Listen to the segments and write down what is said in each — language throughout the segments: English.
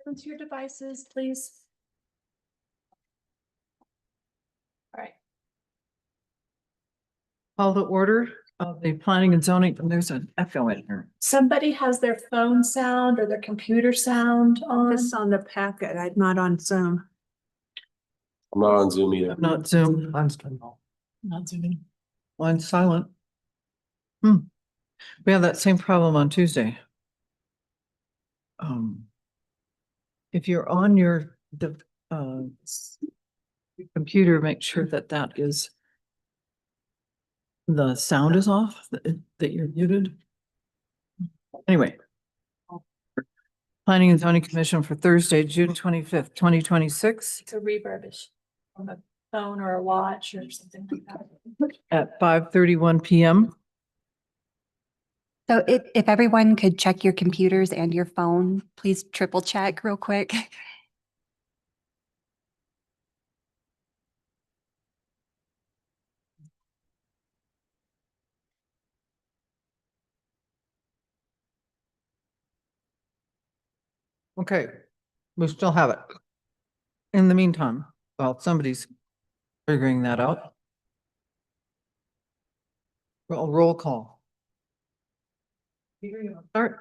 Silence your devices, please. All right. Call the order of the planning and zoning, and there's an echo in here. Somebody has their phone sound or their computer sound on. It's on the packet. I'm not on Zoom. I'm not on Zoom either. Not Zoom. Not zooming. Mine's silent. We have that same problem on Tuesday. If you're on your computer, make sure that that is the sound is off, that you're muted. Anyway. Planning and Zoning Commission for Thursday, June 25th, 2026 It's a reverbish on a phone or a watch or something like that. at 5:31 PM. So if everyone could check your computers and your phone, please triple check real quick. Okay, we still have it. In the meantime, well, somebody's figuring that out. Roll call. Start.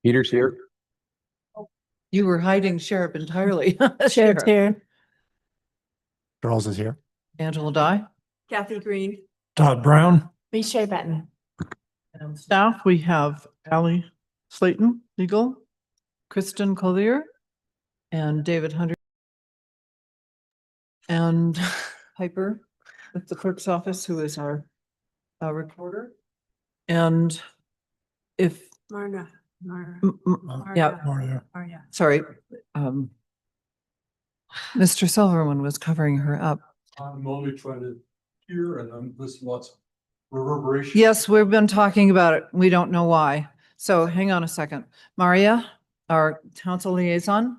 Peter's here. You were hiding Sheriff entirely. Sheriff's Sheriff. here. Charles is here. Angela Dye. Kathy Green. Todd Brown. Lee Shea Benton. And staff, we have Ally Slayton, legal, Kristen Collier, and David Hunter. And Piper at the clerk's office, who is our recorder. And if, Marna. yeah, Mario. Maria. sorry, Mr. Silverman was covering her up. I'm only trying to hear and I'm listening to lots of reverberation. Yes, we've been talking about it. We don't know why. So hang on a second. Maria, our council liaison,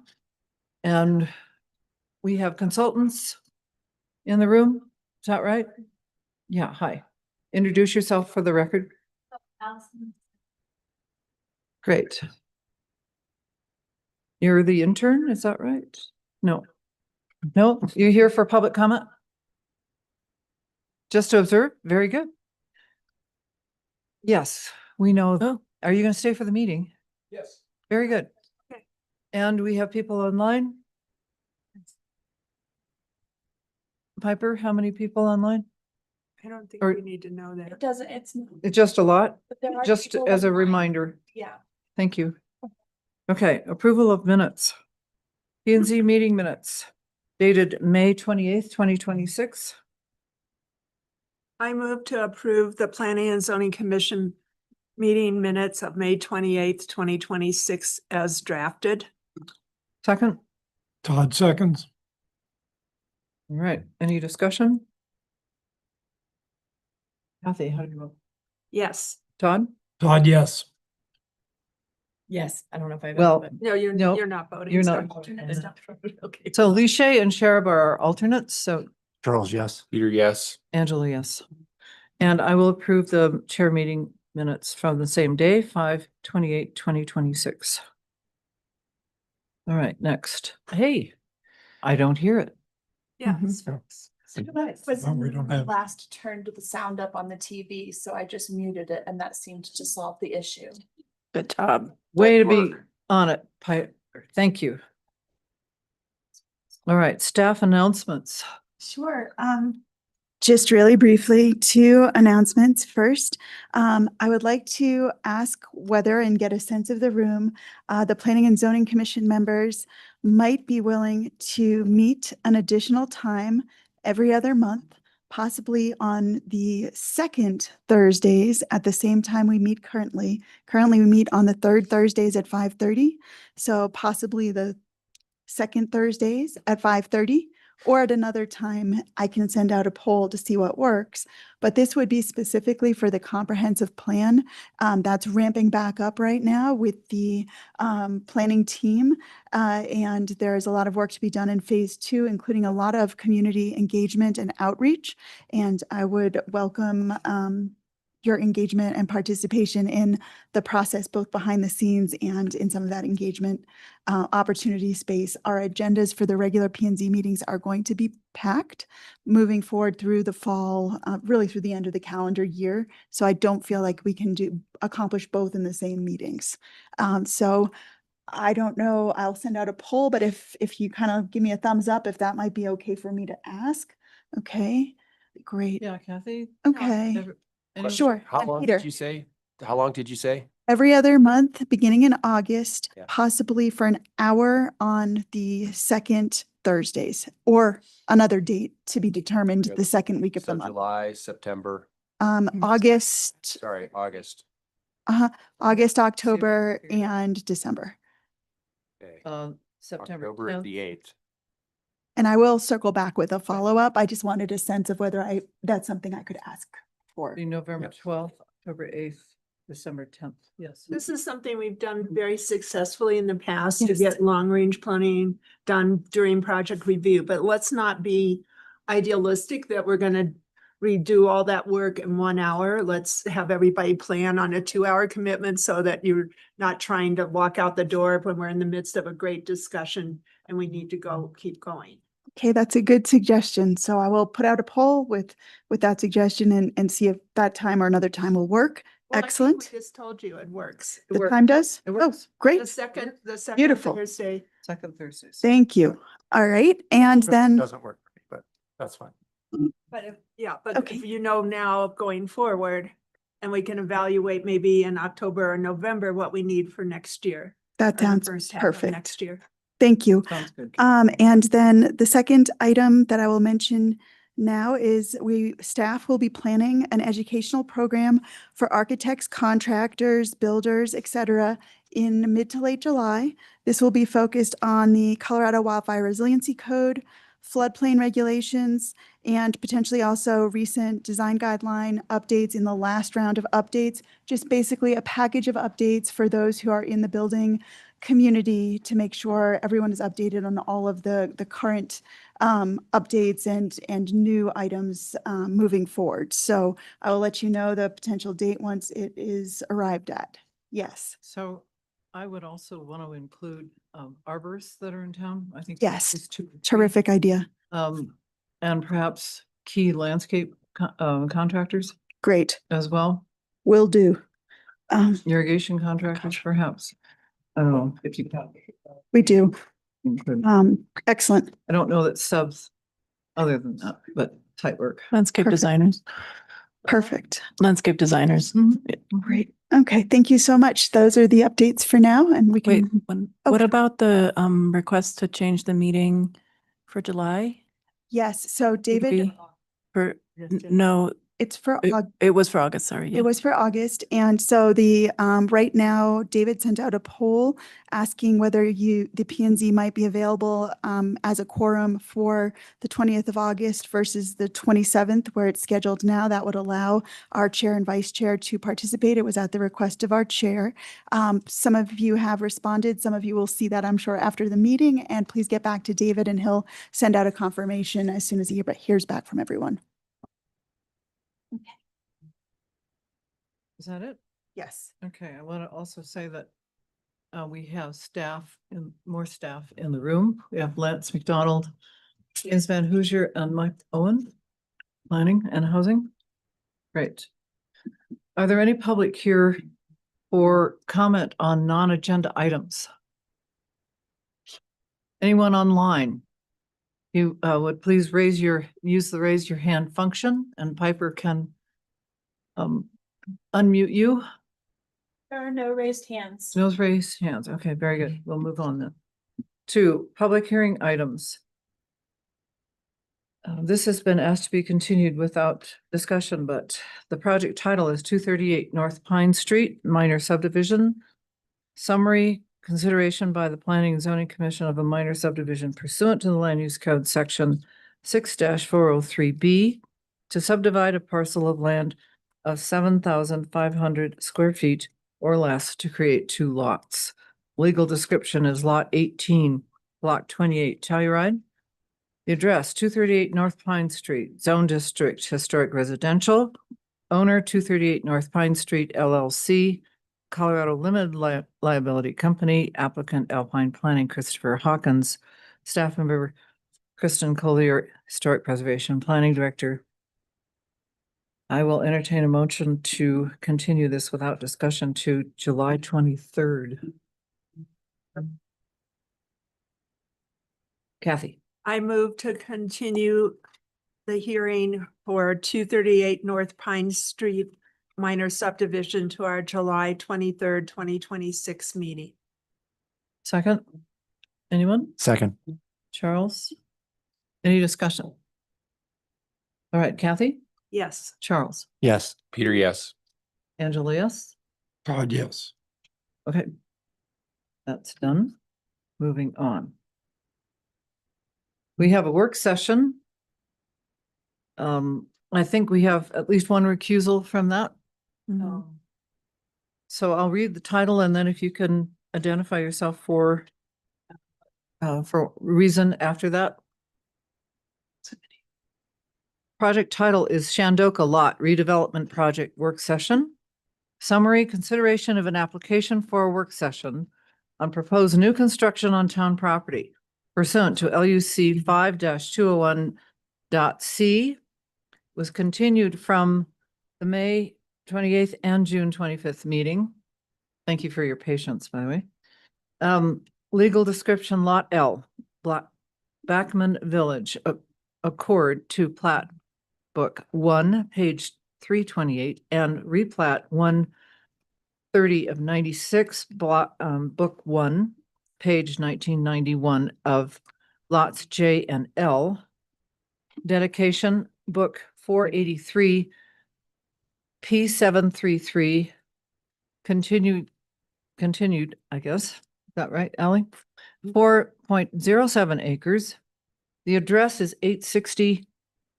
and we have consultants in the room. Is that right? Yeah, hi. Introduce yourself for the record. Great. You're the intern, is that right? No. No, you're here for public comment? Just to observe? Very good. Yes, we know. Oh. Are you going to stay for the meeting? Yes. Very good. Okay. And we have people online? Piper, how many people online? I don't think Or- we need to know that. It doesn't, it's. It's just a lot? But there are Just people as a online. reminder. Yeah. Thank you. Okay, approval of minutes. P&Z meeting minutes dated May 28th, 2026. I move to approve the Planning and Zoning Commission meeting minutes of May 28th, 2026 as drafted. Second. Todd seconds. All right, any discussion? Kathy, how do you vote? Yes. Todd? Todd, yes. Yes, I don't know if I. Well, No, No, you're not voting. you're so- not. Okay. So Lishay and Sherab are our alternates, so Charles, yes. Peter, yes. Angela, yes. And I will approve the chair meeting minutes from the same day, 5/28/2026. All right, next. Hey, I don't hear it. Yes. Was No, we don't have- last turned the sound up on the TV, so I just muted it and that seemed to solve the issue. Good job. Way to Good be work. on it, Piper. Thank you. All right, staff announcements. Sure. Just really briefly, two announcements. First, I would like to ask whether and get a sense of the room, the Planning and Zoning Commission members might be willing to meet an additional time every other month, possibly on the second Thursdays at the same time we meet currently. Currently, we meet on the third Thursdays at 5:30. So possibly the second Thursdays at 5:30. Or at another time, I can send out a poll to see what works. But this would be specifically for the comprehensive plan. That's ramping back up right now with the planning team. And there is a lot of work to be done in phase 2, including a lot of community engagement and outreach. And I would welcome your engagement and participation in the process, both behind the scenes and in some of that engagement opportunity space. Our agendas for the regular P&Z meetings are going to be packed moving forward through the fall, really through the end of the calendar year. So I don't feel like we can accomplish both in the same meetings. So I don't know, I'll send out a poll, but if you kind of give me a thumbs up, if that might be okay for me to ask. Okay, great. Yeah, Kathy? Okay, Anyone- sure. How And long Peter, did you say? How long did you say? every other month, beginning in August, Yeah. possibly for an hour on the second Thursdays, or another date to be determined Okay. the second week of the So month. July, September, August, sorry, August. August, October, figure it out. and December. Okay. September October 10th. the 8th. And I will circle back with a follow-up. I just wanted a sense of whether that's something I could ask for. The November Yep. 12th, October 8th, December 10th. Yes. This is something we've done very successfully in the past to Yes. get long-range planning done during project review, but let's not be idealistic that we're gonna redo all that work in 1 hour. Let's have everybody plan on a 2-hour commitment so that you're not trying to walk out the door when we're in the midst of a great discussion and we need to keep going. Okay, that's a good suggestion. So I will put out a poll with that suggestion and see if that time or another time will work. Well, I think Excellent. we just told you it works. It The works. time does? It Oh, works. The great. second Beautiful. Thursday. Second Thursdays. Thank you. All right. And then, Doesn't work for me, but that's fine. But if Okay. you know now going forward, and we can evaluate maybe in October or November what we need for next year. that or the sounds first half of perfect. Next year. Thank you. Sounds good. And then the second item that I will mention now is staff will be planning an educational program for architects, contractors, builders, et cetera, in mid to late July. This will be focused on the Colorado Wildfire Resiliency Code, floodplain regulations, and potentially also recent design guideline updates in the last round of updates. Just basically a package of updates for those who are in the building community to make sure everyone is updated on all of the current updates and new items moving forward. So I will let you know the potential date once it is arrived at. Yes. So I would also want to include arborists that are in town. I think. Yes. it's two or three. Terrific idea. And perhaps key landscape contractors Great. as well, Will do. irrigation contractors perhaps. I don't know if you can. We do. include- Excellent. I don't know that subs, other than that, but tight work. Landscape Perfect. designers, Perfect. landscape designers. Great. Okay. Thank you so much. Those are the updates for now and we Wait, can. what Okay. about the request to change the meeting for July? Yes. So Would David, we- For, no, it's for it was for August, sorry. It was for August. And so right now, David sent out a poll asking whether the P&Z might be available as a quorum for the 20th of August versus the 27th, where it's scheduled now. That would allow our chair and vice chair to participate. It was at the request of our chair. Some of you have responded. Some of you will see that, I'm sure, after the meeting. And please get back to David and he'll send out a confirmation as soon as he hears back from everyone. Is that it? Yes. Okay, I want to also say that we have more staff in the room. We have Lance McDonald, James Van Hoosier, and Mike Owen, planning and housing. Great. Are there any public here for comment on non-agenda items? Anyone online? You would please use the raise your hand function and Piper can unmute you. There are no raised hands. No raised hands. Okay, very good. We'll move on then. 2, public hearing items. This has been asked to be continued without discussion, but the project title is 238 North Pine Street, minor subdivision. Summary, consideration by the Planning and Zoning Commission of a minor subdivision pursuant to the Land Use Code Section 6-403B to subdivide a parcel of land of 7,500 square feet or less to create 2 lots. Legal description is Lot 18, Block 28, Telluride. The address, 238 North Pine Street, Zone District Historic Residential. owner, 238 North Pine Street LLC, Colorado Limited Liability Company, applicant Alpine Planning, Christopher Hawkins, staff member Kristen Collier, Historic Preservation Planning Director. I will entertain a motion to continue this without discussion to July 23rd. Kathy, I move to continue the hearing for 238 North Pine Street minor subdivision to our July 23rd, 2026 meeting. second? Anyone? Second. Charles? Any discussion? All right, Kathy? Yes. Charles? Yes. Peter, yes. Angela, yes? Todd, yes. Okay. That's done. Moving on. We have a work session. I think we have at least one recusal from that. Mhm. So I'll read the title and then if you can identify yourself for reason after that. Project title is Shandoka Lot Redevelopment Project Work Session. Summary, consideration of an application for a work session on proposed new construction on town property pursuant to LUC 5-201.c was continued from the May 28th and June 25th meeting. Thank you for your patience, by the way. Legal description, Lot L, Backman Village, Accord to Plat Book 1, page 328, and replat 130 of 96, Book 1, page 1991 of lots J and L. Dedication, Book 483, P733, continued, I guess. Is that right, Ally? 4.07 acres. The address is 860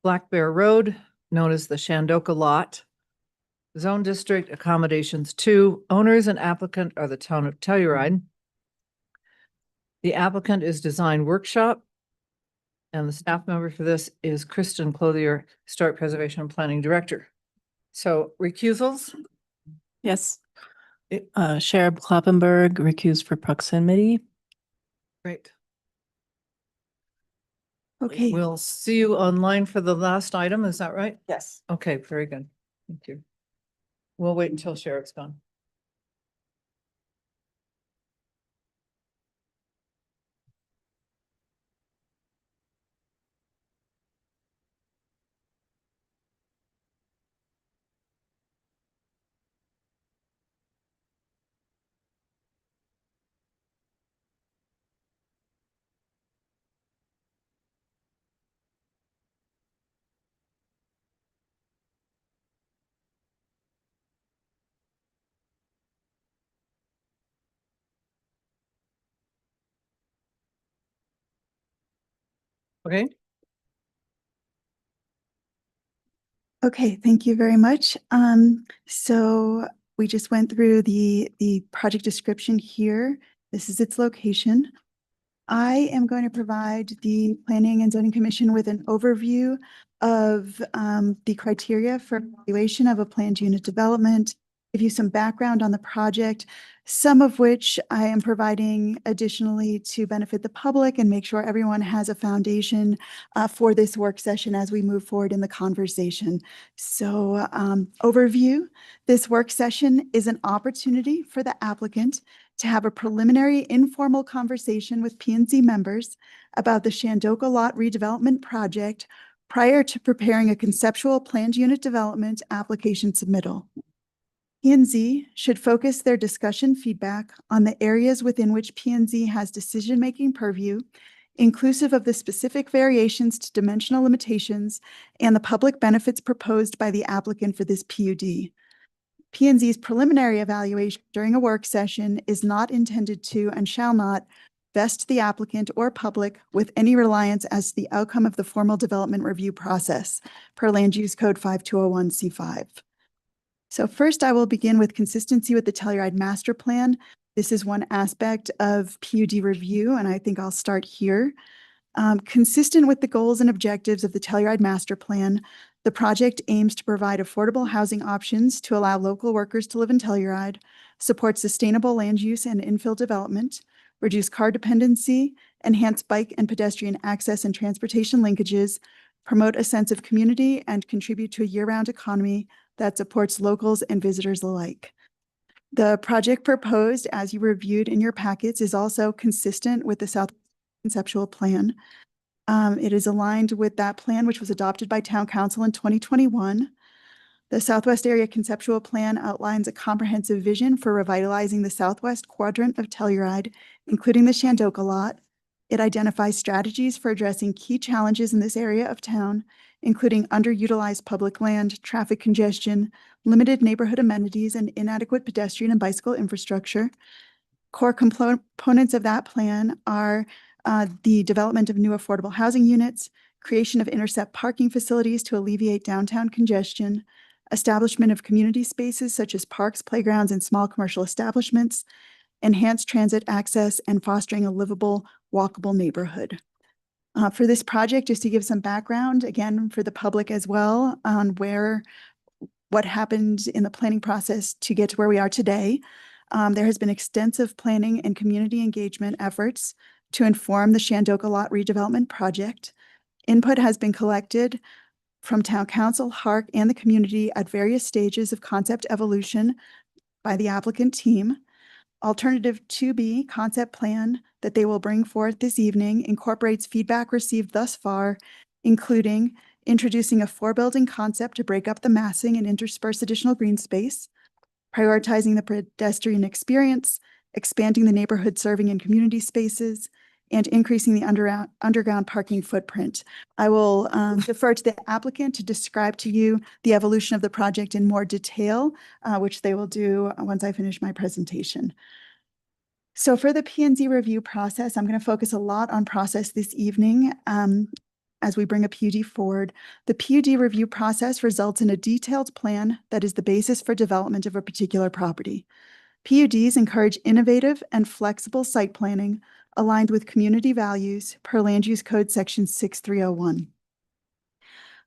Black Bear Road, known as the Shandoka Lot. Zone District Accommodations 2. Owners and applicant are the town of Telluride. The applicant is Design Workshop. And the staff member for this is Kristen Clothier, Historic Preservation and Planning Director. So recusals? Yes. Sheriff Kloppenberg recused for proximity. Great. Okay. We'll see you online for the last item. Is that right? Yes. Okay, very good. Thank you. We'll wait until Sheriff's gone. Okay. Okay, thank you very much. So we just went through the project description here. This is its location. I am going to provide the Planning and Zoning Commission with an overview of the criteria for evaluation of a planned unit development, give you some background on the project, some of which I am providing additionally to benefit the public and make sure everyone has a foundation for this work session as we move forward in the conversation. So overview, this work session is an opportunity for the applicant to have a preliminary informal conversation with P&Z members about the Shandoka Lot redevelopment project prior to preparing a conceptual planned unit development application submittal. P&Z should focus their discussion feedback on the areas within which P&Z has decision-making purview, inclusive of the specific variations to dimensional limitations and the public benefits proposed by the applicant for this PUD. P&Z's preliminary evaluation during a work session is not intended to and shall not vest the applicant or public with any reliance as to the outcome of the formal development review process per Land Use Code 5201C5. So first, I will begin with consistency with the Telluride Master Plan. This is one aspect of PUD review, and I think I'll start here. Consistent with the goals and objectives of the Telluride Master Plan, the project aims to provide affordable housing options to allow local workers to live in Telluride, support sustainable land use and infill development, reduce car dependency, enhance bike and pedestrian access and transportation linkages, promote a sense of community, and contribute to a year-round economy that supports locals and visitors alike. The project proposed, as you reviewed in your packets, is also consistent with the South Conceptual Plan. It is aligned with that plan, which was adopted by Town Council in 2021. The Southwest Area Conceptual Plan outlines a comprehensive vision for revitalizing the southwest quadrant of Telluride, including the Shandoka Lot. It identifies strategies for addressing key challenges in this area of town, including underutilized public land, traffic congestion, limited neighborhood amenities, and inadequate pedestrian and bicycle infrastructure. Core components of that plan are the development of new affordable housing units, creation of intercept parking facilities to alleviate downtown congestion, establishment of community spaces such as parks, playgrounds, and small commercial establishments, enhanced transit access, and fostering a livable, walkable neighborhood. For this project, just to give some background, again, for the public as well, on what happened in the planning process to get to where we are today. There has been extensive planning and community engagement efforts to inform the Shandoka Lot redevelopment project. Input has been collected from Town Council, HARC, and the community at various stages of concept evolution by the applicant team. Alternative 2B concept plan that they will bring forth this evening incorporates feedback received thus far, including introducing a 4-building concept to break up the massing and intersperse additional green space, prioritizing the pedestrian experience, expanding the neighborhood serving and community spaces, and increasing the underground parking footprint. I will defer to the applicant to describe to you the evolution of the project in more detail, which they will do once I finish my presentation. So for the P&Z review process, I'm going to focus a lot on process this evening. As we bring a PUD forward, the PUD review process results in a detailed plan that is the basis for development of a particular property. PUDs encourage innovative and flexible site planning aligned with community values per Land Use Code Section 6301.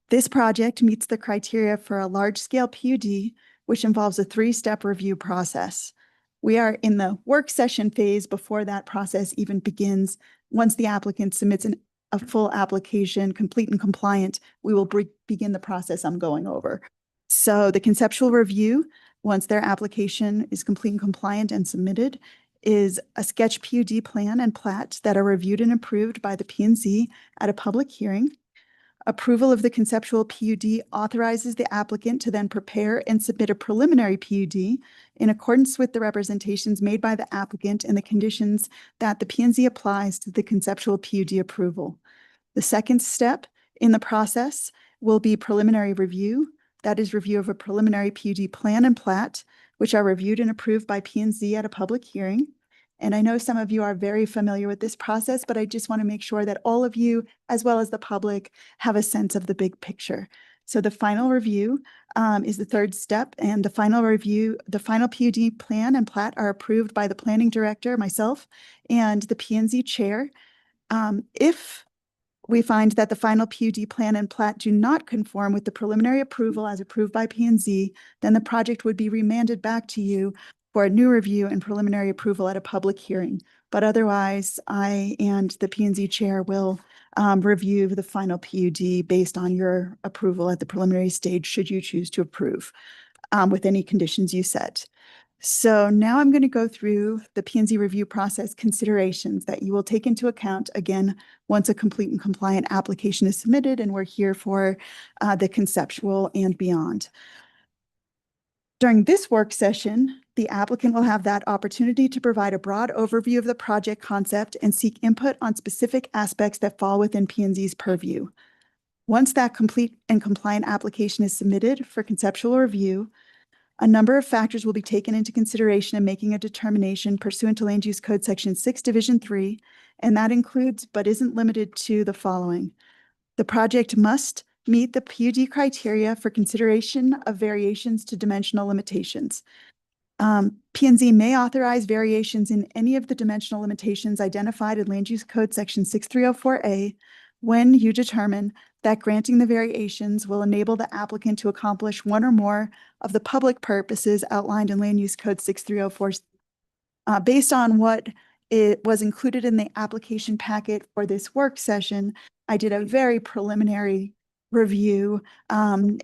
This project meets the criteria for a large-scale PUD, which involves a 3-step review process. We are in the work session phase before that process even begins. Once the applicant submits a full application, complete and compliant, we will begin the process I'm going over. So the conceptual review, once their application is complete and compliant and submitted, is a sketch PUD plan and plat that are reviewed and approved by the P&Z at a public hearing. Approval of the conceptual PUD authorizes the applicant to then prepare and submit a preliminary PUD in accordance with the representations made by the applicant and the conditions that the P&Z applies to the conceptual PUD approval. The second step in the process will be preliminary review. That is review of a preliminary PUD plan and plat, which are reviewed and approved by P&Z at a public hearing. And I know some of you are very familiar with this process, but I just want to make sure that all of you, as well as the public, have a sense of the big picture. So the final review is the third step, and the final PUD plan and plat are approved by the planning director, myself, and the P&Z chair. If we find that the final PUD plan and plat do not conform with the preliminary approval as approved by P&Z, then the project would be remanded back to you for a new review and preliminary approval at a public hearing. But otherwise, I and the P&Z chair will review the final PUD based on your approval at the preliminary stage, should you choose to approve with any conditions you set. So now I'm going to go through the P&Z review process considerations that you will take into account, again, once a complete and compliant application is submitted, and we're here for the conceptual and beyond. During this work session, the applicant will have that opportunity to provide a broad overview of the project concept and seek input on specific aspects that fall within P&Z's purview. Once that complete and compliant application is submitted for conceptual review, a number of factors will be taken into consideration in making a determination pursuant to Land Use Code Section 6, Division 3, and that includes, but isn't limited to, the following. The project must meet the PUD criteria for consideration of variations to dimensional limitations. P&Z may authorize variations in any of the dimensional limitations identified in Land Use Code Section 6304A when you determine that granting the variations will enable the applicant to accomplish one or more of the public purposes outlined in Land Use Code 6304. Based on what it was included in the application packet for this work session, I did a very preliminary review and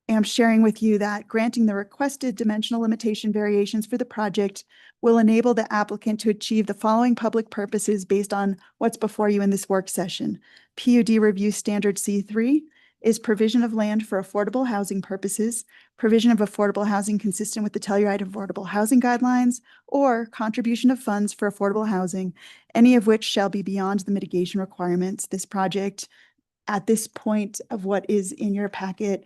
am sharing with you that granting the requested dimensional limitation variations for the project will enable the applicant to achieve the following public purposes based on what's before you in this work session. PUD Review Standard C3 is provision of land for affordable housing purposes, provision of affordable housing consistent with the Telluride Affordable Housing Guidelines, or contribution of funds for affordable housing, any of which shall be beyond the mitigation requirements. This project, at this point of what is in your packet,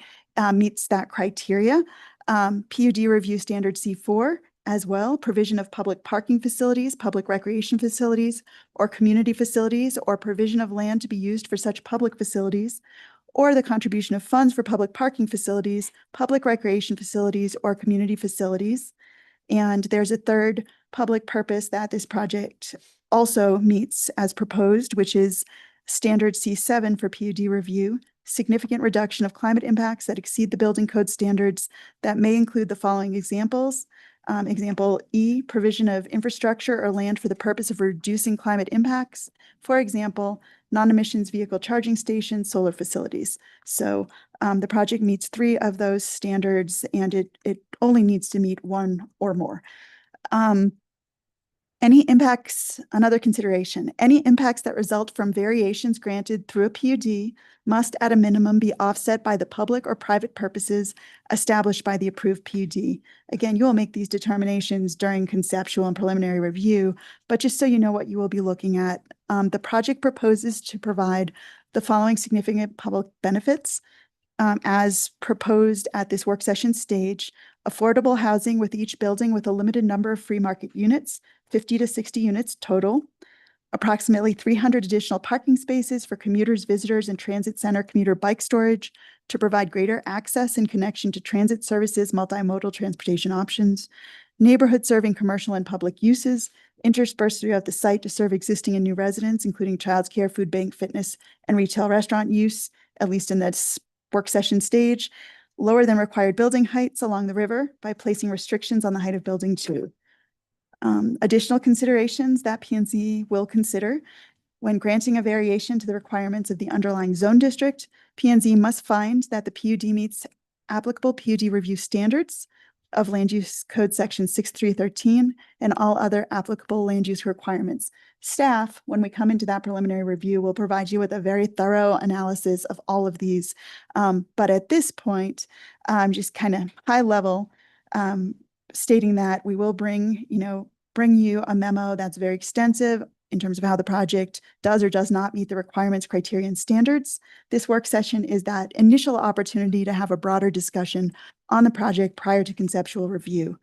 meets that criteria. PUD Review Standard C4 as well, provision of public parking facilities, public recreation facilities, or community facilities, or provision of land to be used for such public facilities, or the contribution of funds for public parking facilities, public recreation facilities, or community facilities. And there's a third public purpose that this project also meets as proposed, which is Standard C7 for PUD review, significant reduction of climate impacts that exceed the building code standards that may include the following examples. Example E, provision of infrastructure or land for the purpose of reducing climate impacts. For example, non-emissions vehicle charging stations, solar facilities. So the project meets 3 of those standards, and it only needs to meet 1 or more. Any impacts, another consideration, any impacts that result from variations granted through a PUD must at a minimum be offset by the public or private purposes established by the approved PUD. Again, you will make these determinations during conceptual and preliminary review, but just so you know what you will be looking at, the project proposes to provide the following significant public benefits. As proposed at this work session stage, affordable housing with each building with a limited number of free market units, 50 to 60 units total, approximately 300 additional parking spaces for commuters, visitors, and transit center commuter bike storage to provide greater access and connection to transit services, multimodal transportation options, neighborhood serving commercial and public uses, interspersed throughout the site to serve existing and new residents, including childcare, food bank, fitness, and retail restaurant use, at least in this work session stage, lower than required building heights along the river by placing restrictions on the height of building 2. Additional considerations that P&Z will consider when granting a variation to the requirements of the underlying zone district, P&Z must find that the PUD meets applicable PUD review standards of Land Use Code Section 6313 and all other applicable land use requirements. Staff, when we come into that preliminary review, will provide you with a very thorough analysis of all of these. But at this point, just kind of high level, stating that we will bring you a memo that's very extensive in terms of how the project does or does not meet the requirements, criteria, and standards. This work session is that initial opportunity to have a broader discussion on the project prior to conceptual review.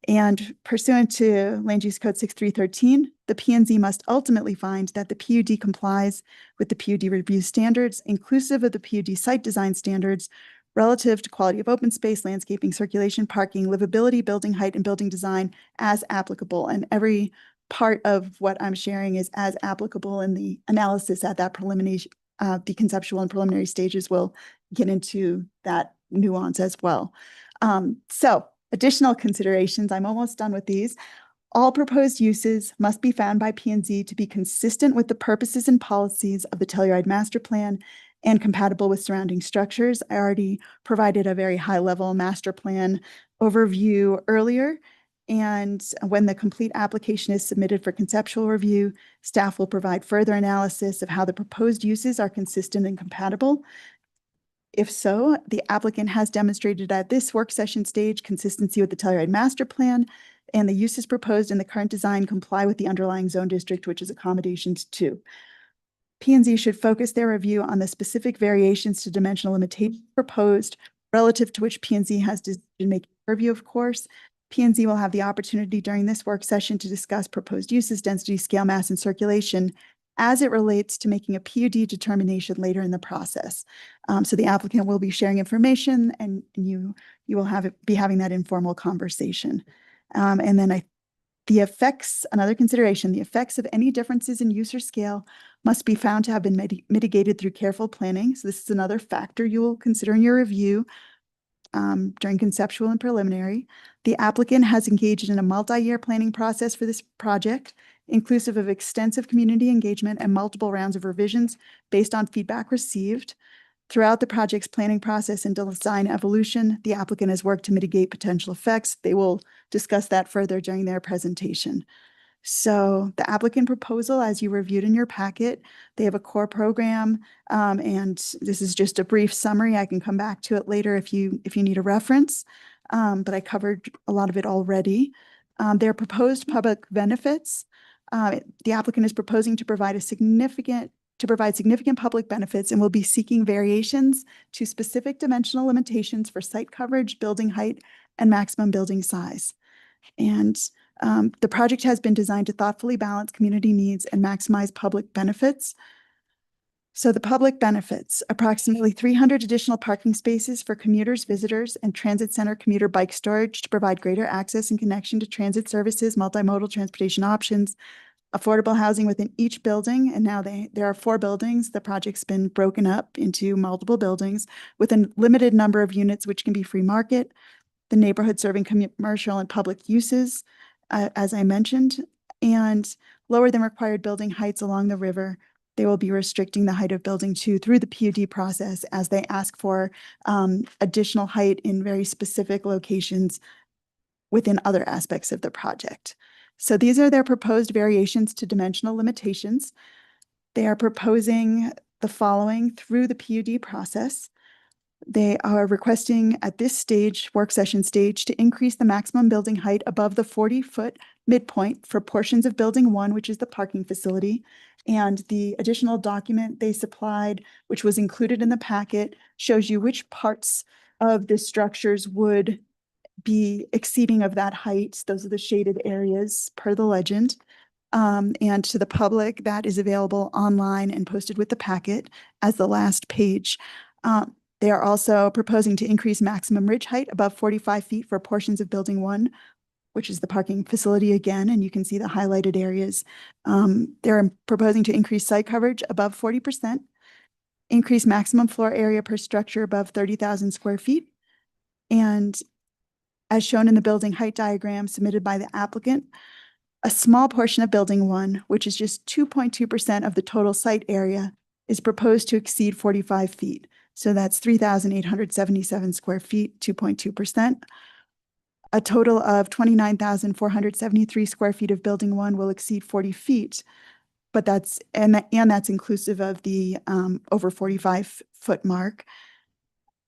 And pursuant to Land Use Code 6313, the P&Z must ultimately find that the PUD complies with the PUD review standards, inclusive of the PUD site design standards, relative to quality of open space, landscaping, circulation, parking, livability, building height, and building design as applicable. And every part of what I'm sharing is as applicable in the analysis at that preliminary, the conceptual and preliminary stages will get into that nuance as well. So additional considerations, I'm almost done with these. All proposed uses must be found by P&Z to be consistent with the purposes and policies of the Telluride Master Plan and compatible with surrounding structures. I already provided a very high-level master plan overview earlier. And when the complete application is submitted for conceptual review, staff will provide further analysis of how the proposed uses are consistent and compatible. If so, the applicant has demonstrated at this work session stage consistency with the Telluride Master Plan, and the uses proposed in the current design comply with the underlying zone district, which is accommodations 2. P&Z should focus their review on the specific variations to dimensional limitations proposed, relative to which P&Z has decision-making purview, of course. P&Z will have the opportunity during this work session to discuss proposed uses, density, scale, mass, and circulation as it relates to making a PUD determination later in the process. So the applicant will be sharing information and you will be having that informal conversation. And then the effects, another consideration, the effects of any differences in use or scale must be found to have been mitigated through careful planning. So this is another factor you will consider in your review during conceptual and preliminary. The applicant has engaged in a multi-year planning process for this project, inclusive of extensive community engagement and multiple rounds of revisions based on feedback received. Throughout the project's planning process and design evolution, the applicant has worked to mitigate potential effects. They will discuss that further during their presentation. So the applicant proposal, as you reviewed in your packet, they have a core program, and this is just a brief summary. I can come back to it later if you need a reference, but I covered a lot of it already. Their proposed public benefits. The applicant is proposing to provide significant public benefits and will be seeking variations to specific dimensional limitations for site coverage, building height, and maximum building size. And the project has been designed to thoughtfully balance community needs and maximize public benefits. So the public benefits, approximately 300 additional parking spaces for commuters, visitors, and transit center commuter bike storage to provide greater access and connection to transit services, multimodal transportation options, affordable housing within each building. And now there are 4 buildings. The project's been broken up into multiple buildings with a limited number of units, which can be free market. The neighborhood serving commercial and public uses, as I mentioned, and lower than required building heights along the river. They will be restricting the height of building 2 through the PUD process as they ask for additional height in very specific locations within other aspects of the project. So these are their proposed variations to dimensional limitations. They are proposing the following through the PUD process. They are requesting at this stage, work session stage, to increase the maximum building height above the 40-foot midpoint for portions of building 1, which is the parking facility. And the additional document they supplied, which was included in the packet, shows you which parts of the structures would be exceeding of that height. Those are the shaded areas per the legend. And to the public, that is available online and posted with the packet as the last page. They are also proposing to increase maximum ridge height above 45 feet for portions of building 1, which is the parking facility again, and you can see the highlighted areas. They're proposing to increase site coverage above 40%, increase maximum floor area per structure above 30,000 square feet, and as shown in the building height diagram submitted by the applicant, a small portion of building 1, which is just 2.2% of the total site area, is proposed to exceed 45 feet. So that's 3,877 square feet, 2.2%. A total of 29,473 square feet of building 1 will exceed 40 feet, but that's inclusive of the over 45-foot mark.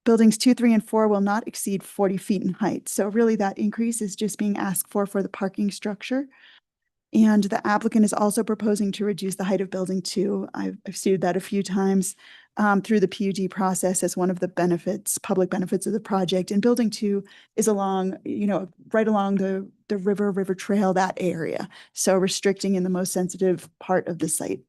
Buildings 2, 3, and 4 will not exceed 40 feet in height. So really that increase is just being asked for the parking structure. And the applicant is also proposing to reduce the height of building 2. I've stated that a few times through the PUD process as one of the benefits, public benefits of the project. And building 2 is along, right along the river trail, that area. So restricting in the most sensitive part of the site.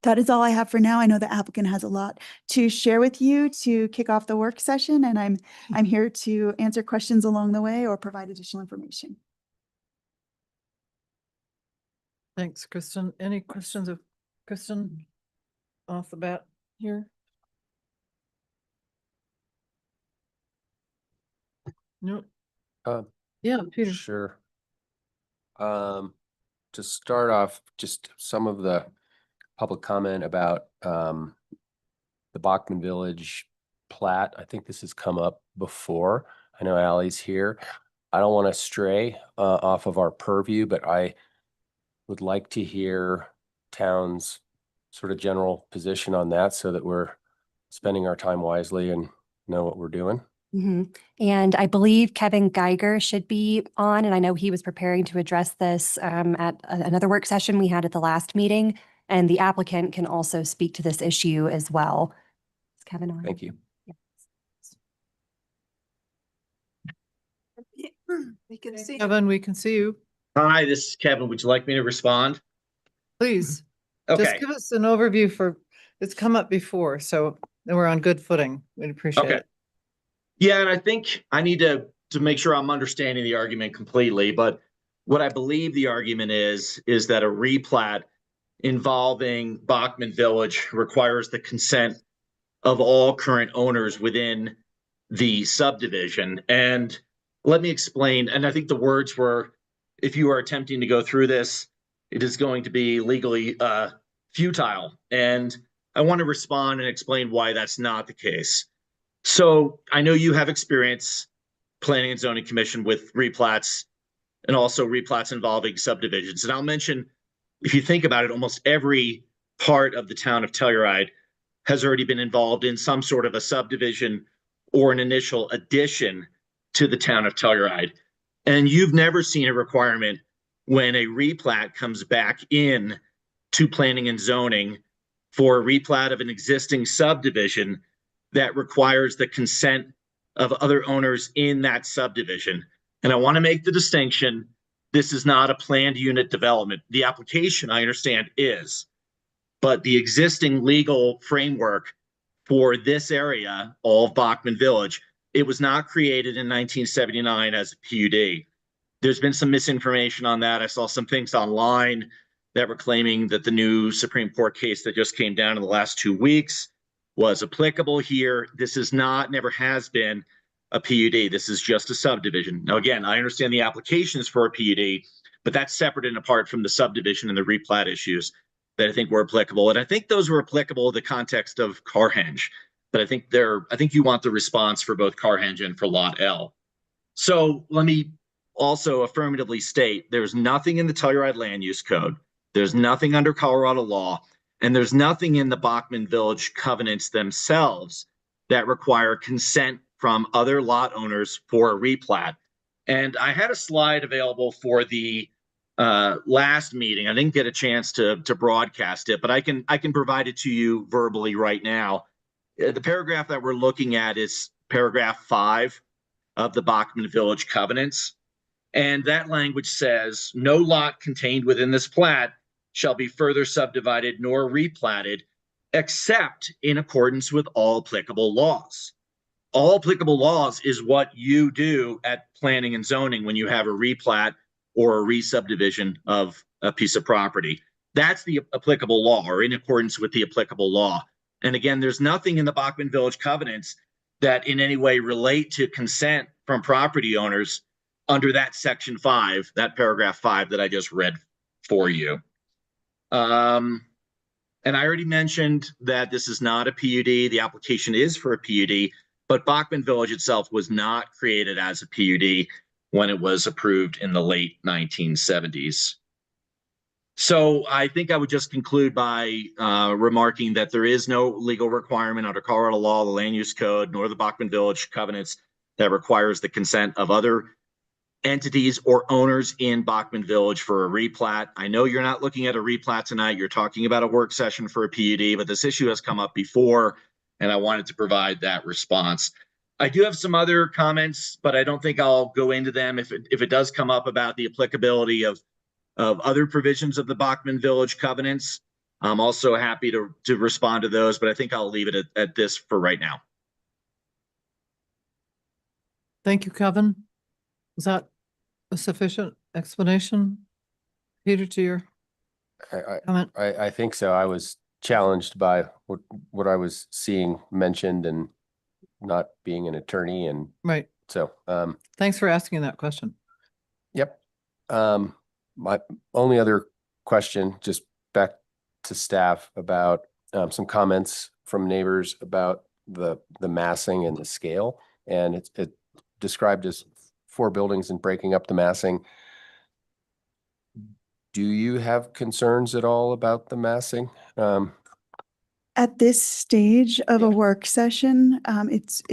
That is all I have for now. I know the applicant has a lot to share with you to kick off the work session, and I'm here to answer questions along the way or provide additional information. Thanks, Kristen. Any questions of Kristen off the bat here? No. Yeah, Peter. Sure. To start off, just some of the public comment about the Bachman Village plat. I think this has come up before. I know Ally's here. I don't want to stray off of our purview, but I would like to hear town's sort of general position on that so that we're spending our time wisely and know what we're doing. And I believe Kevin Geiger should be on, and I know he was preparing to address this at another work session we had at the last meeting, and the applicant can also speak to this issue as well. Is Kevin on? Thank you. We can see. Kevin, we can see you. Hi, this is Kevin. Would you like me to respond? Please. Just Okay, give us an overview it's come up before, so we're on good footing. We'd appreciate Okay. it. yeah, and I think I need to make sure I'm understanding the argument completely, but what I believe the argument is that a replat involving Bachman Village requires the consent of all current owners within the subdivision. And let me explain. And I think the words were, if you are attempting to go through this, it is going to be legally futile. And I want to respond and explain why that's not the case. So I know you have experience planning and zoning commission with replats and also replats involving subdivisions. And I'll mention, if you think about it, almost every part of the town of Telluride has already been involved in some sort of a subdivision or an initial addition to the town of Telluride. And you've never seen a requirement when a replat comes back in to planning and zoning for a replat of an existing subdivision that requires the consent of other owners in that subdivision. And I want to make the distinction, this is not a planned unit development. The application, I understand, is, but the existing legal framework for this area, all of Bachman Village, it was not created in 1979 as a PUD. There's been some misinformation on that. I saw some things online that were claiming that the new Supreme Court case that just came down in the last 2 weeks was applicable here. This is not, never has been a PUD. This is just a subdivision. Now, again, I understand the applications for a PUD, but that's separate and apart from the subdivision and the replat issues that I think were applicable. And I think those were applicable in the context of Carhenge. But I think you want the response for both Carhenge and for Lot L. So let me also affirmatively state there's nothing in the Telluride Land Use Code. There's nothing under Colorado law, and there's nothing in the Bachman Village covenants themselves that require consent from other lot owners for a replat. And I had a slide available for the last meeting. I didn't get a chance to broadcast it, but I can provide it to you verbally right now. The paragraph that we're looking at is paragraph 5 of the Bachman Village covenants. And that language says, no lot contained within this plat shall be further subdivided nor replatted, except in accordance with all applicable laws. All applicable laws is what you do at planning and zoning when you have a replat or a re-subdivision of a piece of property. That's the applicable law, or in accordance with the applicable law. And again, there's nothing in the Bachman Village covenants that in any way relate to consent from property owners under that section 5, that paragraph 5 that I just read for you. And I already mentioned that this is not a PUD. The application is for a PUD, but Bachman Village itself was not created as a PUD when it was approved in the late 1970s. So I think I would just conclude by remarking that there is no legal requirement under Colorado law, the Land Use Code, nor the Bachman Village covenants that requires the consent of other entities or owners in Bachman Village for a replat. I know you're not looking at a replat tonight. You're talking about a work session for a PUD, but this issue has come up before, and I wanted to provide that response. I do have some other comments, but I don't think I'll go into them. If it does come up about the applicability of other provisions of the Bachman Village covenants, I'm also happy to respond to those, but I think I'll leave it at this for right now. Thank you, Kevin. Is that a sufficient explanation? Peter, to your comment? I think so. I was challenged by what I was seeing mentioned and not being an attorney, and Right. so Thanks for asking that question. yep. My only other question, just back to staff about some comments from neighbors about the massing and the scale, and it's described as 4 buildings and breaking up the massing. Do you have concerns at all about the massing? At this stage of Yeah. a work session, it's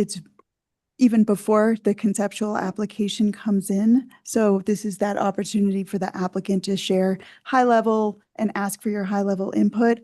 even before the conceptual application comes in. So this is that opportunity for the applicant to share high level and ask for your high level input.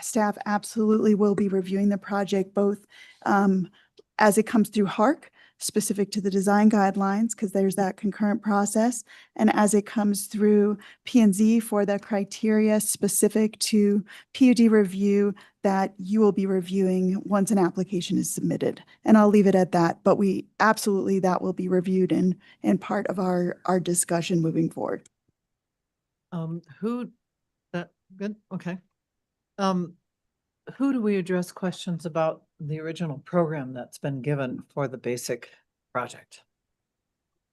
Staff absolutely will be reviewing the project both as it comes through HARC, specific to the design guidelines, because there's that concurrent process. And as it comes through P&Z for the criteria specific to PUD review that you will be reviewing once an application is submitted. And I'll leave it at that, but we absolutely, that will be reviewed in part of our discussion moving forward. Good, okay. Who do we address questions about the original program that's been given for the basic project?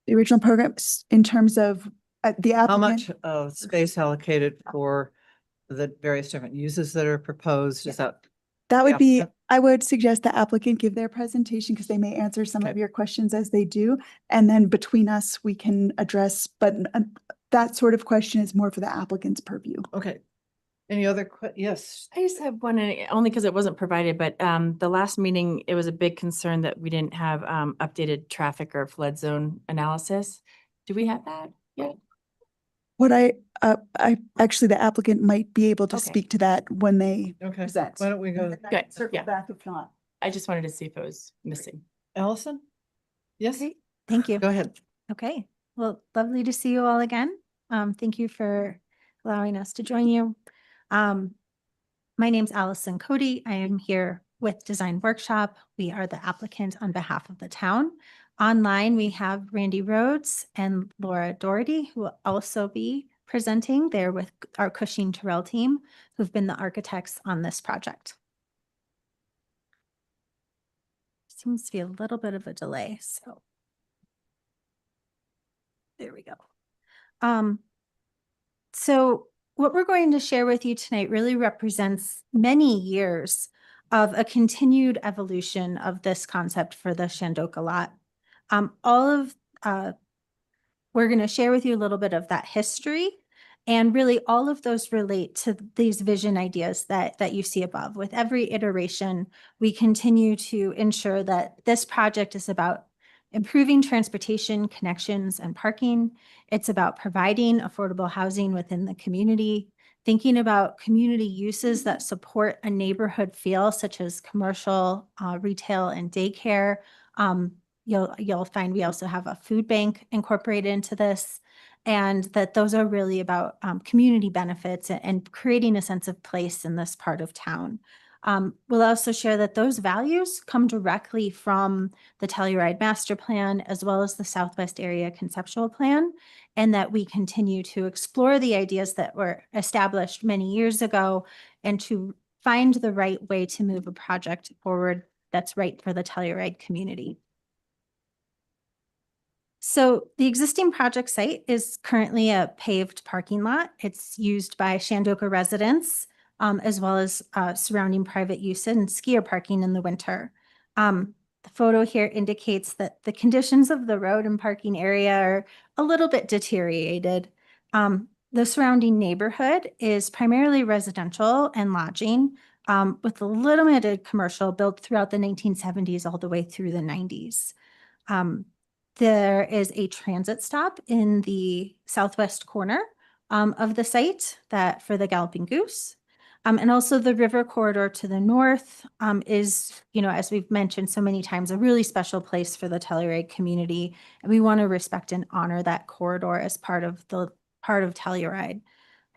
The original programs in terms of the How applicant. much space allocated for the various different uses that are proposed? Is that? That would be, applicant? I would suggest the applicant give their presentation because they may answer some of Okay. your questions as they do. And then between us, we can address, but that sort of question is more for the applicant's purview. Okay. Any other yes? I just have one, only because it wasn't provided, but the last meeting, it was a big concern that we didn't have updated traffic or flood zone analysis. Do we have that yet? What I actually, the applicant might be able to Okay. speak to that when they Okay. present. Why don't we go? And I can Good, circle yeah. back if not. I just wanted to see if it was missing. Allison? Yes, Okay, thank you. go ahead. Okay, well, lovely to see you all again. Thank you for allowing us to join you. My name's Allison Cody. I am here with Design Workshop. We are the applicant on behalf of the town. Online, we have Randy Rhodes and Laura Doherty, who will also be presenting. They're with our Cushing Terrell team, who've been the architects on this project. Seems to be a little bit of a delay, so. There we go. So what we're going to share with you tonight really represents many years of a continued evolution of this concept for the Shandoka lot. We're going to share with you a little bit of that history, and really all of those relate to these vision ideas that you see above. With every iteration, we continue to ensure that this project is about improving transportation connections and parking. It's about providing affordable housing within the community, thinking about community uses that support a neighborhood feel, such as commercial, retail, and daycare. You'll find we also have a food bank incorporated into this, and that those are really about community benefits and creating a sense of place in this part of town. We'll also share that those values come directly from the Telluride Master Plan, as well as the Southwest Area Conceptual Plan, and that we continue to explore the ideas that were established many years ago and to find the right way to move a project forward that's right for the Telluride community. So the existing project site is currently a paved parking lot. It's used by Shandoka residents, as well as surrounding private use and skier parking in the winter. The photo here indicates that the conditions of the road and parking area are a little bit deteriorated. The surrounding neighborhood is primarily residential and lodging, with a limited commercial built throughout the 1970s all the way through the 90s. There is a transit stop in the southwest corner of the site that for the Galloping Goose. And also the river corridor to the north is, as we've mentioned so many times, a really special place for the Telluride community. And we want to respect and honor that corridor as part of Telluride.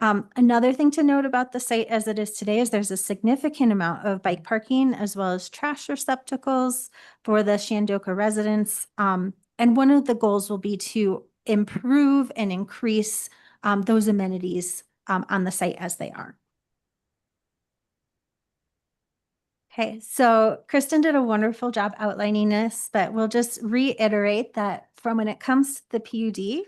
Another thing to note about the site as it is today is there's a significant amount of bike parking as well as trash receptacles for the Shandoka residents. And one of the goals will be to improve and increase those amenities on the site as they are. Okay, so Kristen did a wonderful job outlining this, but we'll just reiterate that from when it comes to the PUD,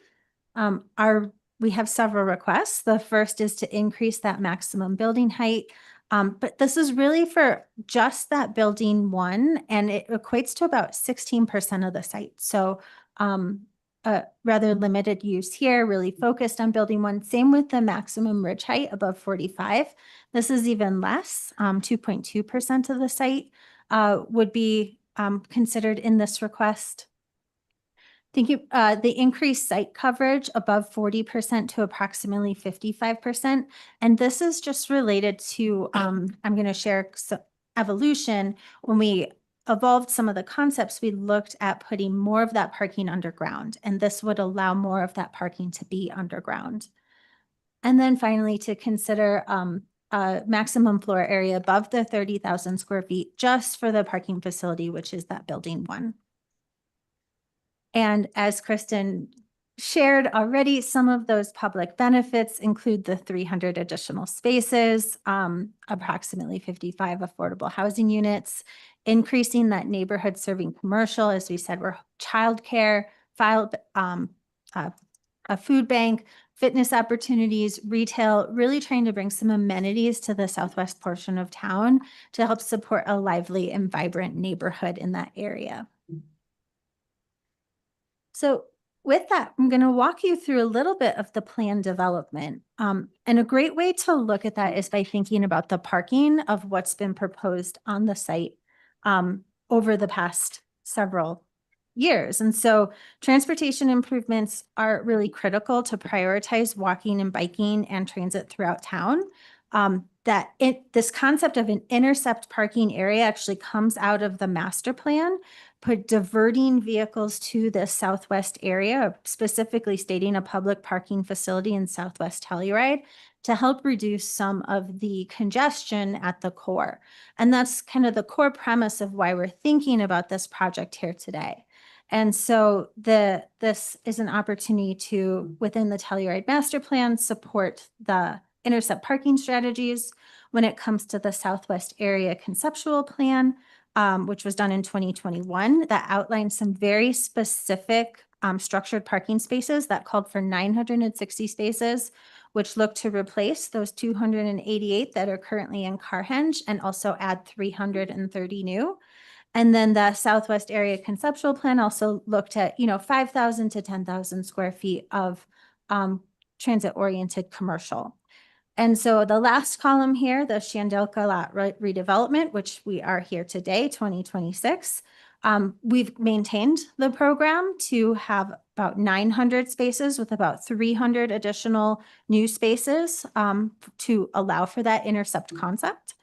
we have several requests. The first is to increase that maximum building height. But this is really for just that building one, and it equates to about 16% of the site. So rather limited use here, really focused on building one. Same with the maximum ridge height above 45. This is even less, 2.2% of the site would be considered in this request. Thank you. The increased site coverage above 40% to approximately 55%. And this is just related to, I'm going to share evolution. When we evolved some of the concepts, we looked at putting more of that parking underground, and this would allow more of that parking to be underground. And then finally, to consider a maximum floor area above the 30,000 square feet just for the parking facility, which is that building 1. And as Kristen shared already, some of those public benefits include the 300 additional spaces, approximately 55 affordable housing units, increasing that neighborhood serving commercial. As we said, we're childcare, a food bank, fitness opportunities, retail, really trying to bring some amenities to the southwest portion of town to help support a lively and vibrant neighborhood in that area. So with that, I'm going to walk you through a little bit of the plan development. And a great way to look at that is by thinking about the parking of what's been proposed on the site over the past several years. And so transportation improvements are really critical to prioritize walking and biking and transit throughout town. This concept of an intercept parking area actually comes out of the master plan, diverting vehicles to the southwest area, specifically stating a public parking facility in Southwest Telluride to help reduce some of the congestion at the core. And that's kind of the core premise of why we're thinking about this project here today. And so this is an opportunity to, within the Telluride Master Plan, support the intercept parking strategies when it comes to the Southwest Area Conceptual Plan, which was done in 2021, that outlined some very specific structured parking spaces that called for 960 spaces, which look to replace those 288 that are currently in Carhenge and also add 330 new. And then the Southwest Area Conceptual Plan also looked at, 5,000 to 10,000 square feet of transit-oriented commercial. And so the last column here, the Shandelka lot redevelopment, which we are here today, 2026, we've maintained the program to have about 900 spaces with about 300 additional new spaces to allow for that intercept concept.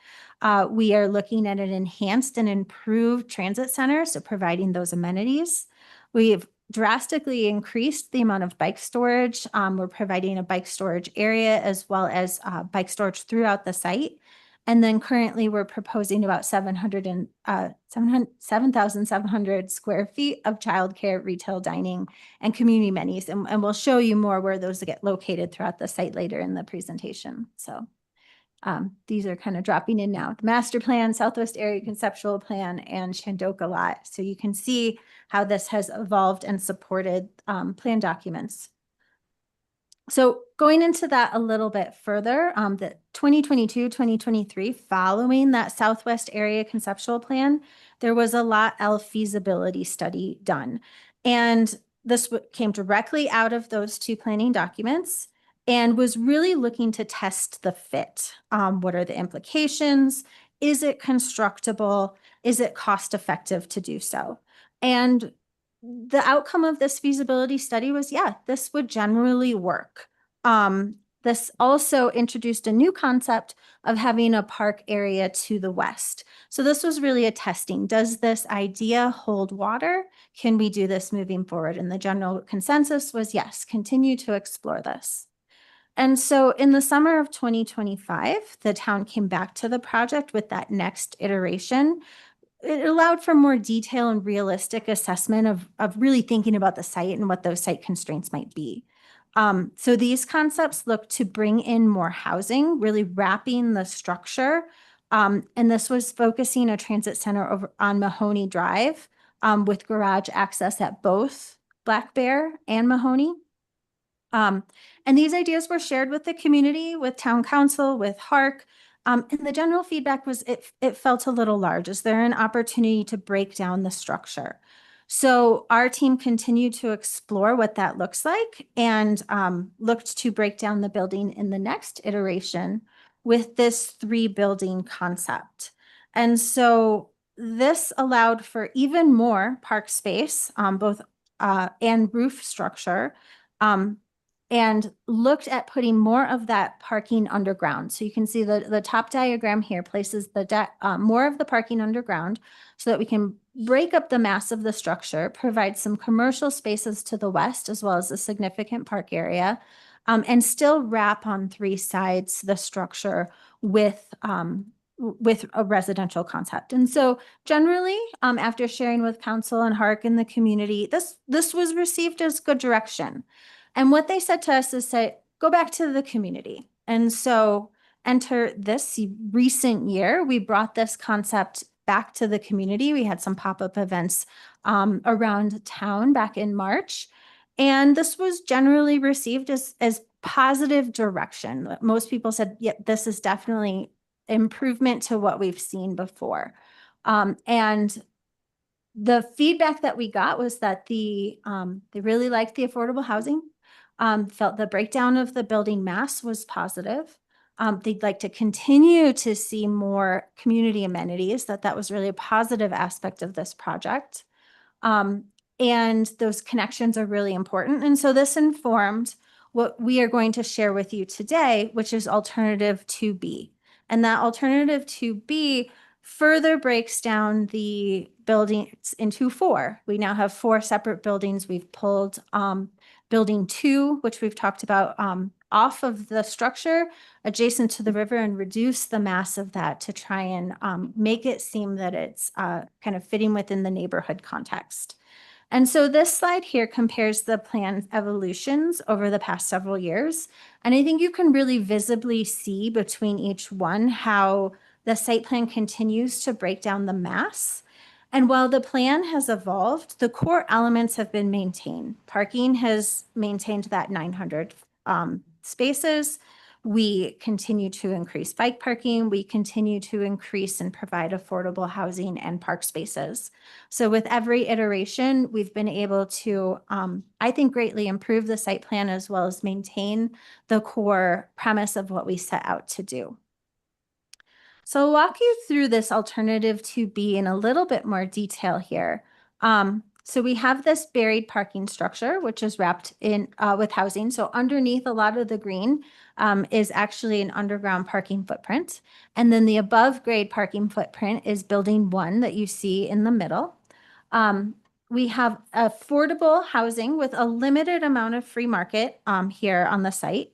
We are looking at an enhanced and improved transit center, so providing those amenities. We've drastically increased the amount of bike storage. We're providing a bike storage area as well as bike storage throughout the site. And then currently we're proposing about 7,700 square feet of childcare, retail dining, and community amenities. And we'll show you more where those get located throughout the site later in the presentation. So these are kind of dropping in now. The master plan, Southwest Area Conceptual Plan, and Shandoka lot. So you can see how this has evolved and supported plan documents. So going into that a little bit further, the 2022-2023, following that Southwest Area Conceptual Plan, there was a Lot L feasibility study done. And this came directly out of those two planning documents and was really looking to test the fit. What are the implications? Is it constructible? Is it cost effective to do so? And the outcome of this feasibility study was, yeah, this would generally work. This also introduced a new concept of having a park area to the west. So this was really a testing. Does this idea hold water? Can we do this moving forward? And the general consensus was yes, continue to explore this. And so in the summer of 2025, the town came back to the project with that next iteration. It allowed for more detail and realistic assessment of really thinking about the site and what those site constraints might be. So these concepts look to bring in more housing, really wrapping the structure. And this was focusing a transit center over on Mahoney Drive with garage access at both Black Bear and Mahoney. And these ideas were shared with the community, with town council, with HARC. And the general feedback was it felt a little large. Is there an opportunity to break down the structure? So our team continued to explore what that looks like and looked to break down the building in the next iteration with this 3-building concept. And so this allowed for even more park space, both and roof structure, and looked at putting more of that parking underground. So you can see the top diagram here places more of the parking underground so that we can break up the mass of the structure, provide some commercial spaces to the west, as well as a significant park area, and still wrap on 3 sides the structure with a residential concept. And so generally, after sharing with council and HARC and the community, this was received as good direction. And what they said to us is go back to the community. And so enter this recent year, we brought this concept back to the community. We had some pop-up events around town back in March. And this was generally received as positive direction. Most people said, yeah, this is definitely improvement to what we've seen before. And the feedback that we got was that they really liked the affordable housing, felt the breakdown of the building mass was positive. They'd like to continue to see more community amenities, that was really a positive aspect of this project. And those connections are really important. And so this informed what we are going to share with you today, which is alternative 2B. And that alternative 2B further breaks down the buildings into 4. We now have 4 separate buildings. We've pulled building 2, which we've talked about, off of the structure adjacent to the river and reduce the mass of that to try and make it seem that it's kind of fitting within the neighborhood context. And so this slide here compares the plan evolutions over the past several years. And I think you can really visibly see between each one how the site plan continues to break down the mass. And while the plan has evolved, the core elements have been maintained. Parking has maintained that 900 spaces. We continue to increase bike parking. We continue to increase and provide affordable housing and park spaces. So with every iteration, we've been able to, I think, greatly improve the site plan as well as maintain the core premise of what we set out to do. So I'll walk you through this alternative 2B in a little bit more detail here. So we have this buried parking structure, which is wrapped in with housing. So underneath a lot of the green is actually an underground parking footprint. And then the above grade parking footprint is building 1 that you see in the middle. We have affordable housing with a limited amount of free market here on the site.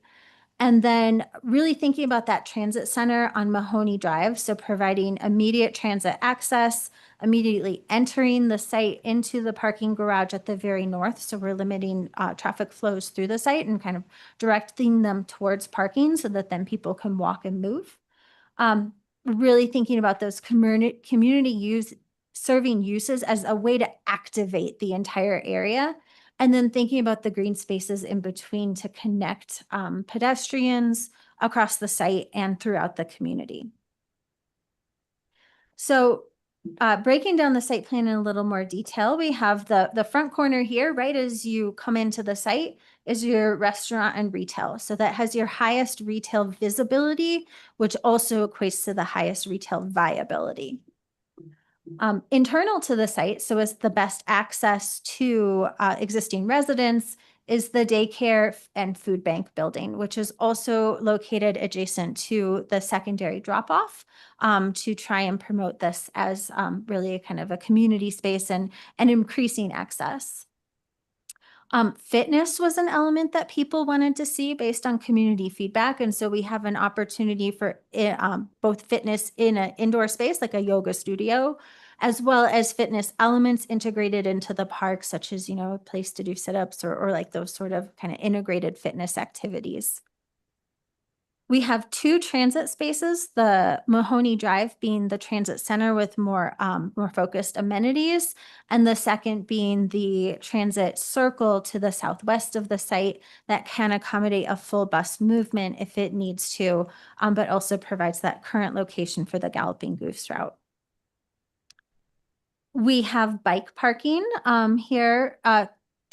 And then really thinking about that transit center on Mahoney Drive. So providing immediate transit access, immediately entering the site into the parking garage at the very north. So we're limiting traffic flows through the site and kind of directing them towards parking so that then people can walk and move. Really thinking about those community serving uses as a way to activate the entire area. And then thinking about the green spaces in between to connect pedestrians across the site and throughout the community. So breaking down the site plan in a little more detail, we have the front corner here, right as you come into the site, is your restaurant and retail. So that has your highest retail visibility, which also equates to the highest retail viability. Internal to the site, so as the best access to existing residents, is the daycare and food bank building, which is also located adjacent to the secondary drop-off to try and promote this as really a kind of a community space and increasing access. Fitness was an element that people wanted to see based on community feedback. And so we have an opportunity for both fitness in an indoor space, like a yoga studio, as well as fitness elements integrated into the park, such as, a place to do sit-ups or like those sort of kind of integrated fitness activities. We have 2 transit spaces, the Mahoney Drive being the transit center with more focused amenities, and the second being the transit circle to the southwest of the site that can accommodate a full bus movement if it needs to, but also provides that current location for the Galloping Goose route. We have bike parking here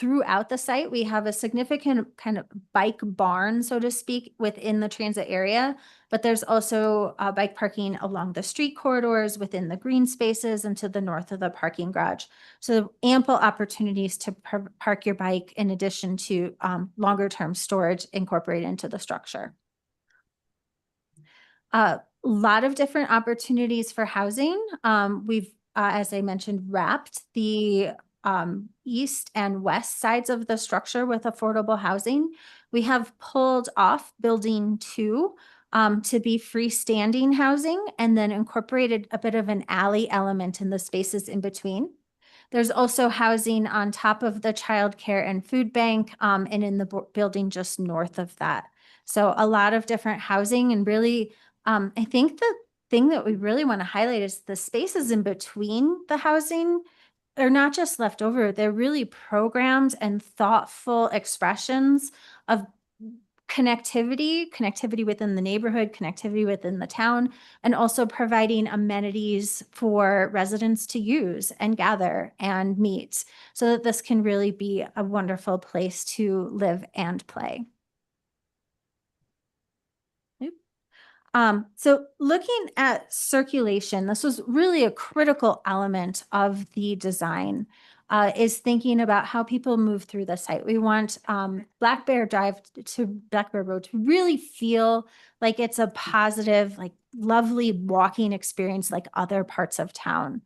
throughout the site. We have a significant kind of bike barn, so to speak, within the transit area, but there's also bike parking along the street corridors, within the green spaces, and to the north of the parking garage. So ample opportunities to park your bike in addition to longer term storage incorporated into the structure. A lot of different opportunities for housing. We've, as I mentioned, wrapped the east and west sides of the structure with affordable housing. We have pulled off building 2 to be freestanding housing and then incorporated a bit of an alley element in the spaces in between. There's also housing on top of the childcare and food bank and in the building just north of that. So a lot of different housing, and really, I think the thing that we really want to highlight is the spaces in between the housing are not just left over, they're really programmed and thoughtful expressions of connectivity within the neighborhood, connectivity within the town, and also providing amenities for residents to use and gather and meet, so that this can really be a wonderful place to live and play. So looking at circulation, this was really a critical element of the design, is thinking about how people move through the site. We want Black Bear Drive to Black Bear Road to really feel like it's a positive, like lovely walking experience like other parts of town.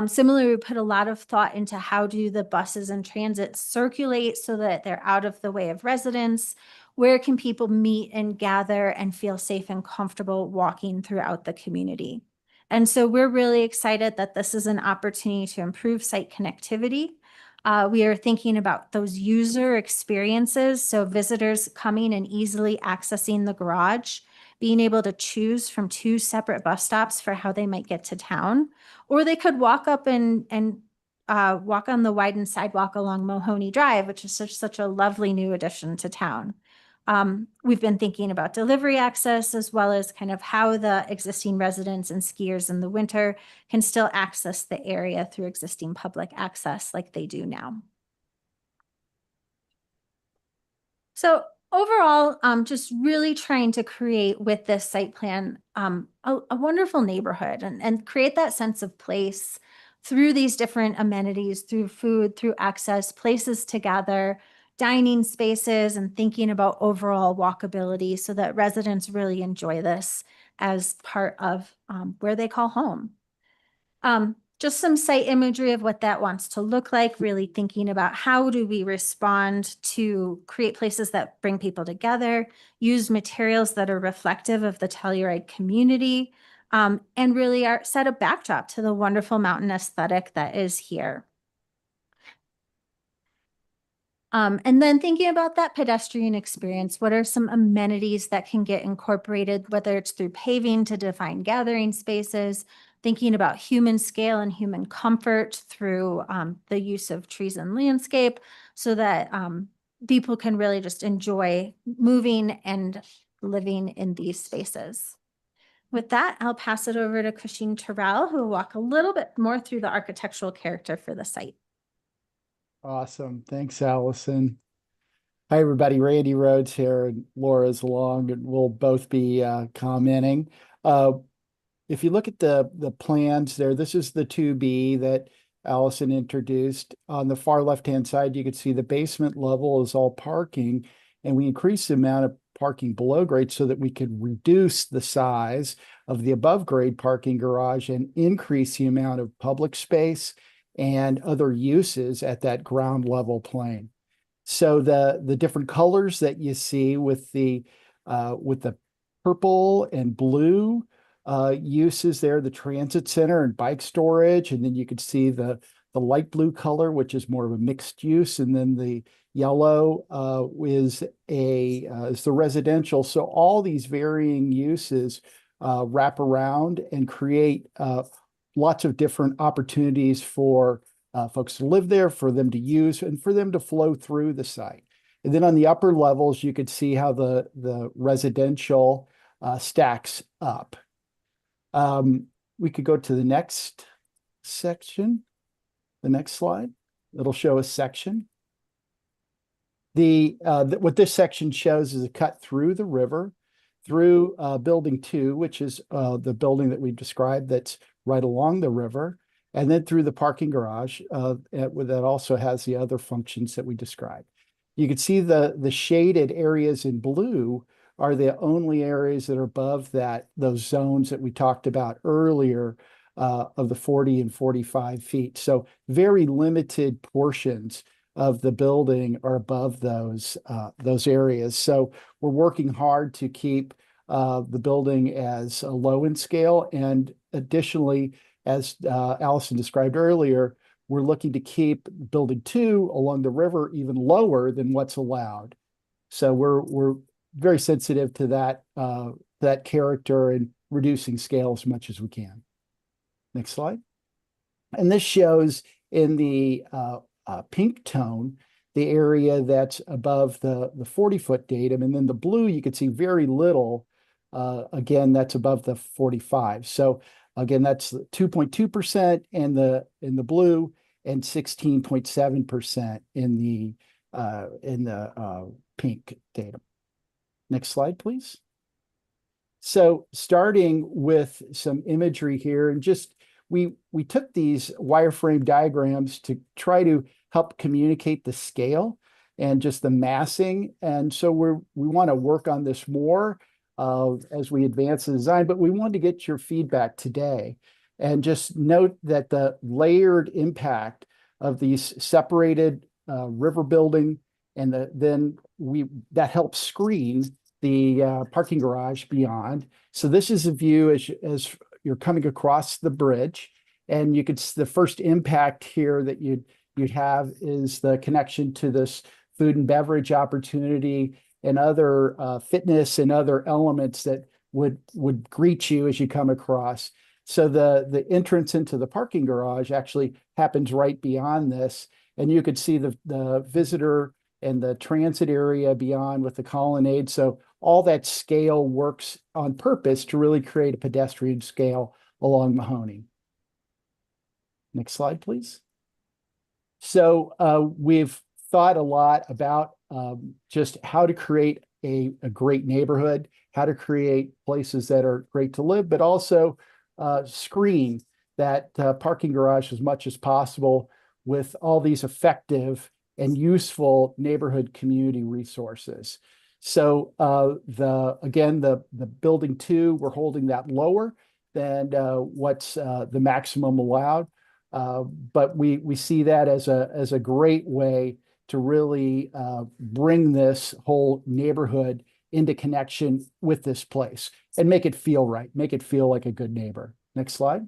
Similarly, we put a lot of thought into how do the buses and transit circulate so that they're out of the way of residents. Where can people meet and gather and feel safe and comfortable walking throughout the community? And so we're really excited that this is an opportunity to improve site connectivity. We are thinking about those user experiences, so visitors coming and easily accessing the garage, being able to choose from 2 separate bus stops for how they might get to town, or they could walk up and walk on the widened sidewalk along Mahoney Drive, which is such a lovely new addition to town. We've been thinking about delivery access, as well as kind of how the existing residents and skiers in the winter can still access the area through existing public access like they do now. So overall, just really trying to create with this site plan a wonderful neighborhood and create that sense of place through these different amenities, through food, through access, places to gather, dining spaces, and thinking about overall walkability so that residents really enjoy this as part of where they call home. Just some site imagery of what that wants to look like, really thinking about how do we respond to create places that bring people together, use materials that are reflective of the Telluride community, and really set a backdrop to the wonderful mountain aesthetic that is here. And then thinking about that pedestrian experience, what are some amenities that can get incorporated, whether it's through paving to define gathering spaces, thinking about human scale and human comfort through the use of trees and landscape, so that people can really just enjoy moving and living in these spaces. With that, I'll pass it over to Christine Terrell, who will walk a little bit more through the architectural character for the site. Awesome. Thanks, Allison. Hi, everybody. Randy Rhodes here, and Laura's along, and we'll both be commenting. If you look at the plans there, this is the 2B that Allison introduced. On the far left-hand side, you can see the basement level is all parking, and we increased the amount of parking below grade so that we could reduce the size of the above grade parking garage and increase the amount of public space and other uses at that ground level plane. So the different colors that you see with the purple and blue uses there, the transit center and bike storage, and then you could see the light blue color, which is more of a mixed use, and then the yellow is the residential. So all these varying uses wrap around and create lots of different opportunities for folks to live there, for them to use, and for them to flow through the site. And then on the upper levels, you could see how the residential stacks up. We could go to the next section, the next slide. It'll show a section. What this section shows is a cut through the river, through building 2, which is the building that we've described that's right along the river, and then through the parking garage that also has the other functions that we described. You can see the shaded areas in blue are the only areas that are above those zones that we talked about earlier of the 40 and 45 feet. So very limited portions of the building are above those areas. So we're working hard to keep the building as low in scale. And additionally, as Allison described earlier, we're looking to keep building 2 along the river even lower than what's allowed. So we're very sensitive to that character and reducing scale as much as we can. Next slide. And this shows in the pink tone the area that's above the 40-foot datum, and then the blue you can see very little. Again, that's above the 45. So again, that's 2.2% in the blue and 16.7% in the pink datum. Next slide, please. So starting with some imagery here, and just we took these wireframe diagrams to try to help communicate the scale and just the massing. And so we want to work on this more as we advance the design, but we wanted to get your feedback today. And just note that the layered impact of these separated river building and that helps screen the parking garage beyond. So this is a view as you're coming across the bridge, and you could the first impact here that you'd have is the connection to this food and beverage opportunity and other fitness and other elements that would greet you as you come across. So the entrance into the parking garage actually happens right beyond this, and you could see the visitor and the transit area beyond with the colonnade. So all that scale works on purpose to really create a pedestrian scale along Mahoney. Next slide, please. So we've thought a lot about just how to create a great neighborhood, how to create places that are great to live, but also screen that parking garage as much as possible with all these effective and useful neighborhood community resources. So again, the building 2, we're holding that lower than what's the maximum allowed. But we see that as a great way to really bring this whole neighborhood into connection with this place and make it feel right, make it feel like a good neighbor. Next slide.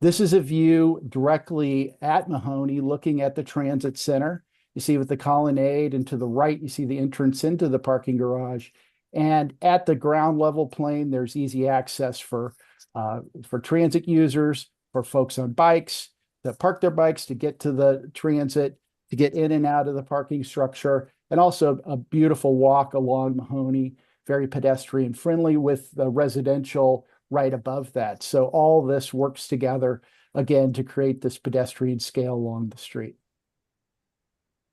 This is a view directly at Mahoney looking at the transit center. You see with the colonnade, and to the right, you see the entrance into the parking garage. And at the ground level plane, there's easy access for transit users, for folks on bikes that park their bikes to get to the transit, to get in and out of the parking structure, and also a beautiful walk along Mahoney, very pedestrian friendly with the residential right above that. So all this works together again to create this pedestrian scale along the street.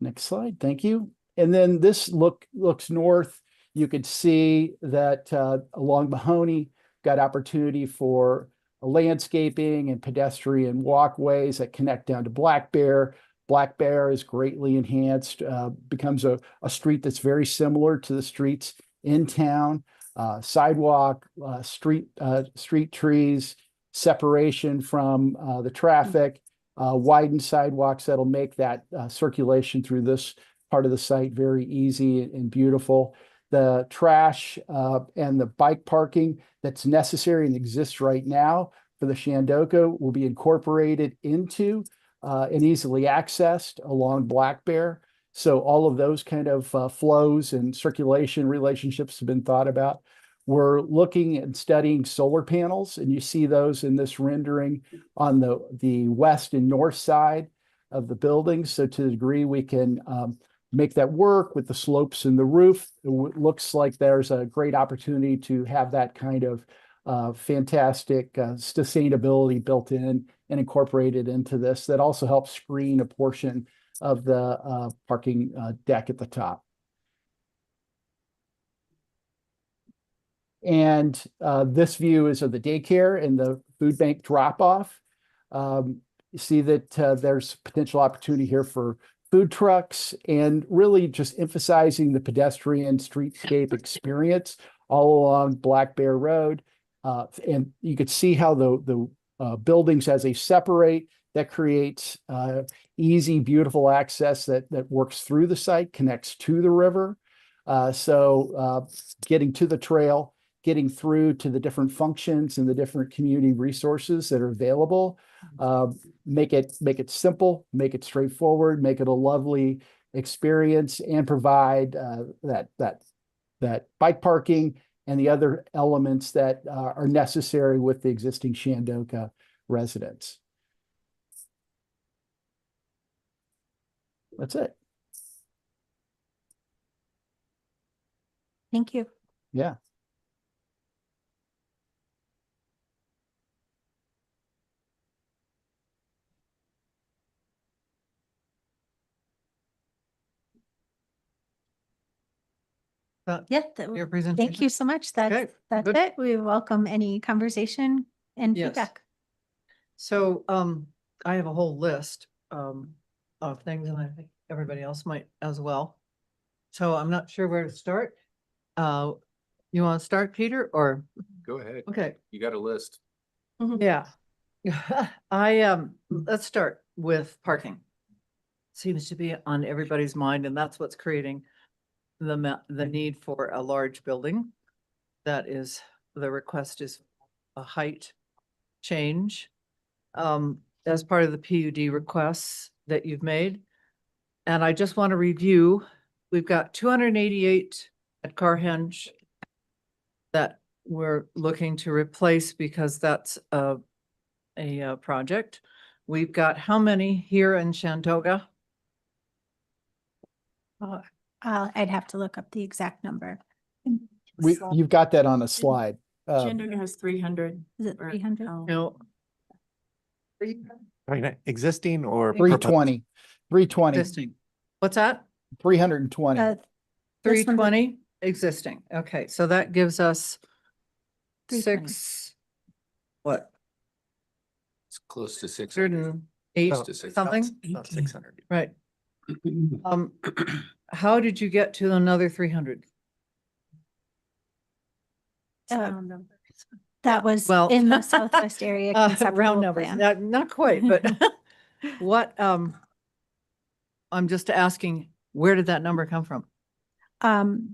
Next slide, thank you. And then this looks north. You could see that along Mahoney, got opportunity for landscaping and pedestrian walkways that connect down to Black Bear. Black Bear is greatly enhanced, becomes a street that's very similar to the streets in town. Sidewalk, street trees, separation from the traffic, widened sidewalks that'll make that circulation through this part of the site very easy and beautiful. The trash and the bike parking that's necessary and exists right now for the Shandoka will be incorporated into and easily accessed along Black Bear. So all of those kind of flows and circulation relationships have been thought about. We're looking and studying solar panels, and you see those in this rendering on the west and north side of the building. So to the degree we can make that work with the slopes and the roof, it looks like there's a great opportunity to have that kind of fantastic sustainability built in and incorporated into this that also helps screen a portion of the parking deck at the top. And this view is of the daycare and the food bank drop-off. You see that there's potential opportunity here for food trucks and really just emphasizing the pedestrian streetscape experience all along Black Bear Road. And you could see how the buildings, as they separate, that creates easy, beautiful access that works through the site, connects to the river. So getting to the trail, getting through to the different functions and the different community resources that are available. Make it simple, make it straightforward, make it a lovely experience, and provide that bike parking and the other elements that are necessary with the existing Shandoka residents. That's it. Thank you. Yeah. Yeah. Your Thank presentation? you so much. Okay, That's good. it. We welcome any conversation and Yes. feedback. So, I have a whole list, of things, and I think everybody else might as well. So I'm not sure where to start. You want to start, Peter, or, Go ahead. okay, You got a list. yeah. Let's start with parking. Seems to be on everybody's mind, and that's what's creating the need for a large building. That is, the request is a height change as part of the PUD requests that you've made. And I just want to review, we've got 288 at Carhenge that we're looking to replace because that's a project. We've got how many here in Shantoga? I'd have to look up the exact number. You've got that on a slide. Shandoga has 300. Is it 300? No. Existing or 320, 320, Existing. What's that? 320. This Three one's a- twenty existing. Okay, so that gives us 320. what, It's close to 608 Oh, to six. something, About 600. right? How did you get to another 300? That was Well, in the Southwest area conceptual round numbers, plan. not quite, but what, I'm just asking, where did that number come from?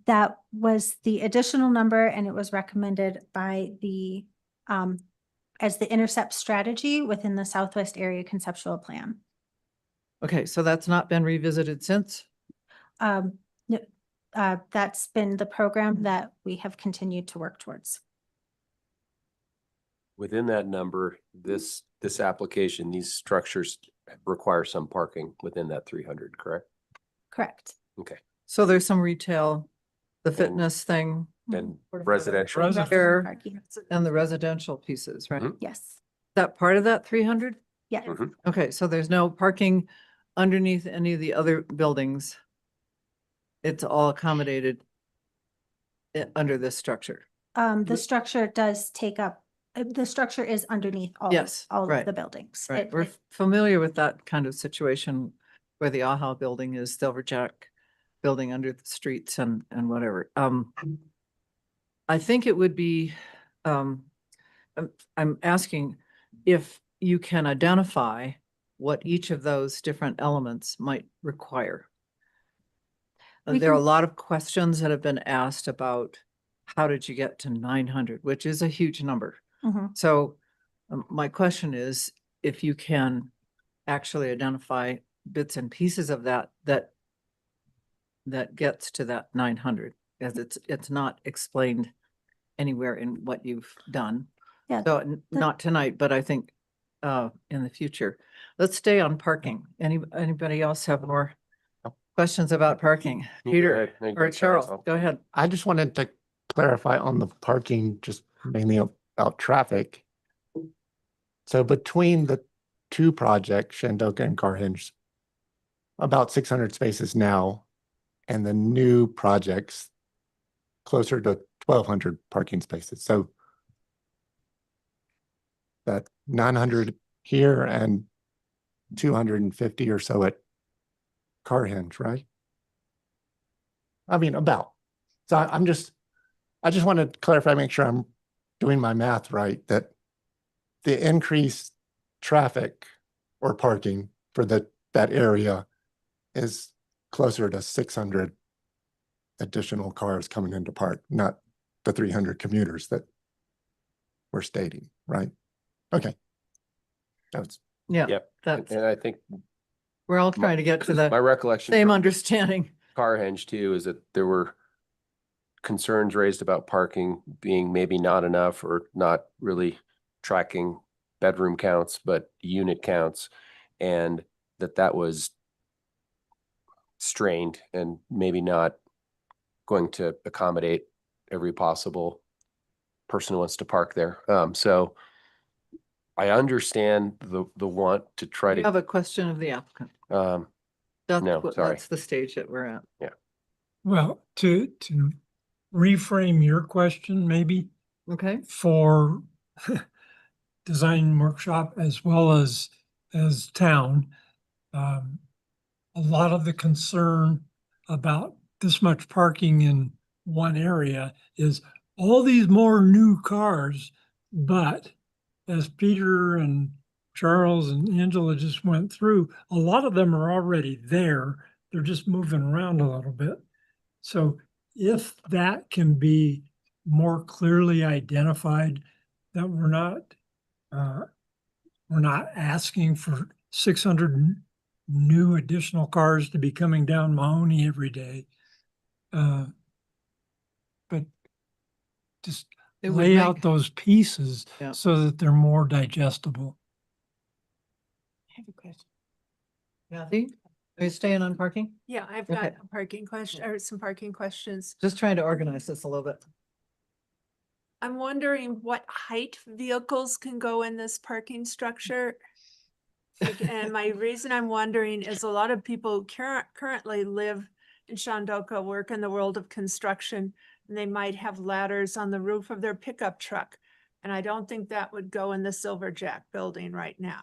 That was the additional number, and it was recommended by the, as the intercept strategy within the Southwest area conceptual plan. Okay, so that's not been revisited since? No, that's been the program that we have continued to work towards. Within that number, this application, these structures require some parking within that 300, correct? Correct. Okay. So there's some retail, the fitness thing, And residential. Care. Parking. and the residential pieces, right? Mhm. Yes. Is that part of that 300? Yes. Mhm. Okay, so there's no parking underneath any of the other buildings. It's all accommodated under this structure. The structure does take up, the structure is underneath Yes, all right, of the buildings. Right, It- we're it- familiar with that kind of situation where the AHA building is Silverjack building under the streets and whatever. I think it would be, I'm asking if you can identify what each of those different elements might require. We There are a can- lot of questions that have been asked about how did you get to 900, which is a huge number. Mhm. So my question is, if you can actually identify bits and pieces of that gets to that 900, as it's not explained anywhere in what you've done. Yeah, So the- not tonight, but I think in the future. Let's stay on parking. Anybody else have more questions about parking? You go Peter ahead. No, you or go, Charles, Charles. go ahead. I just wanted to clarify on the parking, just mainly about traffic. So between the two projects, Shandoka and Carhenge, about 600 spaces now, and the new projects closer to 1,200 parking spaces. So that 900 here and 250 or so at Car Hinge, right? I mean, about. So I just want to clarify, make sure I'm doing my math right, that the increased traffic or parking for that area is closer to 600 additional cars coming into park, not the 300 commuters that we're stating, right? Okay. That's Yeah, Yep. that's, And I think we're all trying to get to my the recollection same from understanding. Car Henge too is that there were concerns raised about parking being maybe not enough or not really tracking bedroom counts, but unit counts, and that was strained and maybe not going to accommodate every possible person who wants to park there. So I understand the want to try I have to, a question of the applicant. no, sorry. That's the stage that we're at. Well, to reframe your question, maybe Okay, for design workshop as well as town. A lot of the concern about this much parking in one area is all these more new cars, but as Peter and Charles and Angela just went through, a lot of them are already there. They're just moving around a little bit. So if that can be more clearly identified, that we're not asking for 600 new additional cars to be coming down Mahoney every day. But just it would lay out make, those pieces Yeah. so that they're more digestible. I have a question. Kathy, are you staying on parking? Yeah, I've Okay. got a parking question or some parking questions. Just trying to organize this a little bit. I'm wondering what height vehicles can go in this parking structure. And my reason I'm wondering is a lot of people currently live in Shandoka, work in the world of construction, and they might have ladders on the roof of their pickup truck. And I don't think that would go in the Silverjack building right now.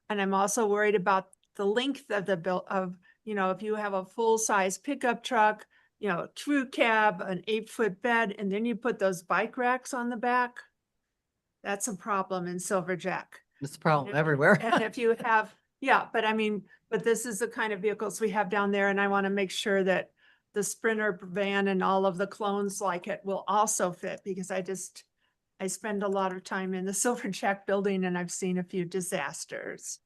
And I'm also worried about the length of the if you have a full-size pickup truck, a crew cab, an 8-foot bed, and then you put those bike racks on the back, that's a problem in Silverjack. It's a problem And- everywhere. And if you have, but this is the kind of vehicles we have down there, and I want to make sure that the Sprinter van and all of the clones like it will also fit, because I spend a lot of time in the Silverjack building and I've seen a few disasters.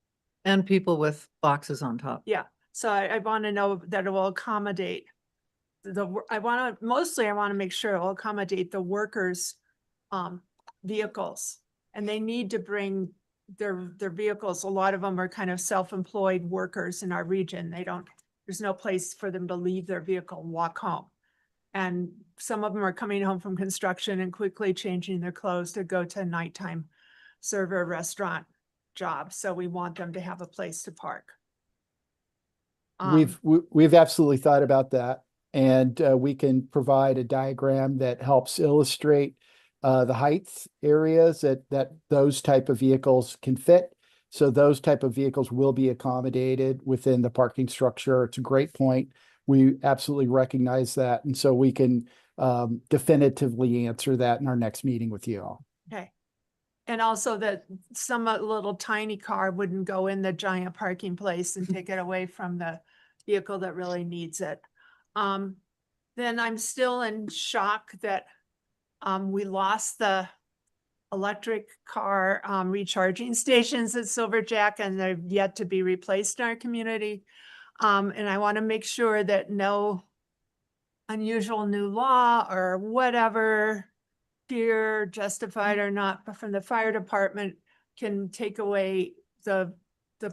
And people with boxes on top. Yeah, so I want to know that it will accommodate I want to make sure it will accommodate the workers' vehicles. And they need to bring their vehicles. A lot of them are kind of self-employed workers in our region. There's no place for them to leave their vehicle and walk home. And some of them are coming home from construction and quickly changing their clothes to go to a nighttime server restaurant job. So we want them to have a place to park. We've absolutely thought about that, and we can provide a diagram that helps illustrate the heights areas that those type of vehicles can fit. So those type of vehicles will be accommodated within the parking structure. It's a great point. We absolutely recognize that, and so we can definitively answer that in our next meeting with you all. Okay. And also that some little tiny car wouldn't go in the giant parking place and take it away from the vehicle that really needs it. Then I'm still in shock that we lost the electric car recharging stations at Silverjack, and they're yet to be replaced in our community. And I want to make sure that no unusual new law or whatever, fear justified or not, but from the fire department can take away the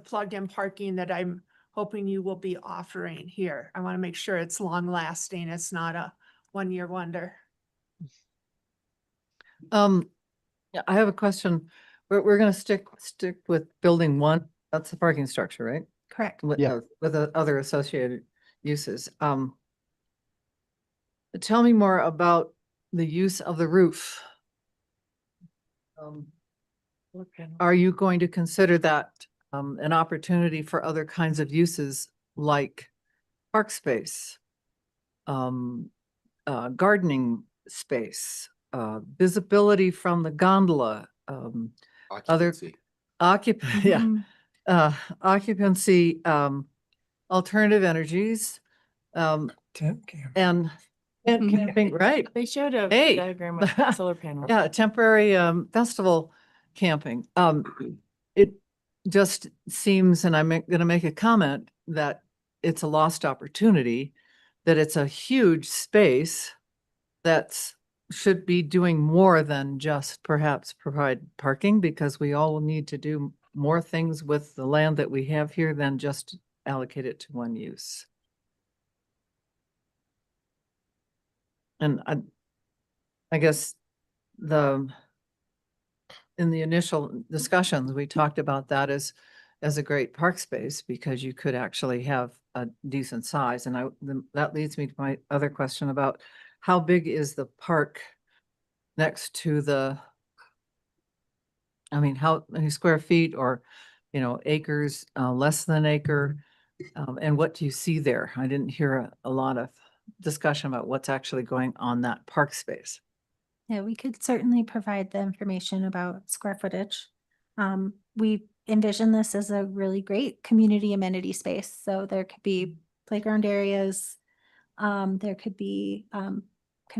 plug-in parking that I'm hoping you will be offering here. I want to make sure it's long lasting. It's not a one-year wonder. Yeah, I have a question. We're gonna stick with building one. That's the parking structure, right? Correct. with, Yeah. with the other associated uses. Tell me more about the use of the roof. Are you going to consider that an opportunity for other kinds of uses like park space, gardening space, visibility from the gondola, other Occupancy. yeah, Mhm. occupancy, alternative energies, Tent camp. and camping, right? They showed a Hey. diagram with solar panels. Yeah, temporary festival camping. It just seems, and I'm gonna make a comment, that it's a lost opportunity, that it's a huge space that's should be doing more than just perhaps provide parking, because we all will need to do more things with the land that we have here than just allocate it to one use. And I guess in the initial discussions, we talked about that as a great park space, because you could actually have a decent size. And that leads me to my other question about how big is the park next to how many square feet, or, acres, less than an acre? And what do you see there? I didn't hear a lot of discussion about what's actually going on that park space. Yeah, we could certainly provide the information about square footage. We envision this as a really great community amenity space. So there could be playground areas. There could be kind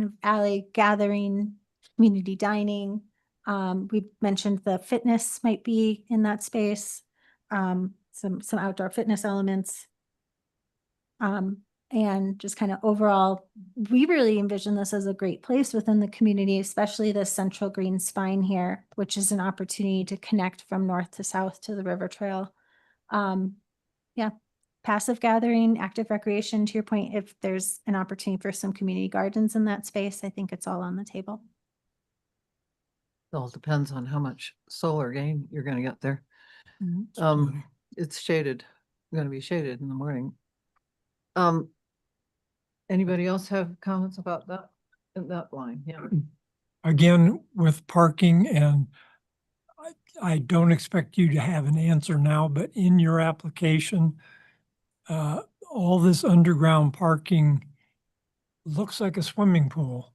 of alley gathering, community dining. We mentioned the fitness might be in that space. Some outdoor fitness elements. And just kind of overall, we really envision this as a great place within the community, especially the central green spine here, which is an opportunity to connect from north to south to the river trail. Yeah, passive gathering, active recreation, to your point, if there's an opportunity for some community gardens in that space, I think it's all on the table. It all depends on how much solar gain you're gonna get there. Plenty. It's shaded, gonna be shaded in the morning. Anybody else have comments about that, in that line? Yeah. Again, with parking, and I don't expect you to have an answer now, but in your application, all this underground parking looks like a swimming pool.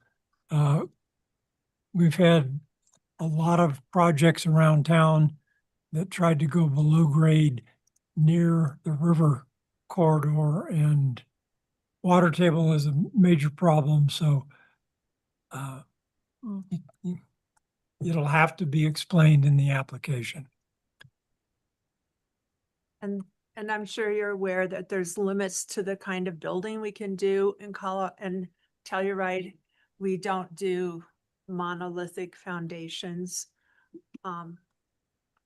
We've had a lot of projects around town that tried to go below grade near the river corridor, and water table is a major problem, so it'll have to be explained in the application. And I'm sure you're aware that there's limits to the kind of building we can do in and Telluride. We don't do monolithic foundations.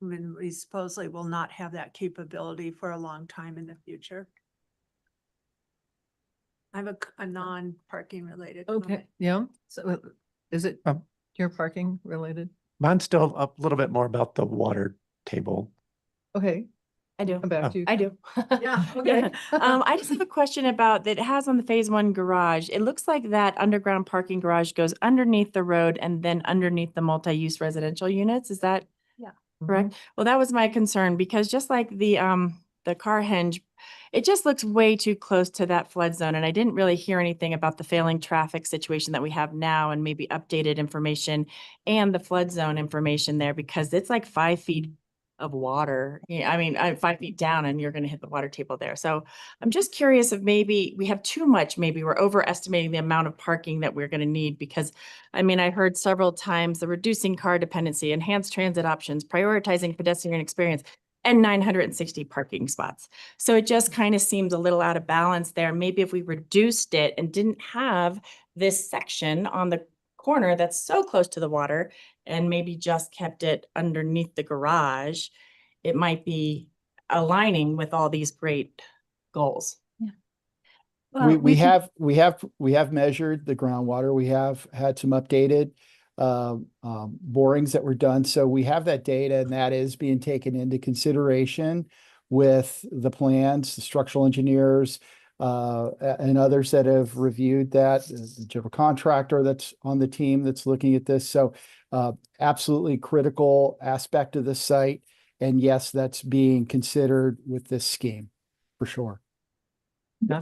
When we supposedly will not have that capability for a long time in the future. I have a non-parking related. Okay, comment. yeah. So is it your parking related? Mine's still a little bit more about the water table. Okay, I do. come back to you. I do. Yeah, okay. I just have a question about that it has on the phase one garage. It looks like that underground parking garage goes underneath the road and then underneath the multi-use residential units. Is that correct? Well, that was my concern, because just like the car henge, it just looks way too close to that flood zone. And I didn't really hear anything about the failing traffic situation that we have now, and maybe updated information and the flood zone information there, because it's like 5 feet of water. Yeah, I mean, 5 feet down and you're going to hit the water table there. So I'm just curious if maybe we have too much, maybe we're overestimating the amount of parking that we're going to need, because I mean, I heard several times the reducing car dependency, enhanced transit options, prioritizing pedestrian experience, and 960 parking spots. So it just kind of seems a little out of balance there. Maybe if we reduced it and didn't have this section on the corner that's so close to the water, and maybe just kept it underneath the garage, it might be aligning with all these great goals. Well, We can- have measured the groundwater. We have had some updated borings that were done. So we have that data, and that is being taken into consideration with the plans, the structural engineers, and others that have reviewed that. Do you have a contractor that's on the team that's looking at this? So absolutely critical aspect of the site. And yes, that's being considered with this scheme for sure.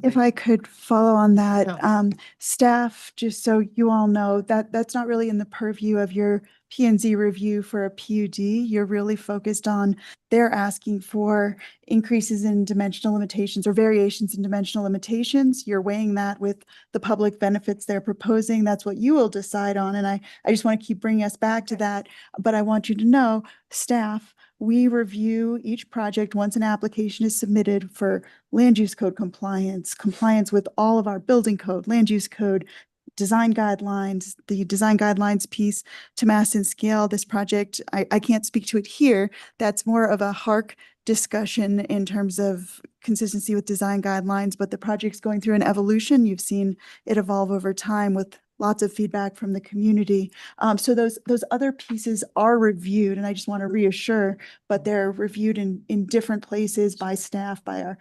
If I could follow on that, Yeah. staff, just so you all know, that that's not really in the purview of your P&Z review for a PUD. You're really focused on, they're asking for increases in dimensional limitations or variations in dimensional limitations. You're weighing that with the public benefits they're proposing. That's what you will decide on. And I just want to keep bringing us back to that. But I want you to know, staff, we review each project once an application is submitted for land use code compliance, compliance with all of our building code, land use code, design guidelines, the design guidelines piece to mass and scale. This project, I can't speak to it here. That's more of a HARC discussion in terms of consistency with design guidelines, but the project's going through an evolution. You've seen it evolve over time with lots of feedback from the community. So those other pieces are reviewed, and I just want to reassure, but they're reviewed in different places by staff, by our,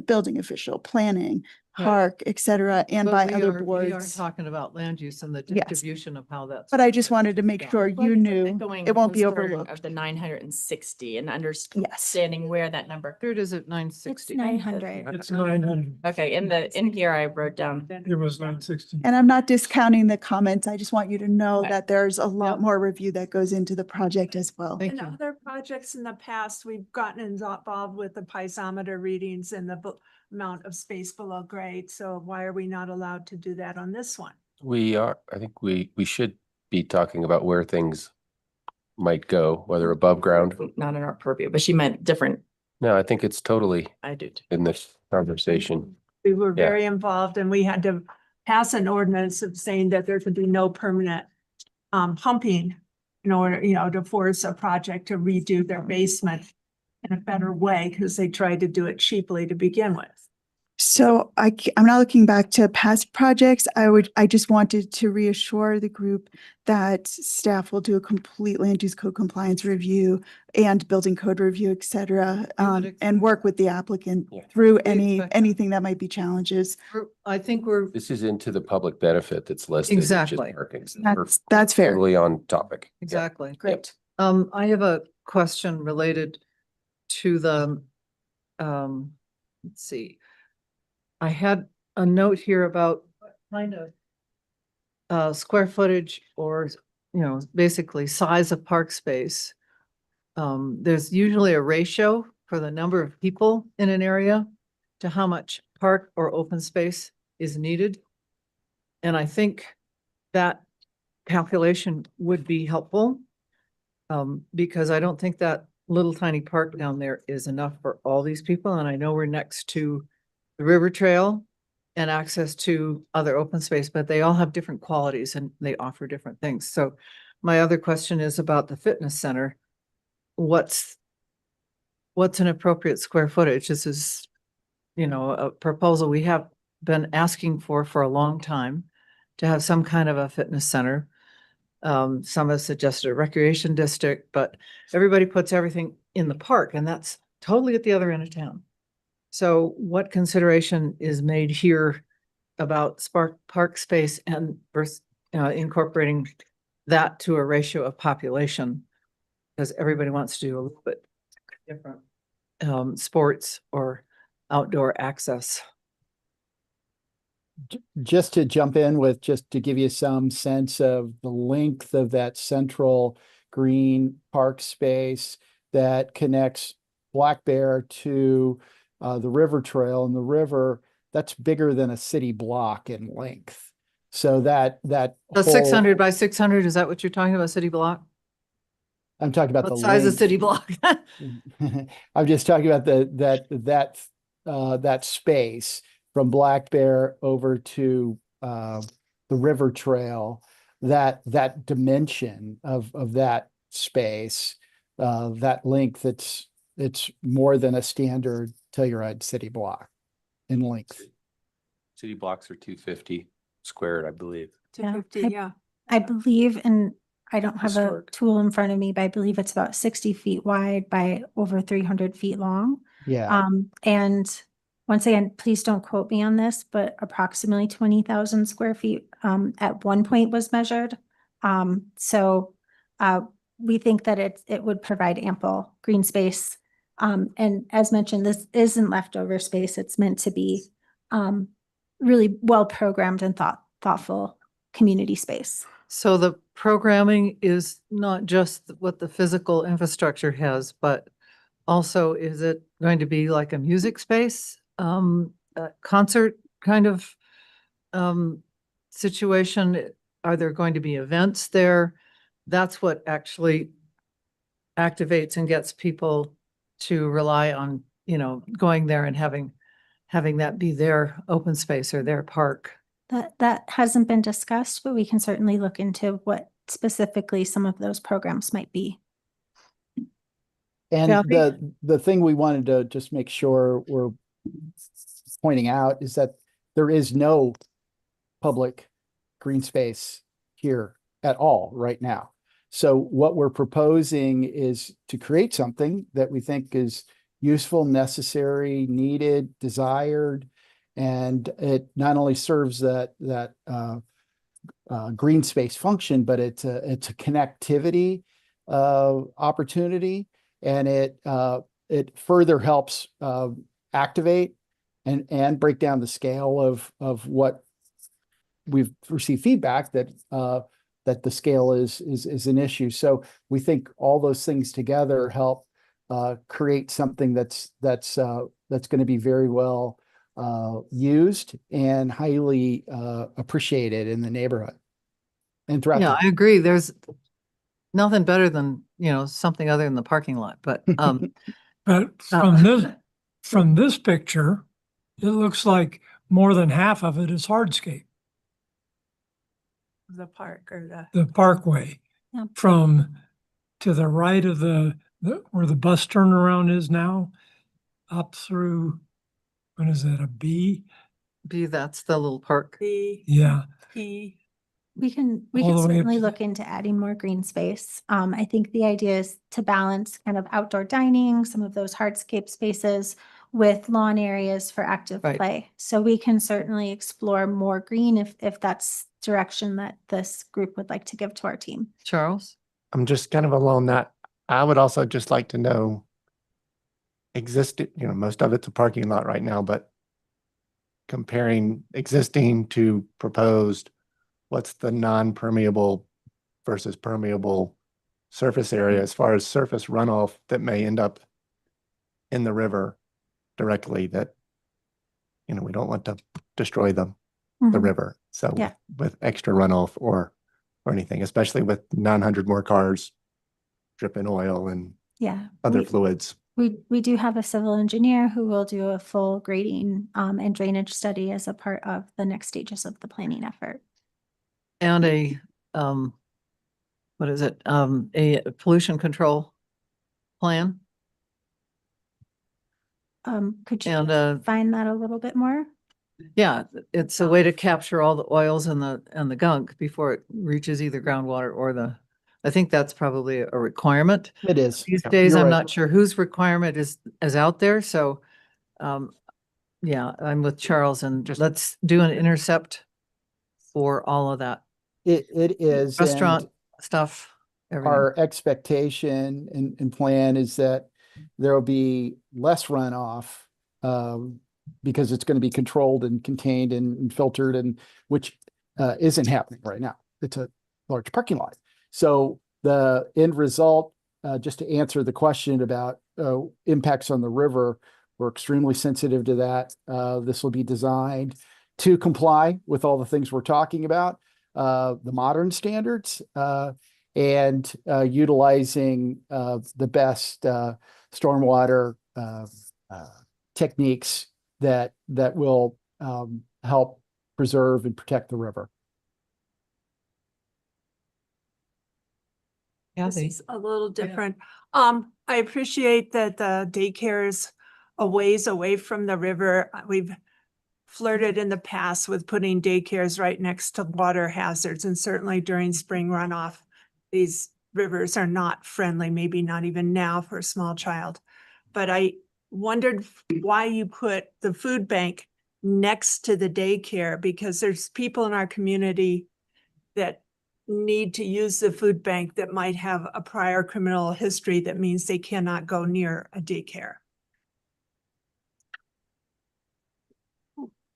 building official, planning, Right. HARC, et cetera, and But by other we are boards. talking about land use and the Yes. distribution of how that's. But I just wanted to make Yeah. sure you knew it won't be overlooked. Of the 960 and Yes. understanding where that number. Third is at It's 960. 900. It's 900. Okay, in here I wrote down. It was 960. And I'm not discounting the comments. I just want you to know Okay. that there's a lot Yep. more review that goes into the project as well. Thank In you. other projects in the past, we've gotten involved with the piezometer readings and the amount of space below grade. So why are we not allowed to do that on this one? We are, I think we should be talking about where things might go, whether above ground. Not in our purview, but she meant different. No, I think it's totally I do. Too. in this conversation. We were Yeah. very involved and we had to pass an ordinance of saying that there could be no permanent pumping in order, to force a project to redo their basement in a better way because they tried to do it cheaply to begin with. So I'm not looking back to past projects. I just wanted to reassure the group that staff will do a complete land use code compliance review and building code review, et cetera, and work with the applicant Yeah. through expect that. anything that might be challenges. I think we're, This is into the public benefit that's listed. which is Exactly. parking. So we're That's fair. Totally on topic. Yeah. exactly. Great. I have a question related to the, let's see. I had a note here about kind of square footage or, basically size of park space. There's usually a ratio for the number of people in an area to how much park or open space is needed. And I think that calculation would be helpful. Because I don't think that little tiny park down there is enough for all these people. And I know we're next to the river trail and access to other open space, but they all have different qualities and they offer different things. So my other question is about the fitness center. What's an appropriate square footage? This is, a proposal we have been asking for a long time to have some kind of a fitness center. Some have suggested a recreation district, but everybody puts everything in the park and that's totally at the other end of town. So what consideration is made here about park space and incorporating that to a ratio of population? Because everybody wants to do a little bit different sports or outdoor access. Just to jump in with, just to give you some sense of the length of that central green park space that connects Black Bear to the river trail, and the river, that's bigger than a city block in length. So that The whole- 600 by 600, is that what you're talking about, city block? I'm talking about What the size of length. city block? I'm just talking about that space from Black Bear over to the river trail, that dimension of that space, that length, it's more than a standard Telluride city block in length. City blocks are 250 squared, I believe. 250, yeah. I believe, and I don't have a Historic. tool in front of me, but I believe it's about 60 feet wide by over 300 feet long. Yeah. And once again, please don't quote me on this, but approximately 20,000 square feet at one point was measured. So we think that it would provide ample green space. And as mentioned, this isn't leftover space. It's meant to be really well-programmed and thoughtful community space. So the programming is not just what the physical infrastructure has, but also is it going to be like a music space, a concert kind of situation? Are there going to be events there? That's what actually activates and gets people to rely on, going there and having that be their open space or their park. That hasn't been discussed, but we can certainly look into what specifically some of those programs might be. And Kathy? the thing we wanted to just make sure we're pointing out is that there is no public green space here at all right now. So what we're proposing is to create something that we think is useful, necessary, needed, desired, and it not only serves that green space function, but it's a connectivity opportunity, and it further helps activate and break down the scale of what we've received feedback that the scale is an issue. So we think all those things together help create something that's going to be very well used and highly appreciated in the neighborhood and throughout. Yeah, I agree. There's nothing better than, something other than the parking lot, but But from this picture, it looks like more than half of it is hardscape, The park or the parkway. Yeah. From to the right of the where the bus turnaround is now, up through, what is that, a B? that's the little park. Yeah. We can All the way up certainly to look into adding more green space. I think the idea is to balance kind of outdoor dining, some of those hardscape spaces with lawn areas for active Right. play. So we can certainly explore more green if that's direction that this group would like to give to our team. Charles? I'm just kind of along that. I would also just like to know existing, most of it's a parking lot right now, but comparing existing to proposed, what's the non-permeable versus permeable surface area as far as surface runoff that may end up in the river directly that, we don't want to destroy the Mhm. river. So Yeah. with extra runoff or anything, especially with 900 more cars dripping oil and Yeah. other fluids. We do have a civil engineer who will do a full grading and drainage study as a part of the next stages of the planning effort. And a pollution control plan. Could you And define that a little bit more? yeah, it's a way to capture all the oils and the gunk before it reaches either groundwater or I think that's probably a requirement. It is. These Yeah, days, you're I'm right. not sure whose requirement is out there, so yeah, I'm with Charles, and let's do an intercept for all of that. It is. Restaurant and stuff, everything. our expectation and plan is that there will be less runoff because it's going to be controlled and contained and filtered, and which isn't happening right now. It's a large parking lot. So the end result, just to answer the question about impacts on the river, we're extremely sensitive to that. This will be designed to comply with all the things we're talking about, the modern standards, and utilizing the best stormwater techniques that will help preserve and protect the river. This Kathy? is a little different. I appreciate that the daycare is a ways away from the river. We've flirted in the past with putting daycares right next to water hazards, and certainly during spring runoff, these rivers are not friendly, maybe not even now for a small child. But I wondered why you put the food bank next to the daycare, because there's people in our community that need to use the food bank that might have a prior criminal history that means they cannot go near a daycare.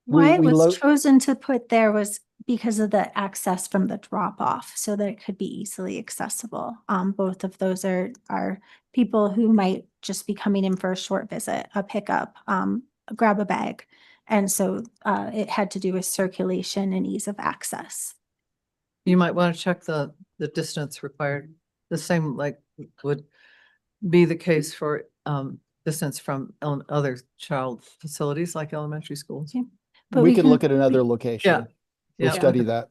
Why it we was lo- chosen to put there was because of the access from the drop off, so that it could be easily accessible. Both of those are people who might just be coming in for a short visit, a pickup, grab a bag. And so it had to do with circulation and ease of access. You might want to check the distance required. The same like would be the case for distance from other child facilities like elementary schools. But we could can- look at another location. We'll Yeah. study that.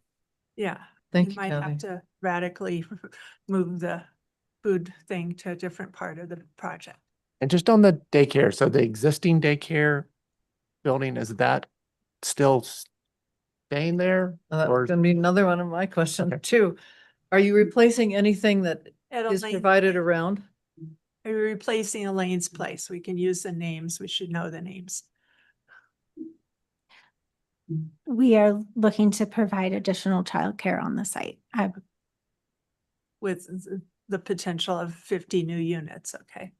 Yeah. Thank You you, might Kathy. have to radically move the food thing to a different part of the project. And just on the daycare, so the existing daycare building, is that still staying there? That's Or gonna be another one of my questions Okay. too. Are you replacing anything that At is Elaine- provided around? We're replacing Elaine's place. We can use the names. We should know the names. We are looking to provide additional childcare on the site. With the potential of 50 new units, okay?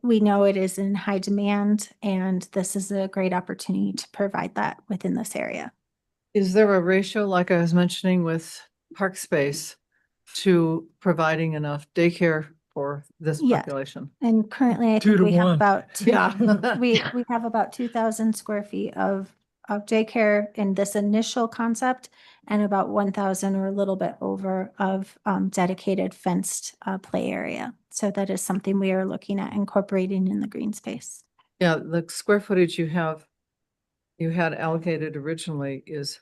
We know it is in high demand, and this is a great opportunity to provide that within this area. Is there a ratio, like I was mentioning with park space, to providing enough daycare for this Yes. population? And currently, I 2 think to we have 1. about, Yeah. we have about 2,000 square feet of daycare in this initial concept, and about 1,000 or a little bit over of dedicated fenced play area. So that is something we are looking at incorporating in the green space. Yeah, the square footage you had allocated originally is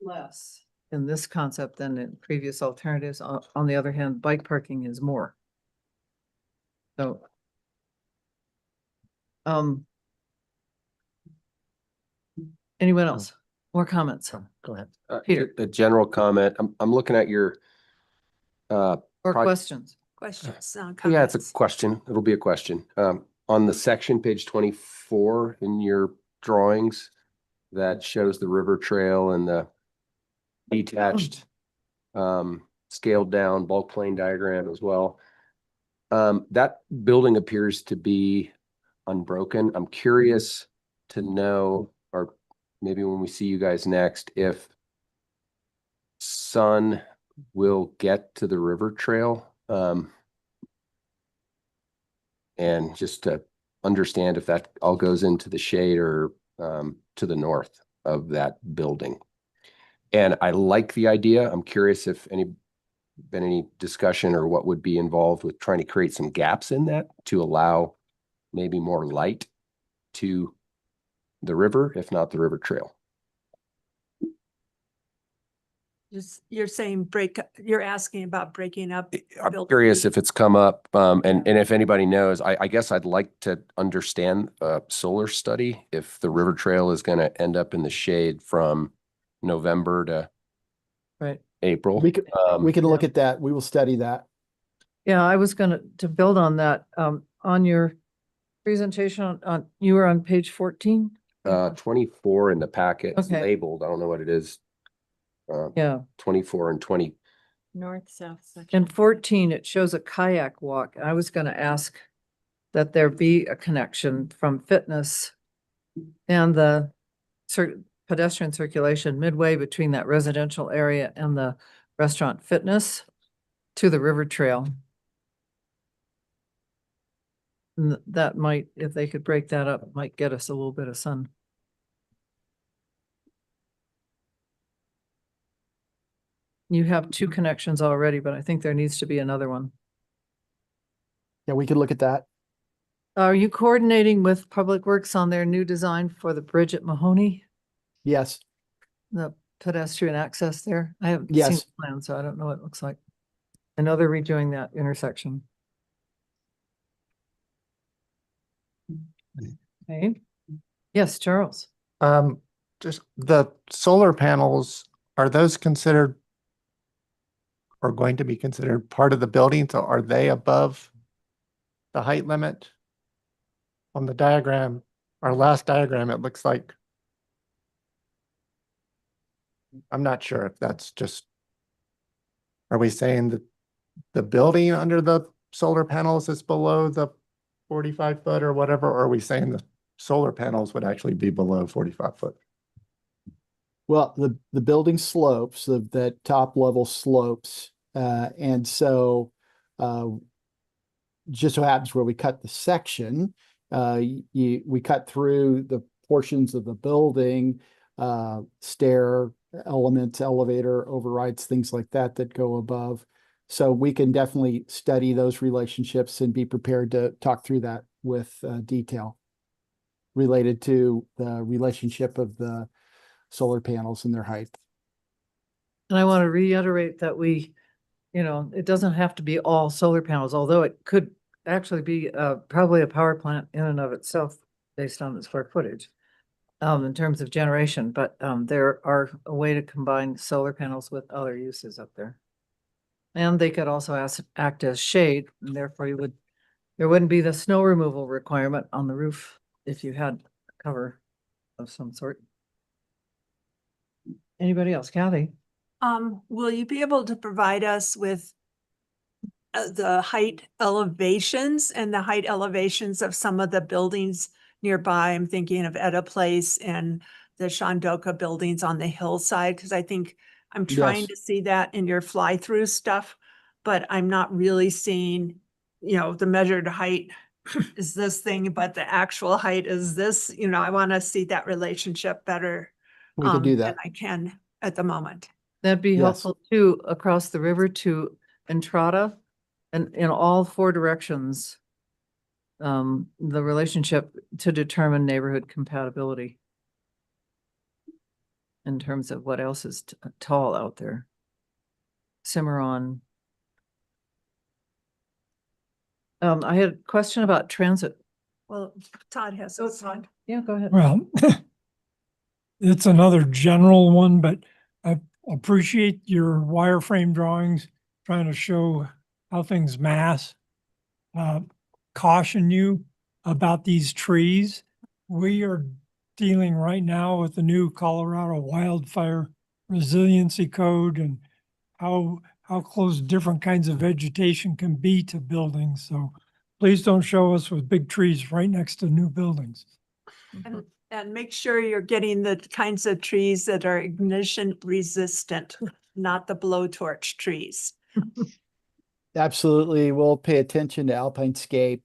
less in this concept than in previous alternatives. On the other hand, bike parking is more. So anyone else? More comments go ahead. Peter. A general comment. I'm looking at your or Pro- questions? Questions, oh, yeah, it's a comments? question. It'll be a question. On the section, page 24 in your drawings that shows the river trail and the detached scaled down bulk plane diagram as well. That building appears to be unbroken. I'm curious to know, or maybe when we see you guys next, if sun will get to the river trail. And just to understand if that all goes into the shade or to the north of that building. And I like the idea. I'm curious if been any discussion or what would be involved with trying to create some gaps in that to allow maybe more light to the river, if not the river trail. You're saying you're asking about breaking up. I'm building. curious if it's come up, and if anybody knows, I guess I'd like to understand a solar study if the river trail is going to end up in the shade from November to Right. April. We can look at that. We will study that. Yeah, I was gonna build on that. On your presentation on you were on page 14. 24 in the packet is Okay. labeled. I don't know what it is. Yeah. 24 and 20. North-south section. In 14, it shows a kayak walk. I was gonna ask that there be a connection from fitness and the pedestrian circulation midway between that residential area and the restaurant fitness to the river trail. And that might, if they could break that up, might get us a little bit of sun. You have two connections already, but I think there needs to be another one. Yeah, we could look at that. Are you coordinating with Public Works on their new design for the bridge at Mahoney? Yes. The pedestrian access there? I haven't seen Yes. the plan, so I don't know what it looks like. I know they're redoing that intersection. Okay. Yes, Charles. Just the solar panels, are those considered or going to be considered part of the building? So are they above the height limit? on the diagram, our last diagram, it looks like, I'm not sure if that's just, are we saying that the building under the solar panels is below the 45 foot or whatever, or are we saying the solar panels would actually be below 45 foot? Well, the building slopes, that top level slopes, and so just so happens where we cut the section, we cut through the portions of the building, stair elements, elevator overrides, things like that that go above. So we can definitely study those relationships and be prepared to talk through that with detail related to the relationship of the solar panels and their height. And I want to reiterate that we, it doesn't have to be all solar panels, although it could actually be probably a power plant in and of itself based on the square footage in terms of generation, but there are a way to combine solar panels with other uses up there. And they could also act as shade, and therefore there wouldn't be the snow removal requirement on the roof if you had a cover of some sort. Anybody else? Kathy? Will you be able to provide us with the height elevations and the height elevations of some of the buildings nearby? I'm thinking of Etta Place and the Shandoka buildings on the hillside, because I think I'm trying Yes. to see that in your fly-through stuff, but I'm not really seeing, the measured height is this thing, but the actual height is this, I want to see that relationship better. We can do Than that. I can at the moment. That'd be Yes. helpful too, across the river to Entrada and in all four directions. The relationship to determine neighborhood compatibility in terms of what else is tall out there. Cimarron. I had a question about transit. Well, Todd has. Oh, Todd. Yeah, go ahead. Well, it's another general one, but I appreciate your wireframe drawings trying to show how things mass. Caution you about these trees. We are dealing right now with the new Colorado Wildfire Resiliency Code and how close different kinds of vegetation can be to buildings. So please don't show us with big trees right next to new buildings. And make sure you're getting the kinds of trees that are ignition resistant, not the blowtorch trees. Absolutely. We'll pay attention to Alpinescape,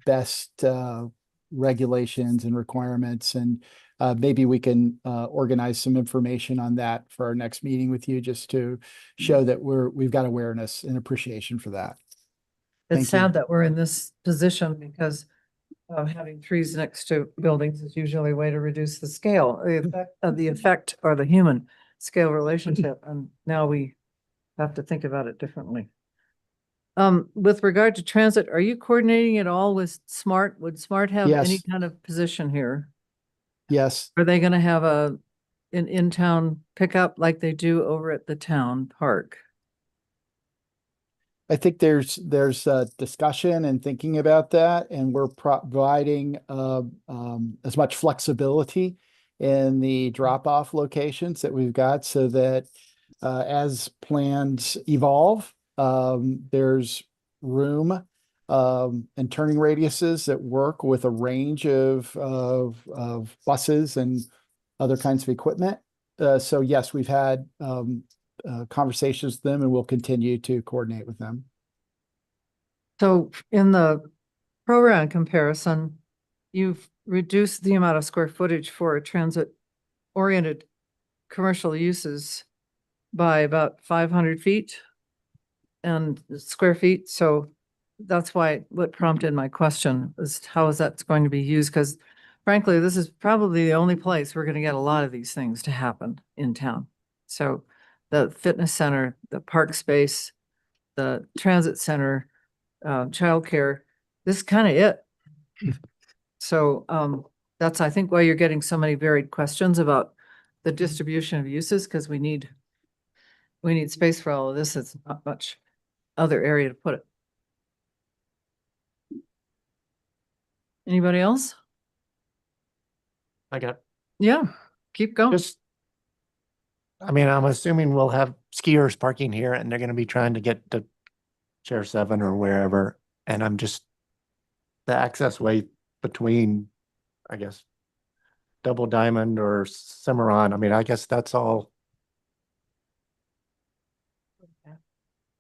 best regulations and requirements. And maybe we can organize some information on that for our next meeting with you, just to show that we've got awareness and appreciation for that. It's Thank you. sad that we're in this position because having trees next to buildings is usually a way to reduce the scale, the effect or the human scale relationship. And now we have to think about it differently. With regard to transit, are you coordinating it all with SMART? Would SMART have any Yes. kind of position here? Yes. Are they going to have an in-town pickup like they do over at the town park? I think there's discussion and thinking about that, and we're providing as much flexibility in the drop-off locations that we've got, so that as plans evolve, there's room and turning radiuses that work with a range of buses and other kinds of equipment. So yes, we've had conversations with them, and we'll continue to coordinate with them. So in the program comparison, you've reduced the amount of square footage for transit-oriented commercial uses by about 500 feet and square feet. So that's why what prompted my question is how is that going to be used? Because frankly, this is probably the only place we're going to get a lot of these things to happen in town. So the fitness center, the park space, the transit center, childcare, this is kind of it. So that's, I think, why you're getting so many varied questions about the distribution of uses, because we need space for all of this. It's not much other area to put it. Anybody else? I got Yeah, keep going. just, I mean, I'm assuming we'll have skiers parking here and they're gonna be trying to get to Chair 7 or wherever. And I'm just, the access way between, I guess, Double Diamond or Cimarron, I mean, I guess that's all.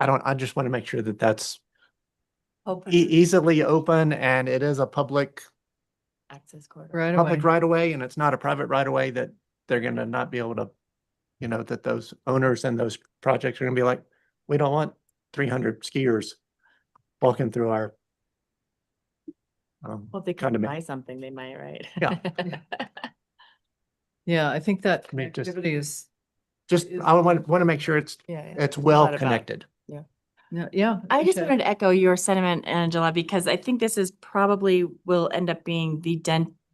I just want to make sure that that's easily open and it is a public Access corridor. Right away. public right of way and it's not a private right of way that they're gonna not be able to, you know, that those owners and those projects are gonna be like, we don't want 300 skiers walking through our. Well, if they Kind come of buy something, they might, right? Yeah. Yeah, I think that I mean, just- connectivity is, Just, I want to make sure it's Yeah. it's thought well about- connected. yeah. I just okay. wanted to echo your sentiment, Angela, because I think this is probably will end up being the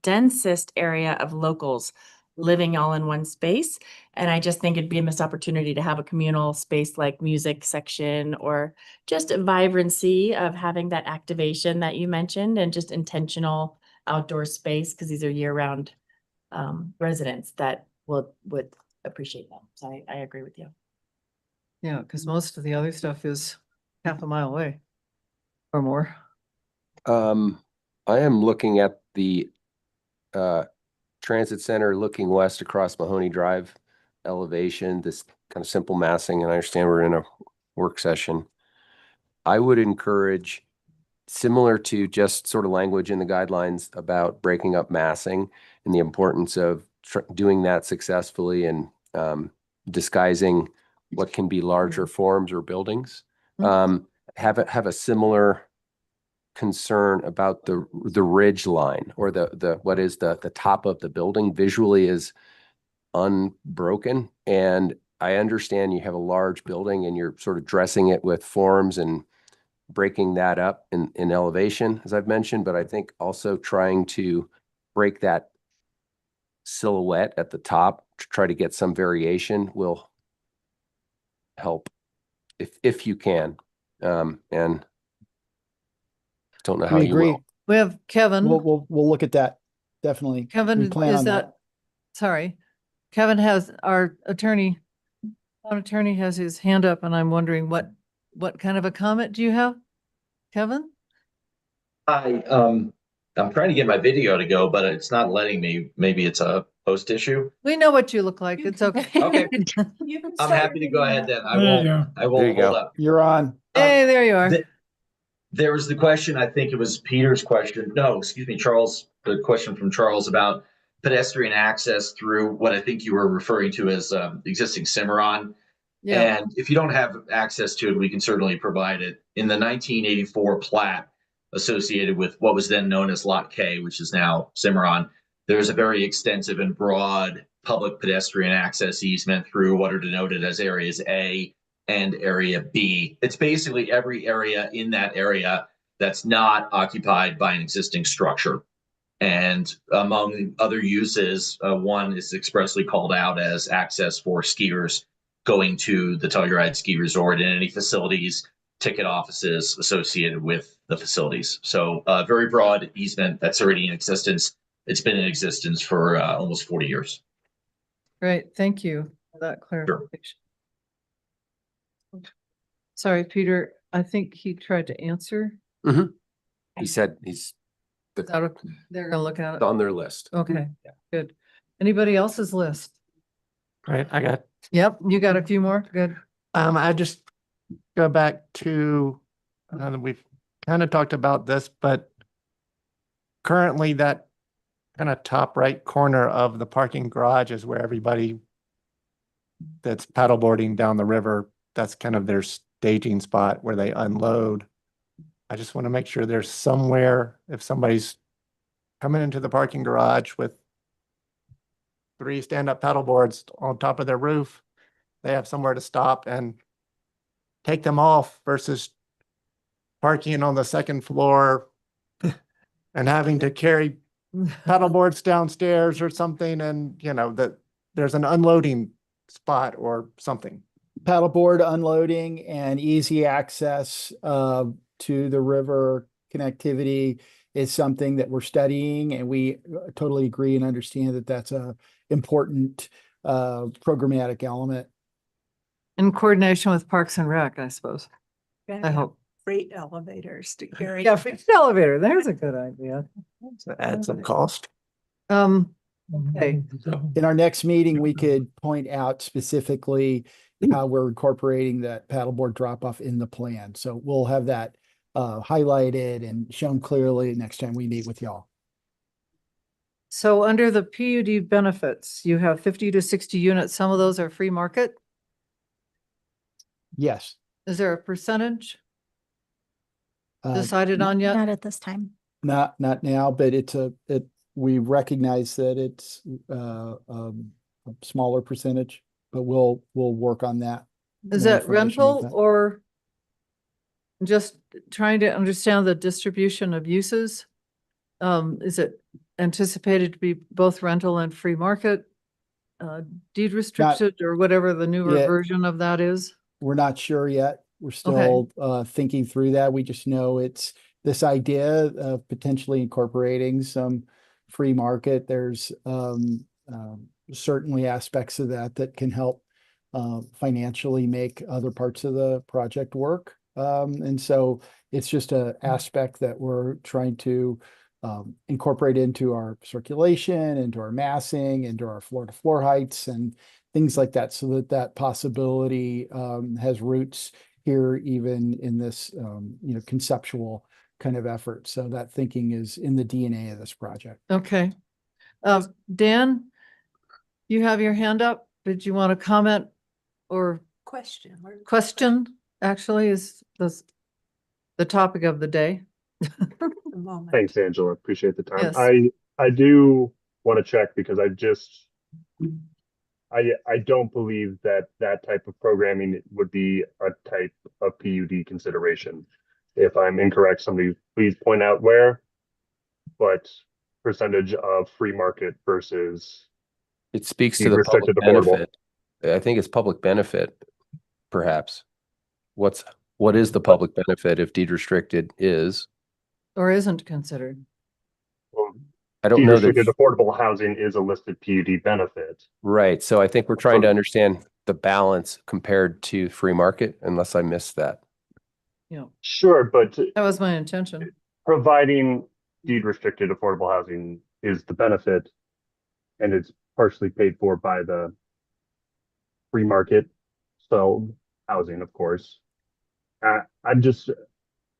densest area of locals living all in one space. And I just think it'd be a missed opportunity to have a communal space like music section or just a vibrancy of having that activation that you mentioned and just intentional outdoor space, because these are year-round residents that would appreciate them. So I agree with you. Yeah, because most of the other stuff is half a mile away or more. I am looking at the transit center looking west across Mahoney Drive elevation, this kind of simple massing, and I understand we're in a work session. I would encourage, similar to just sort of language in the guidelines about breaking up massing and the importance of doing that successfully and disguising what can be larger forms or buildings. Have a similar concern about the ridge line or the what is the top of the building visually is unbroken. And I understand you have a large building and you're sort of dressing it with forms and breaking that up in elevation, as I've mentioned, but I think also trying to break that silhouette at the top to try to get some variation will help if you can. And don't know how We you agree. will. We have Kevin. We'll look at that. Definitely. Kevin, We plan is on that, sorry, Kevin has, our attorney, town attorney has his hand up and I'm wondering what kind of a comment do you have? Kevin? I'm trying to get my video to go, but it's not letting me. Maybe it's a post issue. We know what you look like. It's okay. Okay. I'm happy to go ahead then. I There you won't, go. I won't you hold go. up. You're on. Hey, there you are. There was the question, I think it was Peter's question. No, excuse me, Charles, the question from Charles about pedestrian access through what I think you were referring to as existing Cimarron. Yeah, And if you don't have access to it, we can certainly provide it. In the 1984 plat associated with what was then known as Lot K, which is now Cimarron, there's a very extensive and broad public pedestrian access easement through what are denoted as areas A and area B. It's basically every area in that area that's not occupied by an existing structure. And among other uses, one is expressly called out as access for skiers going to the Telluride Ski Resort and any facilities, ticket offices associated with the facilities. So a very broad easement that's already in existence. It's been in existence for almost 40 years. great. Thank you for that clarification. Sorry, Peter, I think he tried to answer. He said he's They're gonna look at it. on their list. Okay, good. Anybody else's list? Right, I got, Yep, you got a few more? Good. I just go back to, we've kind of talked about this, but currently that kind of top right corner of the parking garage is where everybody that's paddleboarding down the river, that's kind of their staging spot where they unload. I just want to make sure there's somewhere, if somebody's coming into the parking garage with 3 stand-up paddleboards on top of their roof, they have somewhere to stop and take them off versus parking on the second floor and having to carry paddleboards downstairs or something, and you know that there's an unloading spot or something. Paddleboard unloading and easy access to the river connectivity is something that we're studying, and we totally agree and understand that that's a important programmatic element. In coordination with Parks and Rec, I suppose. I hope. Freight elevators to carry. Yeah, fixed elevator, there's a good idea. Add some cost. Okay, In our next meeting, we could point out specifically how we're incorporating that paddleboard drop-off in the plan. So we'll have that highlighted and shown clearly next time we meet with y'all. so under the PUD benefits, you have 50 to 60 units. Some of those are free market. Yes. Is there a percentage Uh, decided on yet? Not at this time. Not now, but we recognize that it's a smaller percentage, but we'll work on that. Is more that information rental with that. or just trying to understand the distribution of uses? Is it anticipated to be both rental and free market? Deed restricted or whatever the newer Yeah. version of that is? We're not sure yet. We're still thinking through that. We just know it's this idea of potentially incorporating some free market. There's certainly aspects of that can help financially make other parts of the project work. And so it's just an aspect that we're trying to incorporate into our circulation, into our massing, into our floor-to-floor heights and things like that, so that possibility has roots here, even in this conceptual kind of effort. So that thinking is in the DNA of this project. Okay. Dan, you have your hand up. Did you want to comment or Question. question? Actually, is the topic of the day. Thanks, Angela. Appreciate the time. Yes. I do want to check because I don't believe that type of programming would be a type of PUD consideration. If I'm incorrect, somebody please point out where, but percentage of free market versus It speaks to deed the public restricted affordable. benefit. I think it's public benefit, perhaps. What is the public benefit if deed restricted is? Or isn't considered? Well, I don't deed know restricted that. affordable housing is a listed PUD benefit. Right. So I think we're trying to understand the balance compared to free market, unless I missed that. Yeah, Sure, but that was my intention. providing deed restricted affordable housing is the benefit, and it's partially paid for by the free market. So housing, of course. I'm just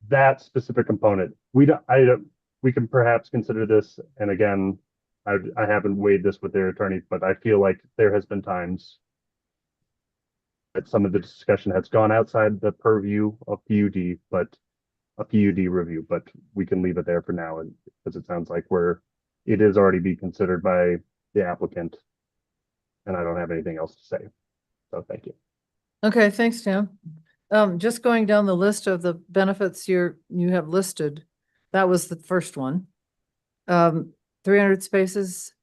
that specific component. We can perhaps consider this. And again, I haven't weighed this with their attorney, but I feel like there has been times that some of the discussion has gone outside the purview of PUD, but a PUD review, but we can leave it there for now. And because it sounds like it is already being considered by the applicant, and I don't have anything else to say. So thank you. Okay, thanks, Dan. Just going down the list of the benefits you have listed, that was the first one. 300 spaces.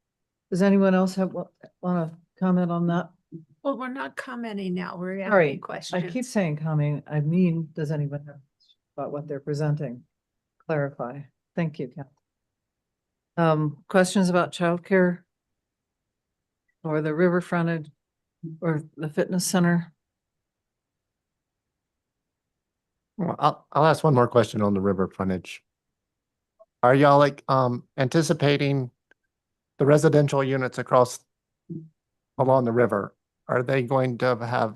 Does anyone else want to comment on that? Well, we're not commenting now. We're Sorry, asking questions. I keep saying comment. I mean, does anyone have about what they're presenting? Clarify. Thank you, Kat. Questions about childcare or the river frontage or the fitness center? Well, I'll ask one more question on the river frontage. Are y'all anticipating the residential units along the river? Are they going to have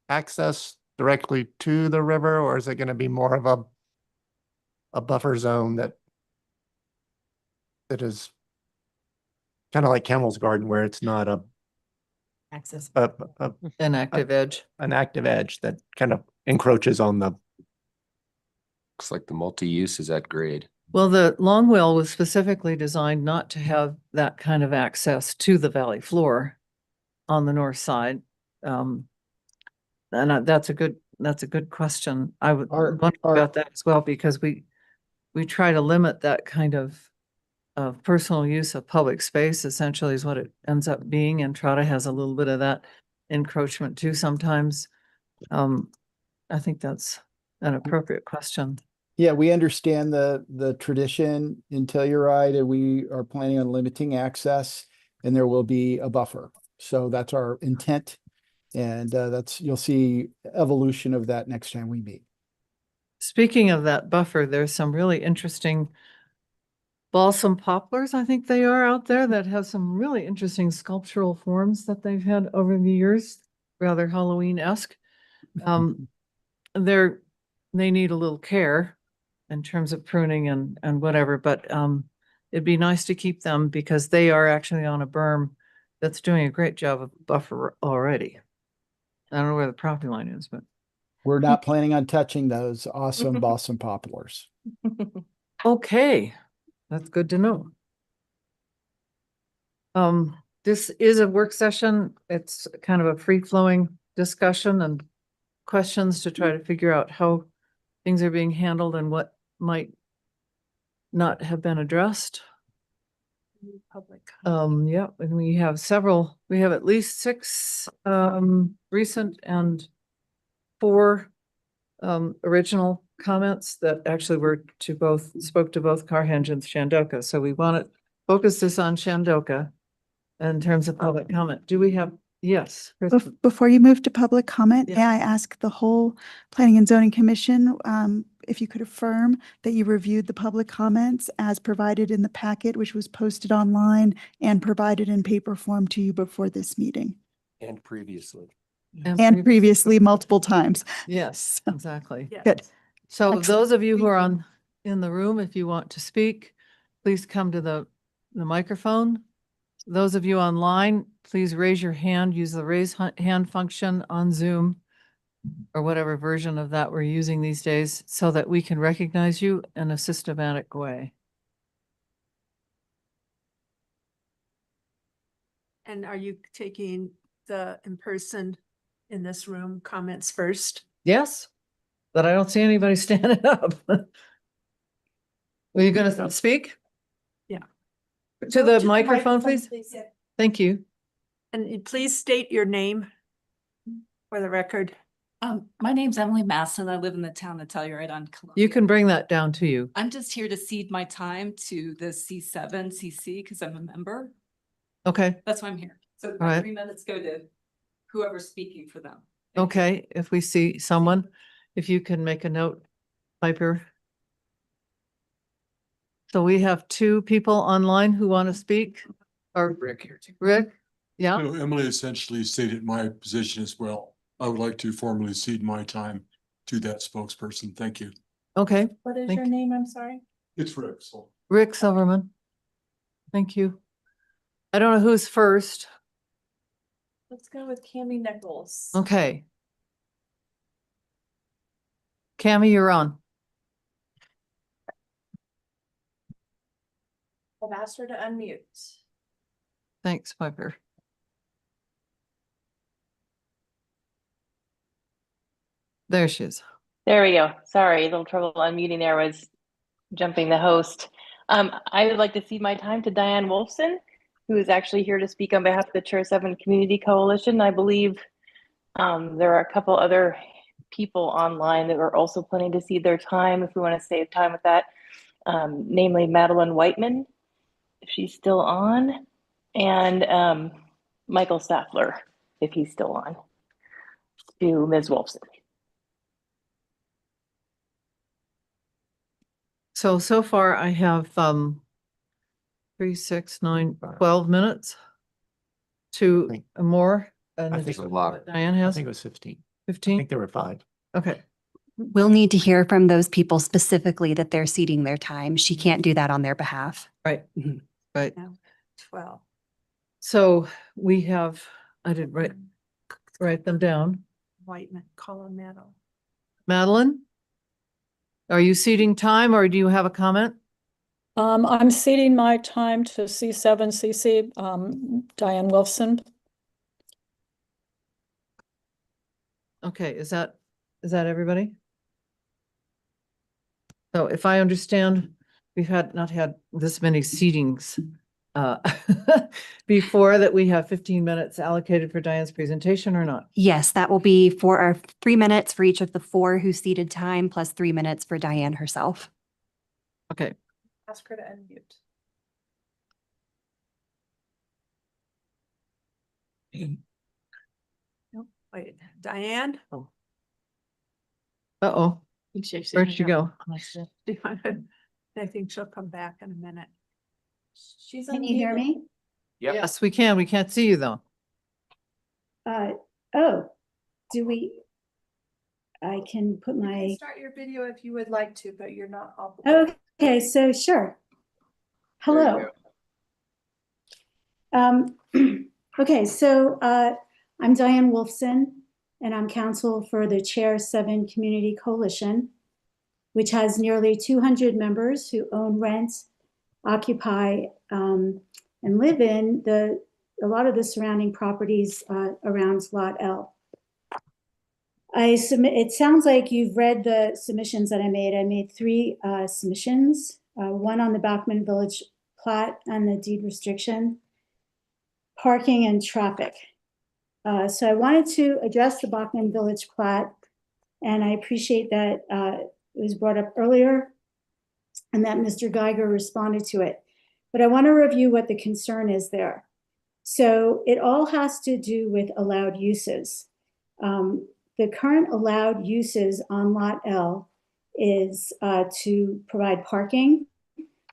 access directly to the river, or is it going to be more of a buffer zone that is kind of like Camel's Garden, where it's not Access. An active edge. an active edge that kind of encroaches on the Looks like the multi-use is at grade. Well, the long well was specifically designed not to have that kind of access to the valley floor on the north side. That's a good question. I would wonder about that as well, because we try to limit that kind of personal use of public space, essentially is what it ends up being. And Trotta has a little bit of that encroachment too sometimes. I think that's an appropriate question. Yeah, we understand the tradition in Telluride, and we are planning on limiting access, and there will be a buffer. So that's our intent. And you'll see evolution of that next time we meet. Speaking of that buffer, there's some really interesting balsam poplars, I think they are out there, that have some really interesting sculptural forms that they've had over the years, rather Halloween-esque. They need a little care in terms of pruning and whatever, but it'd be nice to keep them because they are actually on a berm that's doing a great job of buffer already. I don't know where the property line is, but. We're not planning on touching those awesome balsam poplars. Okay, that's good to know. This is a work session. It's kind of a free-flowing discussion and questions to try to figure out how things are being handled and what might not have been addressed. Public. Yeah, and we have at least 6 recent and 4 original comments that actually spoke to both Carhenge and Shandoka. So we want to focus this on Shandoka in terms of public comment. Do we have, yes. Before you move to public comment, Yeah. may I ask the whole Planning and Zoning Commission, if you could affirm that you reviewed the public comments as provided in the packet, which was posted online and provided in paper form to you before this meeting, And previously. and previously multiple times. Yes, exactly. Good. So Excellent. those of you who are in the room, if you want to speak, please come to the microphone. Those of you online, please raise your hand, use the raise hand function on Zoom or whatever version of that we're using these days so that we can recognize you in a systematic way. And are you taking the in-person in this room comments first? Yes, but I don't see anybody standing up. Were you going to speak? Yeah. To the microphone, please. Thank you. And please state your name for the record. My name's Emily Masson. I live in the town of Telluride on Columbia. You can bring that down to you. I'm just here to cede my time to the C7 CC because I'm a member. Okay. That's why I'm here. So All my right. 3 minutes go to whoever's speaking for them. Okay, if we see someone, if you can make a note, Piper. So we have 2 people online who want to speak. Or Rick here. Rick? Yeah, So Emily essentially stated my position as well. I would like to formally cede my time to that spokesperson. Thank you. okay. What is Thank your you. name? I'm sorry. It's Rick, so. Rick Silverman. Thank you. I don't know who's first. Let's go with Cammie Nichols. Okay. Cammie, you're on. I've asked her to unmute. Thanks, Piper. There she is. There we go. Sorry, a little trouble unmuting there, was jumping the host. I would like to cede my time to Diane Wolfson, who is actually here to speak on behalf of the Chair 7 Community Coalition. I believe there are a couple other people online that are also planning to cede their time if we want to save time with that, namely Madeline Whiteman, if she's still on, and Michael Staffler, if he's still on, to Ms. Wolfson. So far I have 3, 6, 9, 12 minutes to more. And I think it's a lot. what Diane I has think it was 15. I 15. think there were 5. Okay. We'll need to hear from those people specifically that they're ceding their time. She can't do that on their behalf. Right. Mm-hmm. Right. 12. So we have, I did write them down. Whiteman, Colorado. Madeline? Are you ceding time or do you have a comment? I'm ceding my time to C7 CC, Diane Wilson. Okay, is that everybody? So if I understand, we've not had this many seatings before that we have 15 minutes allocated for Diane's presentation or not? Yes, that will be for our 3 minutes for each of the 4 who ceded time, plus 3 minutes for Diane herself. Okay. Ask her to unmute. No, wait, Diane? Oh. Uh-oh. Where'd she go? I think she'll come back in a minute. She's Can you hear me? Yes, we can. We can't see you though. Oh, do we? I can put You can my, start your video if you would like to, but you're not obligated. okay, so sure. Hello. Okay, so I'm Diane Wolfson, and I'm counsel for the Chair 7 Community Coalition, which has nearly 200 members who own, rent, occupy, and live in a lot of the surrounding properties around Lot L. It sounds like you've read the submissions that I made. I made 3 submissions, one on the Bachman Village plat and the deed restriction, parking and traffic. So I wanted to address the Bachman Village plat, and I appreciate that it was brought up earlier and that Mr. Geiger responded to it. But I want to review what the concern is there. So it all has to do with allowed uses. The current allowed uses on Lot L is to provide parking,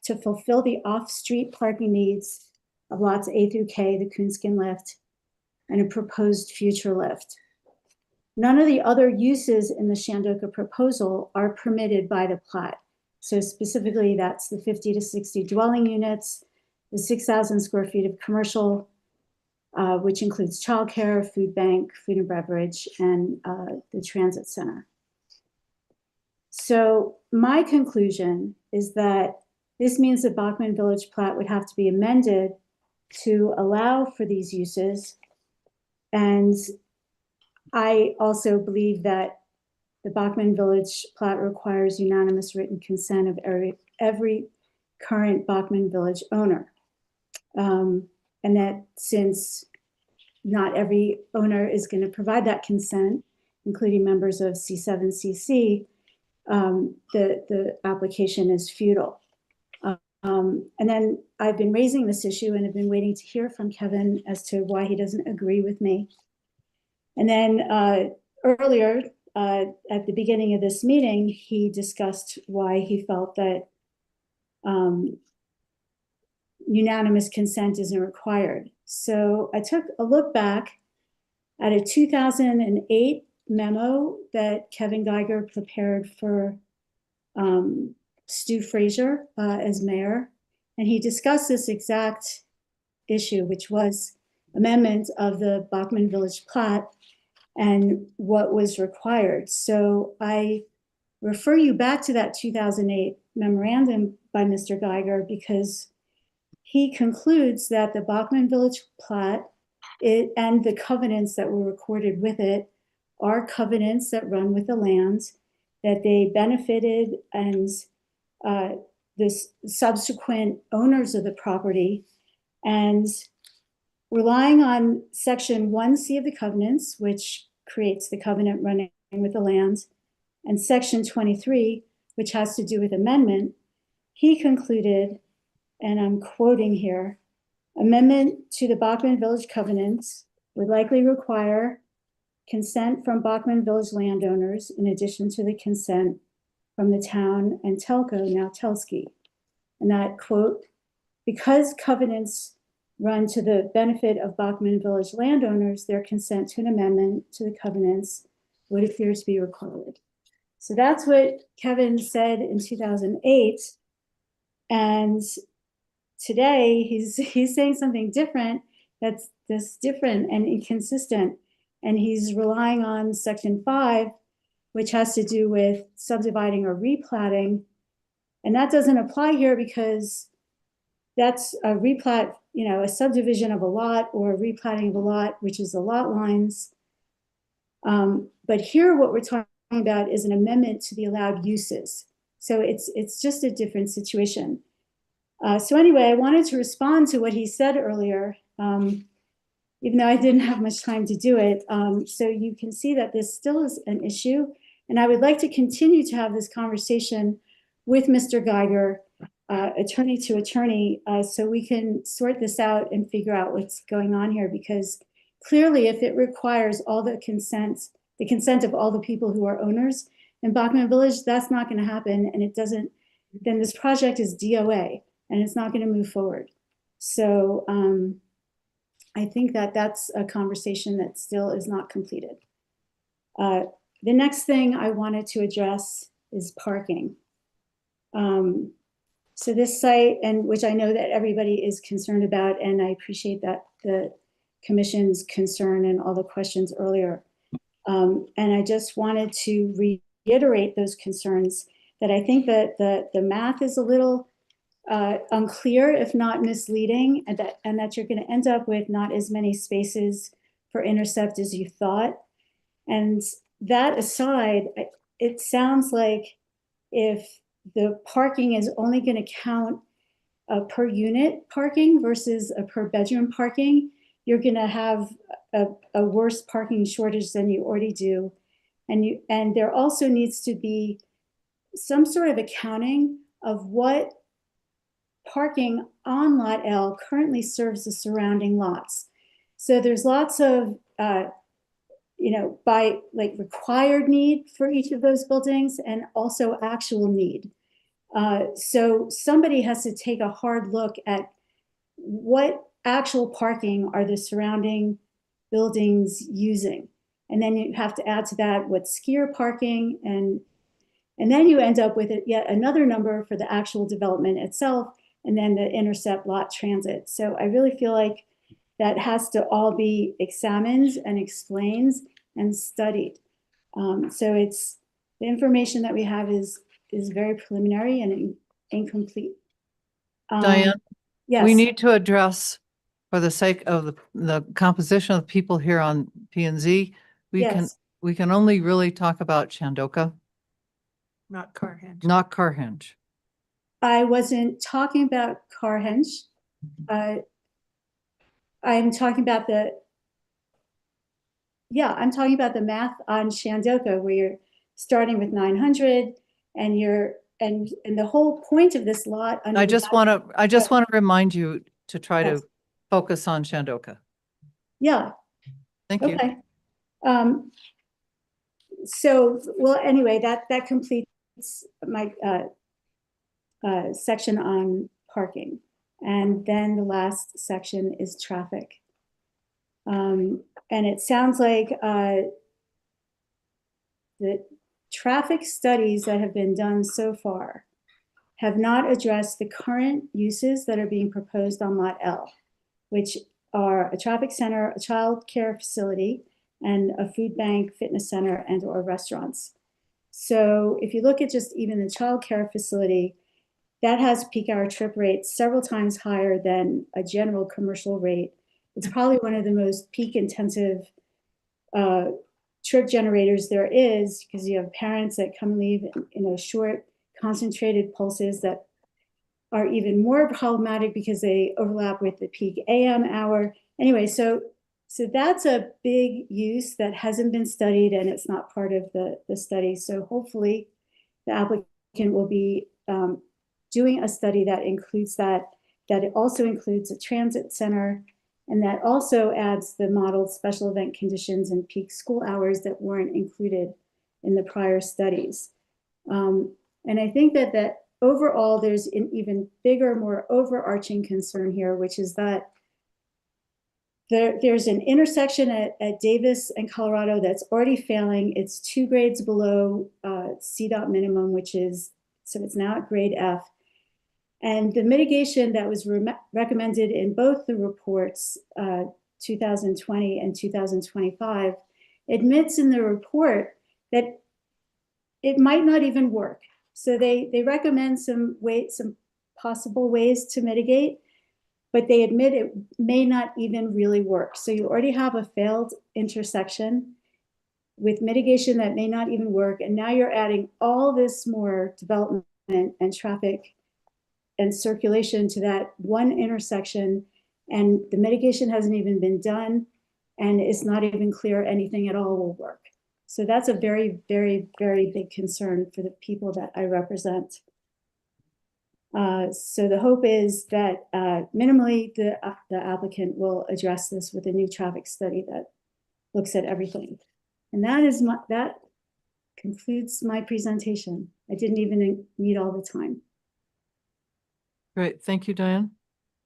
to fulfill the off-street parking needs of lots A through K, the Coonskin lift, and a proposed future lift. None of the other uses in the Shandoka proposal are permitted by the plat. So specifically, that's the 50 to 60 dwelling units, the 6,000 square feet of commercial, which includes childcare, food bank, food and beverage, and the transit center. So my conclusion is that this means the Bachman Village plat would have to be amended to allow for these uses. And I also believe that the Bachman Village plat requires unanimous written consent of every current Bachman Village owner. And that since not every owner is going to provide that consent, including members of C7CC, the application is futile. And then I've been raising this issue and have been waiting to hear from Kevin as to why he doesn't agree with me. And then earlier, at the beginning of this meeting, he discussed why he felt that unanimous consent isn't required. So I took a look back at a 2008 memo that Kevin Geiger prepared for Stu Frazier as mayor. And he discussed this exact issue, which was amendment of the Bachman Village plat and what was required. So I refer you back to that 2008 memorandum by Mr. Geiger because he concludes that the Bachman Village plat and the covenants that were recorded with it are covenants that run with the land, that they benefited and the subsequent owners of the property, and relying on section 1C of the covenants, which creates the covenant running with the land, and section 23, which has to do with amendment, he concluded, and I'm quoting here, amendment to the Bachman Village covenants would likely require consent from Bachman Village landowners in addition to the consent from the town and Telco, now Telsky. And that quote, because covenants run to the benefit of Bachman Village landowners, their consent to an amendment to the covenants would appear to be required. So that's what Kevin said in 2008. And today he's saying something different that's different and inconsistent. And he's relying on section 5, which has to do with subdividing or replatting. And that doesn't apply here because that's a replat, a subdivision of a lot or a replatting of a lot, which is the lot lines. But here what we're talking about is an amendment to the allowed uses. So it's just a different situation. So anyway, I wanted to respond to what he said earlier, even though I didn't have much time to do it. So you can see that this still is an issue. And I would like to continue to have this conversation with Mr. Geiger, attorney to attorney, so we can sort this out and figure out what's going on here. Because clearly, if it requires all the consent of all the people who are owners in Bachman Village, that's not going to happen. And it doesn't, then this project is DOA and it's not going to move forward. So I think that that's a conversation that still is not completed. The next thing I wanted to address is parking. So this site, and which I know that everybody is concerned about, and I appreciate that the commission's concern and all the questions earlier. And I just wanted to reiterate those concerns, that I think that the math is a little unclear, if not misleading, and that you're going to end up with not as many spaces for intercept as you thought. And that aside, it sounds like if the parking is only going to count per unit parking versus a per bedroom parking, you're going to have a worse parking shortage than you already do. And there also needs to be some sort of accounting of what parking on Lot L currently serves the surrounding lots. So there's lots of, by like required need for each of those buildings and also actual need. So somebody has to take a hard look at what actual parking are the surrounding buildings using. And then you have to add to that what's skier parking, and then you end up with yet another number for the actual development itself, and then the intercept lot transit. So I really feel like that has to all be examined and explained and studied. So it's the information that we have is very preliminary and incomplete. Diane, yes. we need to address, for the sake of the composition of people here on P&Z, we can only really talk about Shandoka, Not Carhenge. not Carhenge. I wasn't talking about Carhenge. I'm talking about I'm talking about the math on Shandoka, where you're starting with 900 and and the whole point of this lot. I just want to remind you to try to focus on Shandoka. Yeah. Thank you. Okay. So, well, anyway, that completes my section on parking. And then the last section is traffic. And it sounds like the traffic studies that have been done so far have not addressed the current uses that are being proposed on Lot L, which are a traffic center, a child care facility, and a food bank, fitness center, and or restaurants. So if you look at just even the child care facility, that has peak hour trip rates several times higher than a general commercial rate. It's probably one of the most peak intensive trip generators there is, because you have parents that come and leave in short concentrated pulses that are even more problematic because they overlap with the peak AM hour. Anyway, so that's a big use that hasn't been studied, and it's not part of the study. So hopefully the applicant will be doing a study that includes that it also includes a transit center, and that also adds the modeled special event conditions and peak school hours that weren't included in the prior studies. And I think that overall, there's an even bigger, more overarching concern here, which is that there's an intersection at Davis and Colorado that's already failing. It's 2 grades below CDOT minimum, so it's now at grade F. And the mitigation that was recommended in both the reports, 2020 and 2025, admits in the report that it might not even work. So they recommend some possible ways to mitigate, but they admit it may not even really work. So you already have a failed intersection with mitigation that may not even work. And now you're adding all this more development and traffic and circulation to that one intersection, and the mitigation hasn't even been done, and it's not even clear anything at all will work. So that's a very, very, very big concern for the people that I represent. So the hope is that minimally the applicant will address this with a new traffic study that looks at everything. And that concludes my presentation. I didn't even need all the time. Great. Thank you, Diane.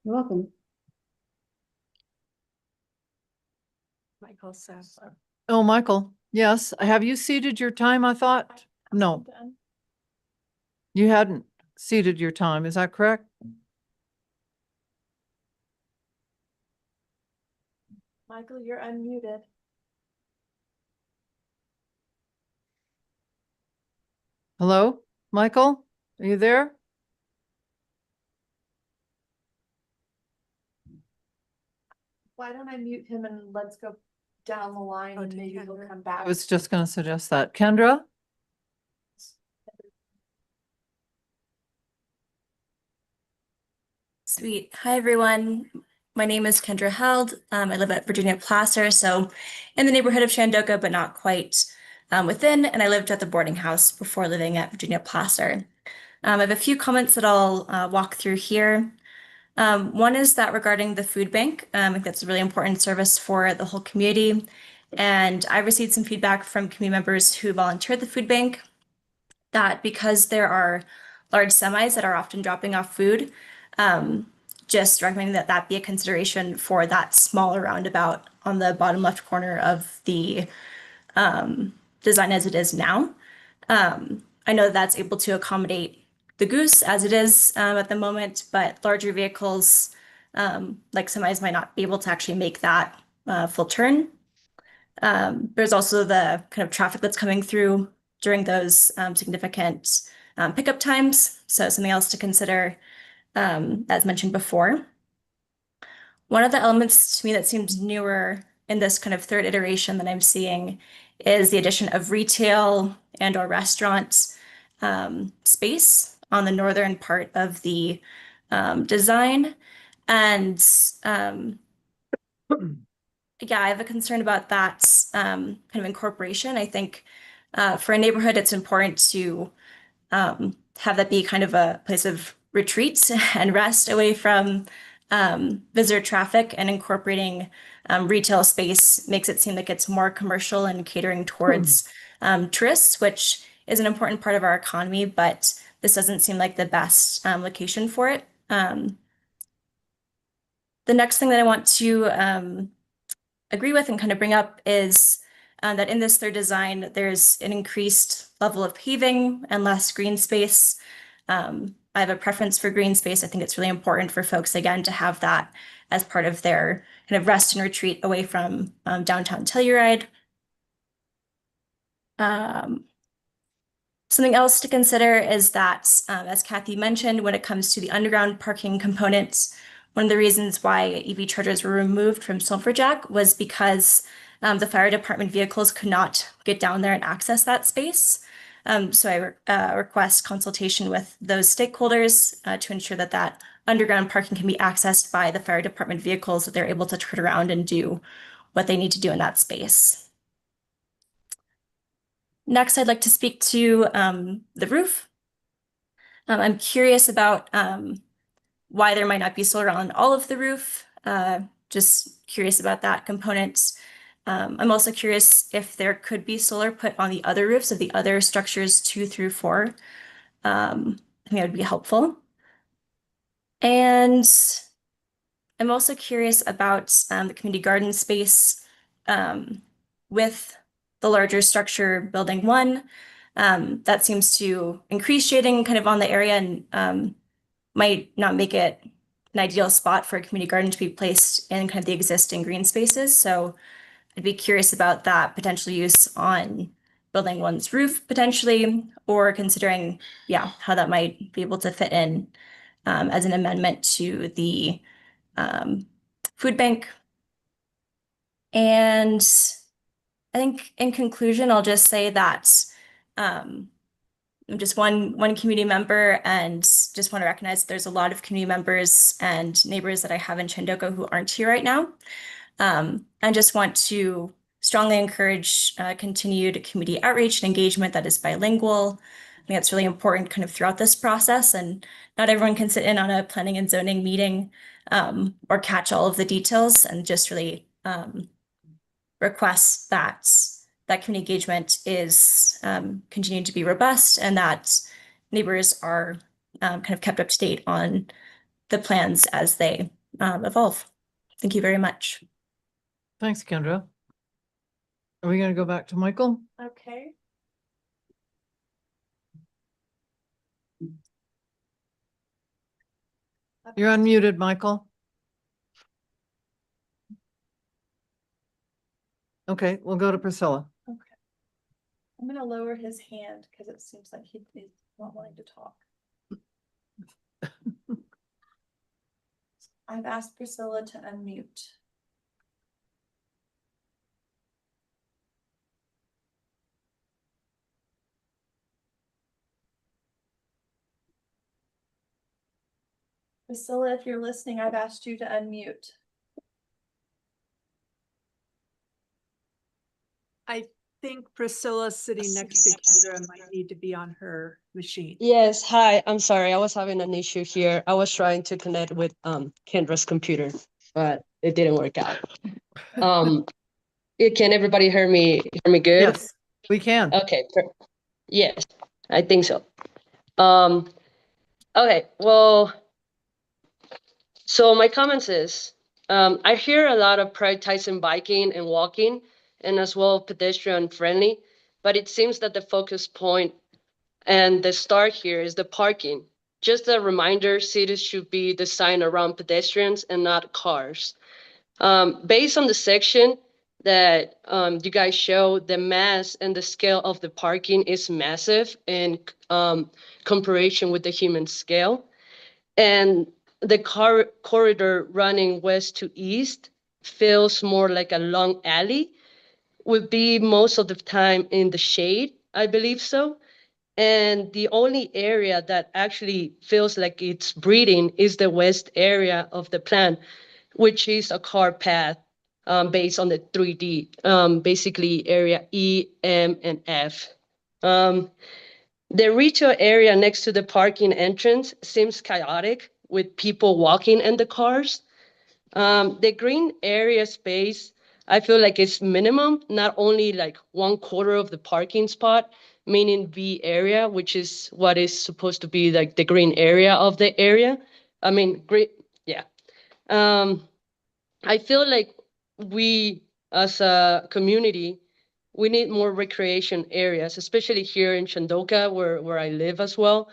You're welcome. Michael Sassler. Oh, Michael. Yes. Have you ceded your time, I thought? No, you hadn't ceded your time. Is that correct? Michael, you're unmuted. Hello, Michael? Are you there? Why don't I mute him and let's go down the line and maybe he'll come back. I was just going to suggest that. Kendra? Sweet. Hi, everyone. My name is Kendra Held. I live at Virginia Placer, so in the neighborhood of Shandoka, but not quite within. And I lived at the boarding house before living at Virginia Placer. I have a few comments that I'll walk through here. One is that regarding the food bank, I think that's a really important service for the whole community. And I received some feedback from community members who volunteered at the food bank that because there are large semis that are often dropping off food, just recommending that that be a consideration for that smaller roundabout on the bottom left corner of the design as it is now. I know that that's able to accommodate the goose as it is at the moment, but larger vehicles like semis might not be able to actually make that full turn. There's also the kind of traffic that's coming through during those significant pickup times. So something else to consider, as mentioned before. One of the elements to me that seems newer in this kind of third iteration that I'm seeing is the addition of retail and or restaurant space on the northern part of the design. And yeah, I have a concern about that kind of incorporation. I think for a neighborhood, it's important to have that be kind of a place of retreat and rest away from visitor traffic, and incorporating retail space makes it seem like it's more commercial and catering towards tourists, which is an important part of our economy, but this doesn't seem like the best location for it. The next thing that I want to agree with and kind of bring up is that in this third design, there's an increased level of paving and less green space. I have a preference for green space. I think it's really important for folks, again, to have that as part of their kind of rest and retreat away from downtown Telluride. Something else to consider is that, as Kathy mentioned, when it comes to the underground parking components, one of the reasons why EV chargers were removed from Sulphur was because the fire department vehicles could not get down there and access that space. So I request consultation with those stakeholders to ensure that that underground parking can be accessed by the fire department vehicles, so they're able to turn around and do what they need to do in that space. Next, I'd like to speak to the roof. I'm curious about why there might not be solar on all of the roof. Just curious about that component. I'm also curious if there could be solar put on the other roofs of the other structures 2 through 4. I think that would be helpful. And I'm also curious about the community garden space with the larger structure building 1. That seems to increase shading kind of on the area and might not make it an ideal spot for a community garden to be placed in kind of the existing green spaces. So I'd be curious about that potential use on building 1's roof potentially, or considering, yeah, how that might be able to fit in as an amendment to the food bank. And I think in conclusion, I'll just say that I'm just one community member, and just want to recognize there's a lot of community members and neighbors that I have in Chandoco who aren't here right now. And just want to strongly encourage continued community outreach and engagement that is bilingual. I think that's really important kind of throughout this process, and not everyone can sit in on a planning and zoning meeting or catch all of the details, and just really request that community engagement is continuing to be robust, and that neighbors are kind of kept up to date on the plans as they evolve. Thank you very much. Thanks, Kendra. Are we going to go back to Michael? Okay. You're unmuted, Michael. Okay, we'll go to Priscilla. Okay. I'm gonna lower his hand because it seems like he's not wanting to talk. I've asked Priscilla to unmute. Priscilla, if you're listening, I've asked you to unmute. I think Priscilla's sitting next to Kendra and might need to be on her machine. Yes, hi, I'm sorry, I was having an issue here. I was trying to connect with Kendra's computer, but it didn't work out. Can everybody hear me good? Yes, we can. Okay, yes, I think so. Okay, well, so my comments is, I hear a lot of prioritizing biking and walking, and as well pedestrian friendly, but it seems that the focus point and the start here is the parking. Just a reminder, cities should be designed around pedestrians and not cars. Based on the section that you guys show, the mass and the scale of the parking is massive in comparison with the human scale. And the corridor running west to east feels more like a long alley, would be most of the time in the shade, I believe so. And the only area that actually feels like it's breathing is the west area of the plan, which is a car path based on the 3D, basically area E, M, and F. The retail area next to the parking entrance seems chaotic with people walking in the cars. The green area space, I feel like it's minimum, not only like 1/4 of the parking spot, meaning V area, which is what is supposed to be like the green area of the area. I mean, great, yeah. I feel like we as a community, we need more recreation areas, especially here in Chandoca, where I live as well.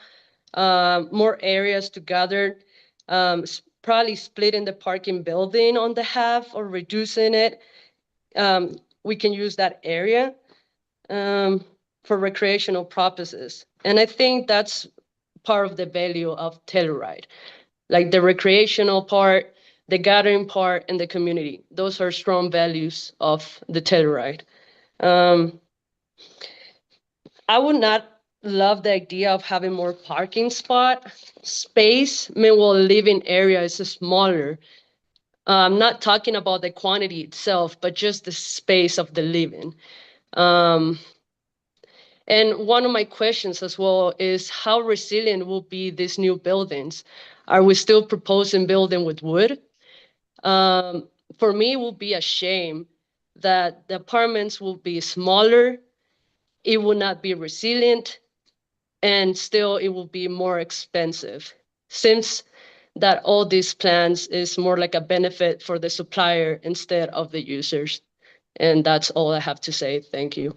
More areas to gather, probably splitting the parking building on the half or reducing it. We can use that area for recreational purposes. And I think that's part of the value of Telluride, like the recreational part, the gathering part, and the community. Those are strong values of the Telluride. I would not love the idea of having more parking spot space. Meanwhile, living area is smaller. I'm not talking about the quantity itself, but just the space of the living. And one of my questions as well is how resilient will be these new buildings? Are we still proposing building with wood? For me, it will be a shame that the apartments will be smaller, it will not be resilient, and still it will be more expensive. Since that all these plans is more like a benefit for the supplier instead of the users. And that's all I have to say. Thank you.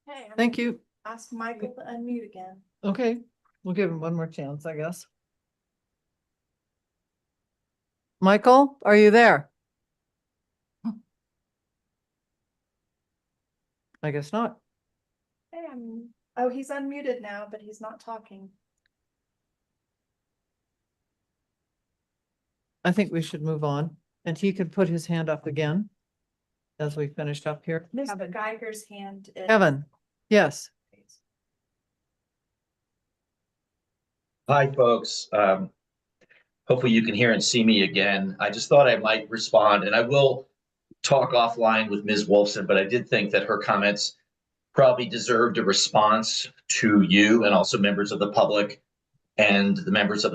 Okay, I'm Thank gonna you. ask Michael to unmute again. Okay, we'll give him one more chance, I guess. Michael, are you there? I guess not. Hey, oh, he's unmuted now, but he's not talking. I think we should move on, and he could put his hand up again as we finished up here. Mr. Geiger's hand is. Kevin, yes. Hi, folks. Hopefully you can hear and see me again. I just thought I might respond, and I will talk offline with Ms. Wolfson, but I did think that her comments probably deserved a response to you and also members of the public and the members of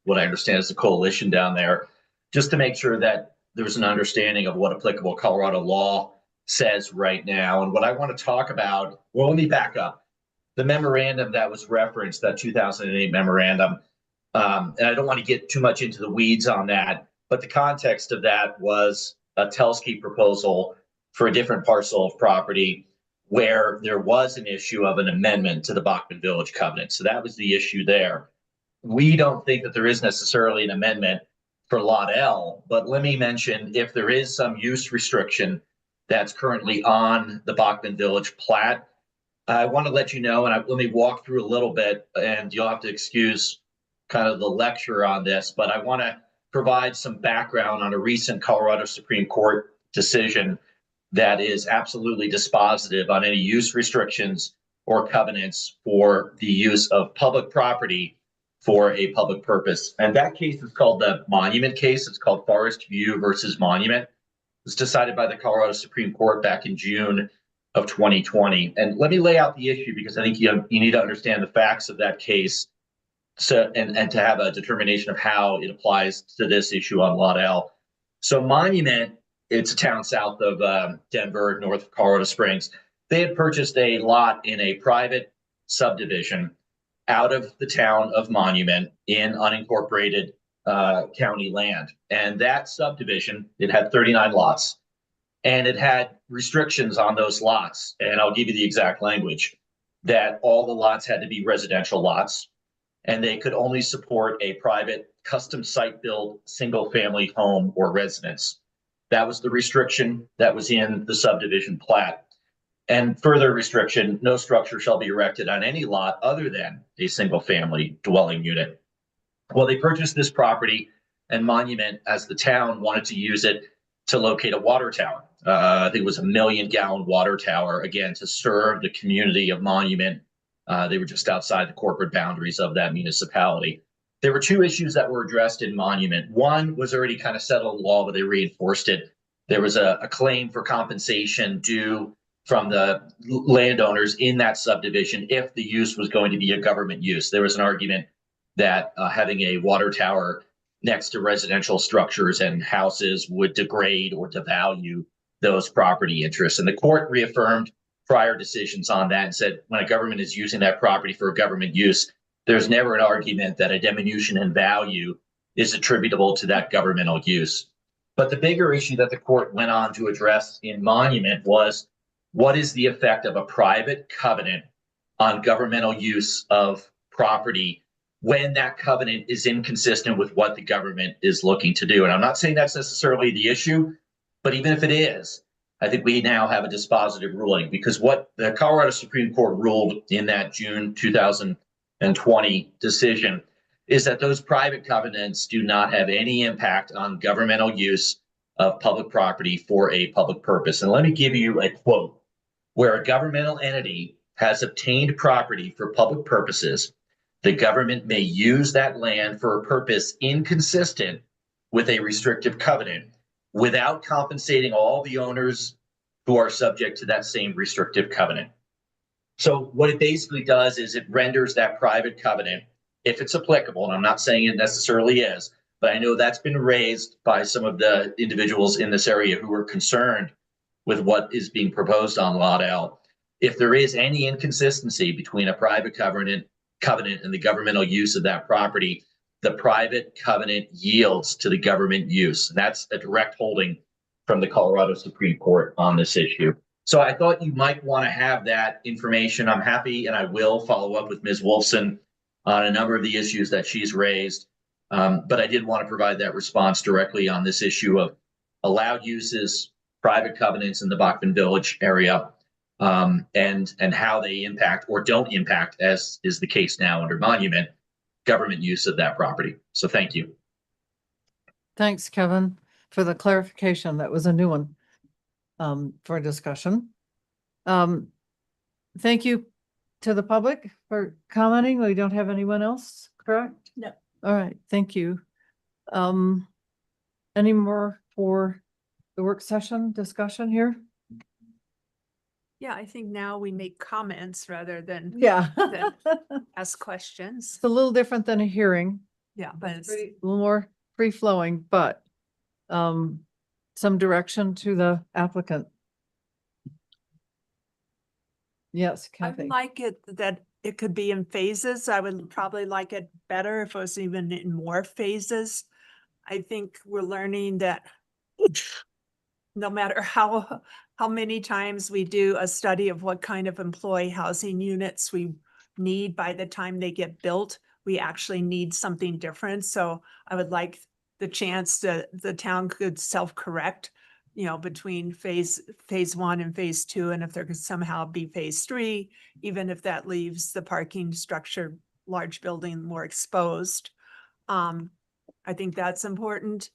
what I understand is the coalition down there, just to make sure that there's an understanding of what applicable Colorado law says right now. And what I want to talk about, well, let me back up. The memorandum that was referenced, that 2008 memorandum, and I don't want to get too much into the weeds on that, but the context of that was a Telsky proposal for a different parcel of property where there was an issue of an amendment to the Bachman Village covenant. So that was the issue there. We don't think that there is necessarily an amendment for Lot L, but let me mention if there is some use restriction that's currently on the Bachman Village plat, I want to let you know, and let me walk through a little bit, and you'll have to excuse kind of the lecture on this, but I want to provide some background on a recent Colorado Supreme Court decision that is absolutely dispositive on any use restrictions or covenants for the use of public property for a public purpose. And that case is called the Monument case. It's called Forest View versus Monument. It was decided by the Colorado Supreme Court back in June of 2020. And let me lay out the issue because I think you need to understand the facts of that case. So, and to have a determination of how it applies to this issue on Lot L. So Monument, it's a town south of Denver, north of Colorado Springs. They had purchased a lot in a private subdivision out of the town of Monument in unincorporated county land. And that subdivision, it had 39 lots. And it had restrictions on those lots. And I'll give you the exact language, that all the lots had to be residential lots, and they could only support a private custom site build single family home or residence. That was the restriction that was in the subdivision plat. And further restriction, no structure shall be erected on any lot other than a single family dwelling unit. Well, they purchased this property, and Monument, as the town, wanted to use it to locate a water tower. I think it was a 1 million gallon water tower, again, to serve the community of Monument. They were just outside the corporate boundaries of that municipality. There were two issues that were addressed in Monument. One was already kind of settled in law, but they reinforced it. There was a claim for compensation due from the landowners in that subdivision if the use was going to be a government use. There was an argument that having a water tower next to residential structures and houses would degrade or devalue those property interests. And the court reaffirmed prior decisions on that and said when a government is using that property for a government use, there's never an argument that a diminution in value is attributable to that governmental use. But the bigger issue that the court went on to address in Monument was what is the effect of a private covenant on governmental use of property when that covenant is inconsistent with what the government is looking to do. And I'm not saying that's necessarily the issue, but even if it is, I think we now have a dispositive ruling, because what the Colorado Supreme Court ruled in that June 2020 decision is that those private covenants do not have any impact on governmental use of public property for a public purpose. And let me give you a quote. Where a governmental entity has obtained property for public purposes, the government may use that land for a purpose inconsistent with a restrictive covenant without compensating all the owners who are subject to that same restrictive covenant. So what it basically does is it renders that private covenant, if it's applicable, and I'm not saying it necessarily is, but I know that's been raised by some of the individuals in this area who are concerned with what is being proposed on Lot L. If there is any inconsistency between a private covenant and the governmental use of that property, the private covenant yields to the government use. And that's a direct holding from the Colorado Supreme Court on this issue. So I thought you might want to have that information. I'm happy, and I will follow up with Ms. Wolfson on a number of the issues that she's raised. But I did want to provide that response directly on this issue of allowed uses, private covenants in the Bachman Village area, and how they impact or don't impact, as is the case now under Monument, government use of that property. So thank you. Thanks, Kevin, for the clarification. That was a new one for discussion. Thank you to the public for commenting. We don't have anyone else correct? No. All right, thank you. Any more for the work session discussion here? Yeah, I think now we make comments rather than Yeah. than ask questions. It's a little different than a hearing. Yeah, but it's A little more free flowing, but some direction to the applicant. Yes, I would Kathy. like it that it could be in phases. I would probably like it better if it was even in more phases. I think we're learning that no matter how many times we do a study of what kind of employee housing units we need by the time they get built, we actually need something different. So I would like the chance that the town could self-correct, you know, between phase one and phase two, and if there could somehow be phase three, even if that leaves the parking structure, large building more exposed. I think that's important.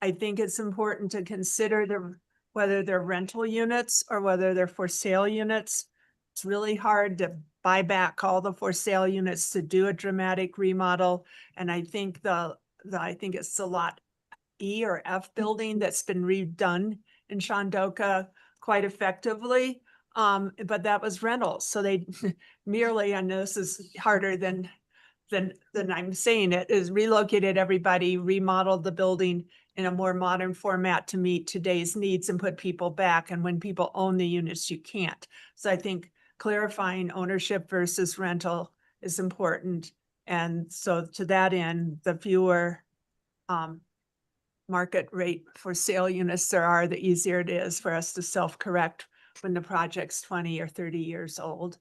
I think it's important to consider whether they're rental units or whether they're for sale units. It's really hard to buy back all the for sale units to do a dramatic remodel. And I think I think it's the lot E or F building that's been redone in Shandoka quite effectively. But that was rentals. So they merely, I know this is harder than I'm saying it, is relocated everybody, remodeled the building in a more modern format to meet today's needs and put people back. And when people own the units, you can't. So I think clarifying ownership versus rental is important. And so to that end, the fewer market rate for sale units there are, the easier it is for us to self-correct when the project's 20 or 30 years old.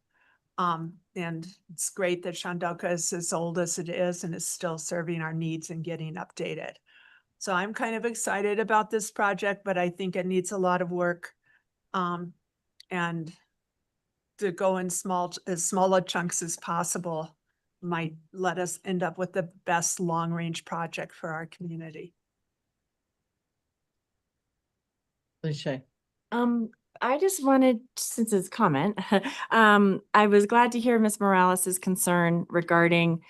And it's great that Shandoka is as old as it is and is still serving our needs and getting updated. So I'm kind of excited about this project, but I think it needs a lot of work. And to go in as small a chunks as possible might let us end up with the best long-range project for our community. Cliche. I just wanted, since it's comment, I was glad to hear Ms. Morales's concern regarding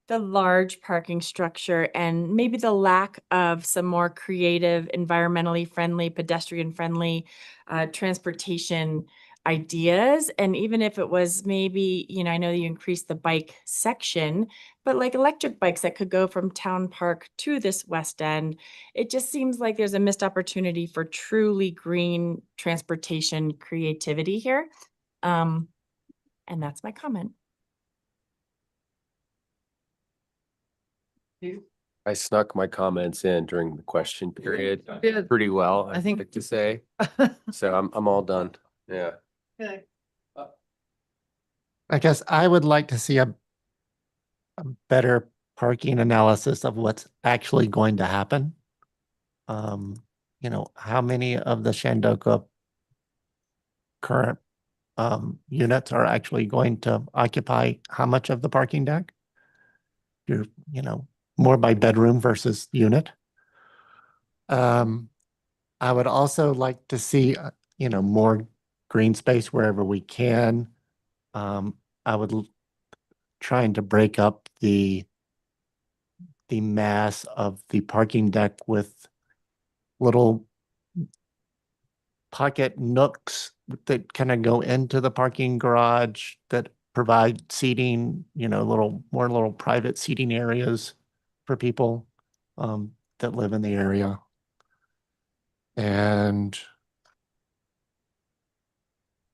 the large parking structure and maybe the lack of some more creative, environmentally friendly, pedestrian friendly transportation ideas. And even if it was maybe, you know, I know you increased the bike section, but like electric bikes that could go from Town Park to this West End, it just seems like there's a missed opportunity for truly green transportation creativity here. And that's my comment. I snuck my comments in during the question period Good. pretty well, I I think- think to say. So I'm all done. Yeah. Okay. I guess I would like to see a better parking analysis of what's actually going to happen. You know, how many of the Shandoka current units are actually going to occupy how much of the parking deck? You're, you know, more by bedroom versus unit. I would also like to see, you know, more green space wherever we can. I would trying to break up the mass of the parking deck with little pocket nooks that kind of go into the parking garage that provide seating, you know, little private seating areas for people that live in the area. And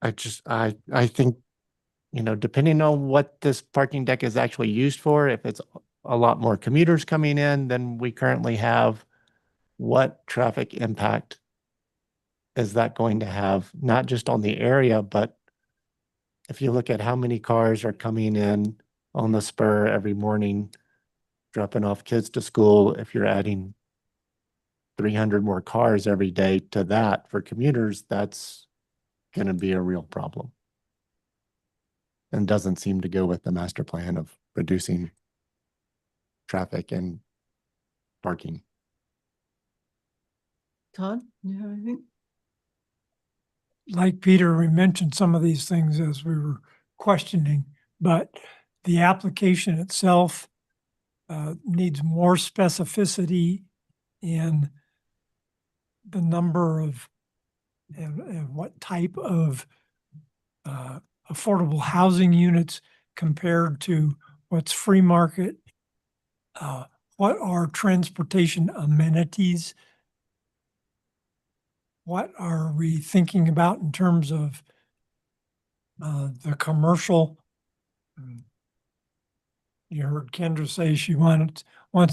I think, you know, depending on what this parking deck is actually used for, if it's a lot more commuters coming in than we currently have, what traffic impact is that going to have, not just on the area, but if you look at how many cars are coming in on the spur every morning, dropping off kids to school, if you're adding 300 more cars every day to that for commuters, that's going to be a real problem. And doesn't seem to go with the master plan of reducing traffic and parking. Todd, you have anything? Like Peter, we mentioned some of these things as we were questioning, but the application itself needs more specificity in the number of and what type of affordable housing units compared to what's free market. What are transportation amenities? What are we thinking about in terms of the commercial? You heard Kendra say she wants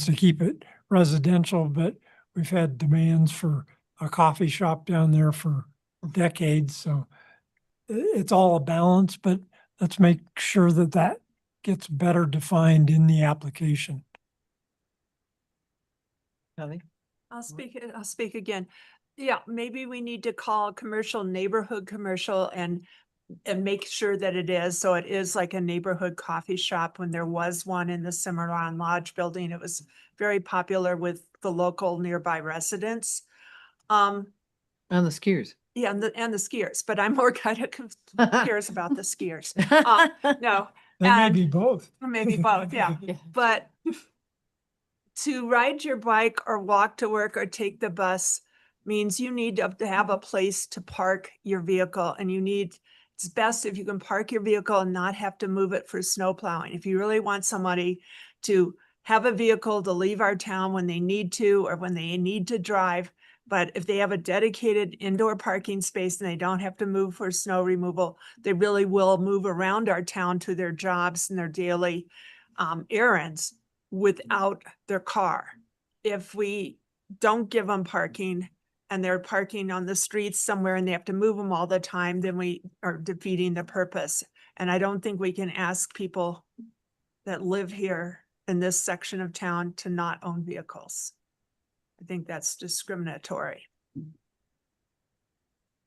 to keep it residential, but we've had demands for a coffee shop down there for decades. So it's all a balance, but let's make sure that that gets better defined in the application. Kelly? I'll speak again. Yeah, maybe we need to call commercial neighborhood commercial and make sure that it is. So it is like a neighborhood coffee shop. When there was one in the Cimarron Lodge building, it was very popular with the local nearby residents. And the skiers. Yeah, and the skiers, but I'm more kind of curious about the skiers. No. They may be both. Maybe both, yeah. But to ride your bike or walk to work or take the bus means you need to have a place to park your vehicle, and it's best if you can park your vehicle and not have to move it for snow plowing. If you really want somebody to have a vehicle to leave our town when they need to or when they need to drive, but if they have a dedicated indoor parking space and they don't have to move for snow removal, they really will move around our town to their jobs and their daily errands without their car. If we don't give them parking and they're parking on the streets somewhere and they have to move them all the time, then we are defeating the purpose. And I don't think we can ask people that live here in this section of town to not own vehicles. I think that's discriminatory.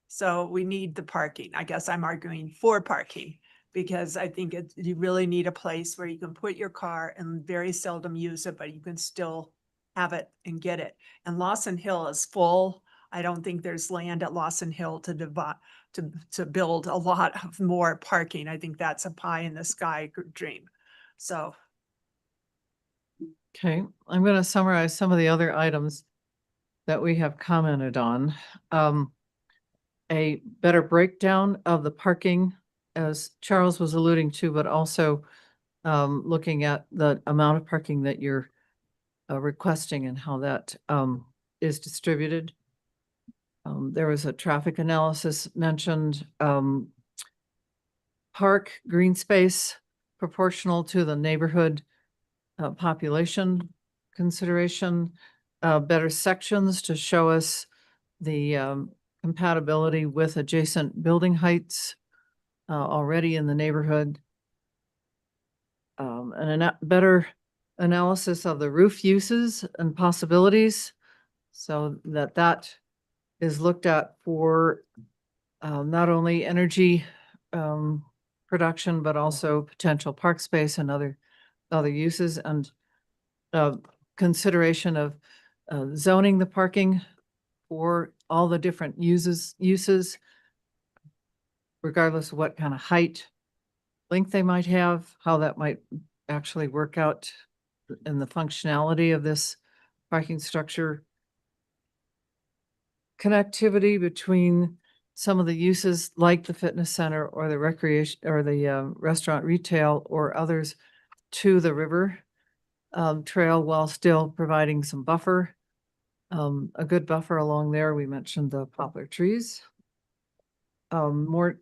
So we need the parking. I guess I'm arguing for parking because I think you really need a place where you can put your car and very seldom use it, but you can still have it and get it. And Lawson Hill is full. I don't think there's land at Lawson Hill to build a lot of more parking. I think that's a pie in the sky dream. So. Okay, I'm going to summarize some of the other items that we have commented on. A better breakdown of the parking, as Charles was alluding to, but also looking at the amount of parking that you're requesting and how that is distributed. There was a traffic analysis mentioned. Park green space proportional to the neighborhood population consideration. Better sections to show us the compatibility with adjacent building heights already in the neighborhood. And a better analysis of the roof uses and possibilities so that is looked at for not only energy production, but also potential park space and other uses, and consideration of zoning the parking for all the different uses, regardless of what kind of height, length they might have, how that might actually work out in the functionality of this parking structure. Connectivity between some of the uses like the fitness center or the recreation or the restaurant retail or others to the river trail while still providing some buffer. A good buffer along there. We mentioned the poplar trees. More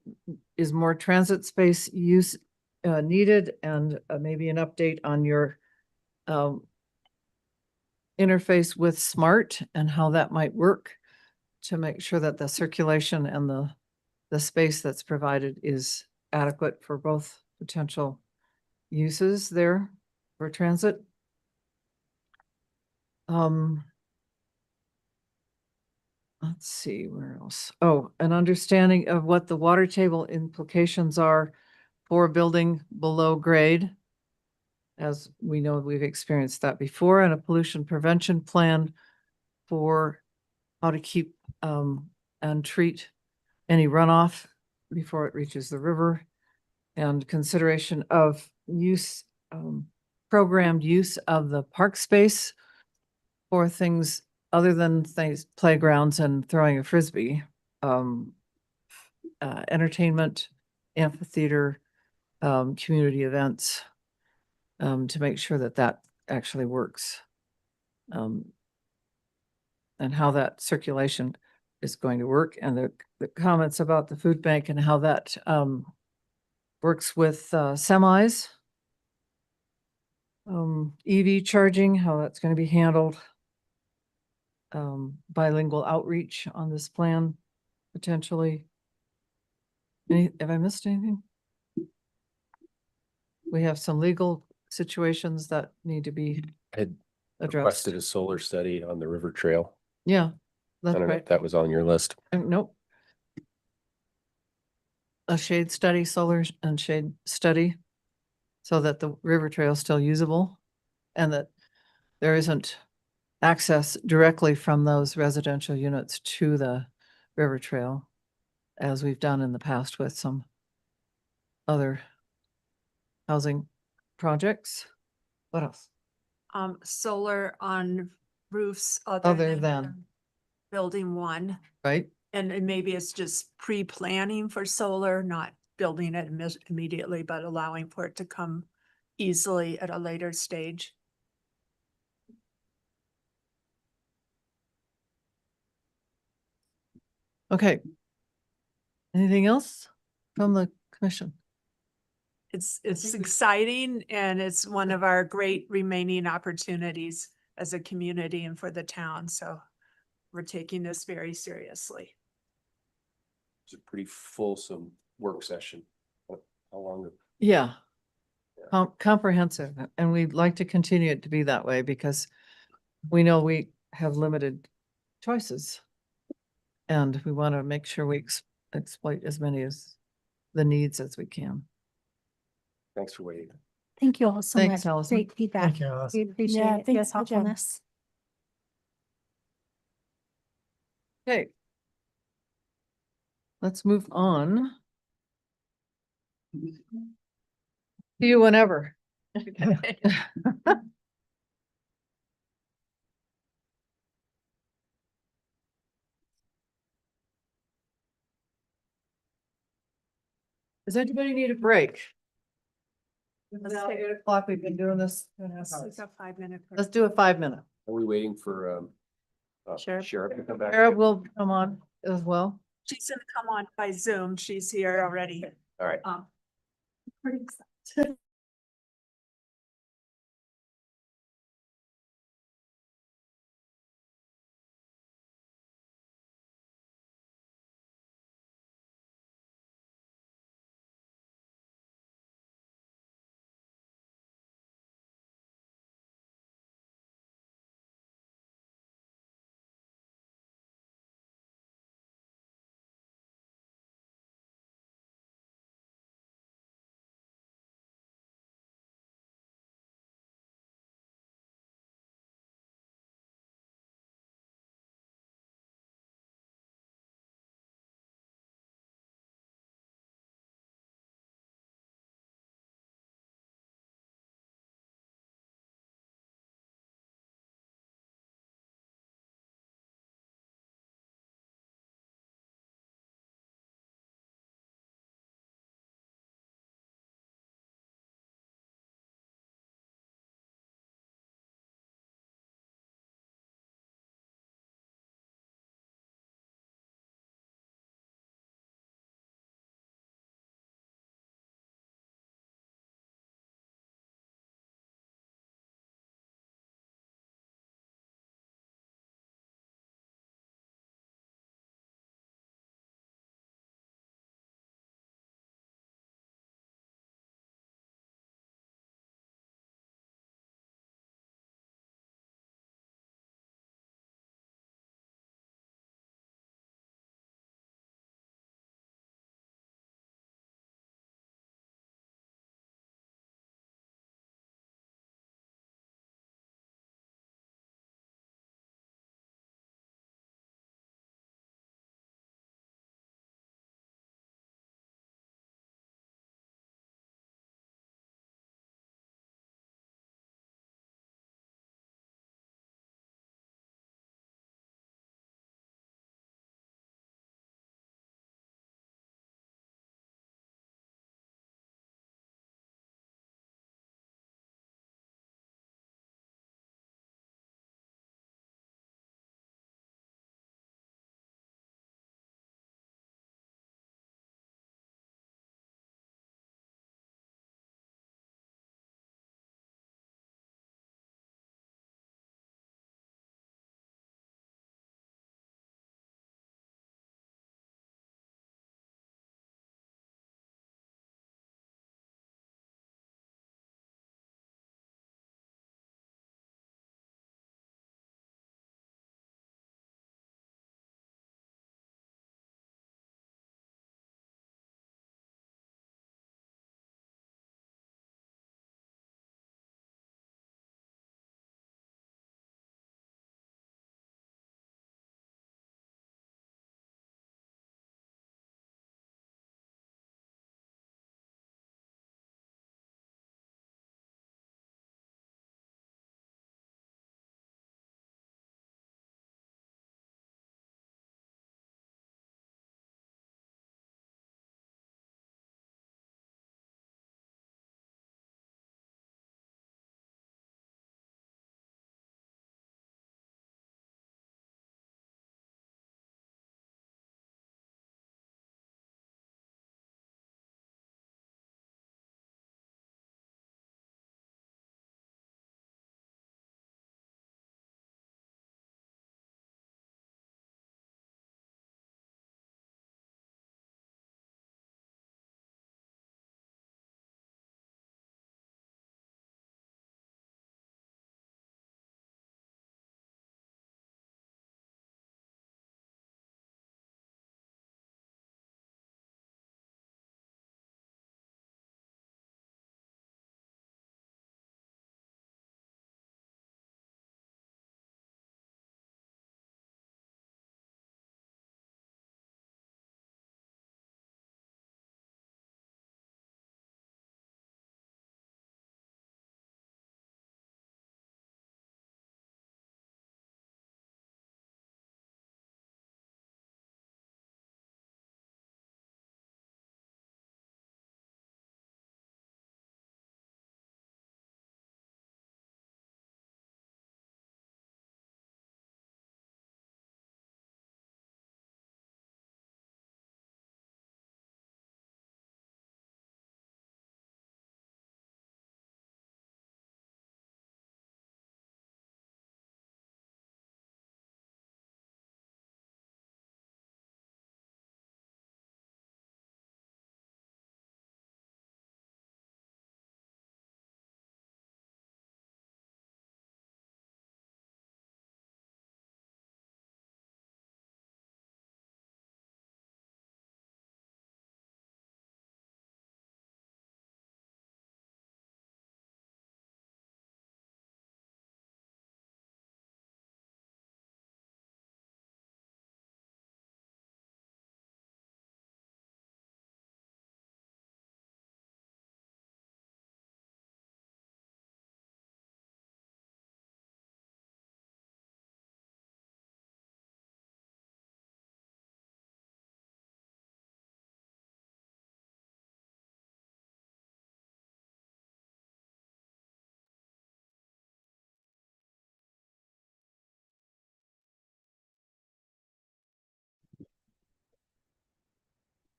transit space use needed, and maybe an update on your interface with SMART and how that might work to make sure that the circulation and the space that's provided is adequate for both potential uses there for transit. Let's see, where else? Oh, an understanding of what the water table implications are for building below grade. As we know, we've experienced that before, and a pollution prevention plan for how to keep and treat any runoff before it reaches the river, and consideration of use programmed use of the park space for things other than things, playgrounds and throwing a frisbee, entertainment, amphitheater, community events, to make sure that that actually works. And how that circulation is going to work, and the comments about the food bank and how that works with semis. EV charging, how that's going to be handled. Bilingual outreach on this plan, potentially. Have I missed anything? We have some legal situations that need to be I had addressed. requested a solar study on the river trail. Yeah, I that's don't know if right. that was on your list. Nope. A shade study, solar and shade study, so that the river trail is still usable and that there isn't access directly from those residential units to the river trail, as we've done in the past with some other housing projects. What else? Solar on roofs Other than, building one. right? And maybe it's just pre-planning for solar, not building it immediately, but allowing for it to come easily at a later stage. Okay. Anything else from the commission? It's exciting and it's one of our great remaining opportunities as a community and for the town. So we're taking this very seriously. It's a pretty fulsome work session. How long? Yeah. Comprehensive, and we'd like to continue it to be that way because we know we have limited choices. And we want to make sure we exploit as many as the needs as we can. Thanks for waiting. Thank you all so Thanks, much. Allison. Great feedback. Thank you, Allison. We appreciate Yeah, it. thanks Your for the job. thoughtfulness. Okay. Let's move on. See you whenever. Does anybody need a break? It's now 8 o'clock. We've been doing this. It's a 5-minute. Let's do a 5-minute. Are we waiting for Sheriff. Sheriff to come back? Sarah will come on as well. She's gonna come on by Zoom. She's here already. All right. Pretty excited.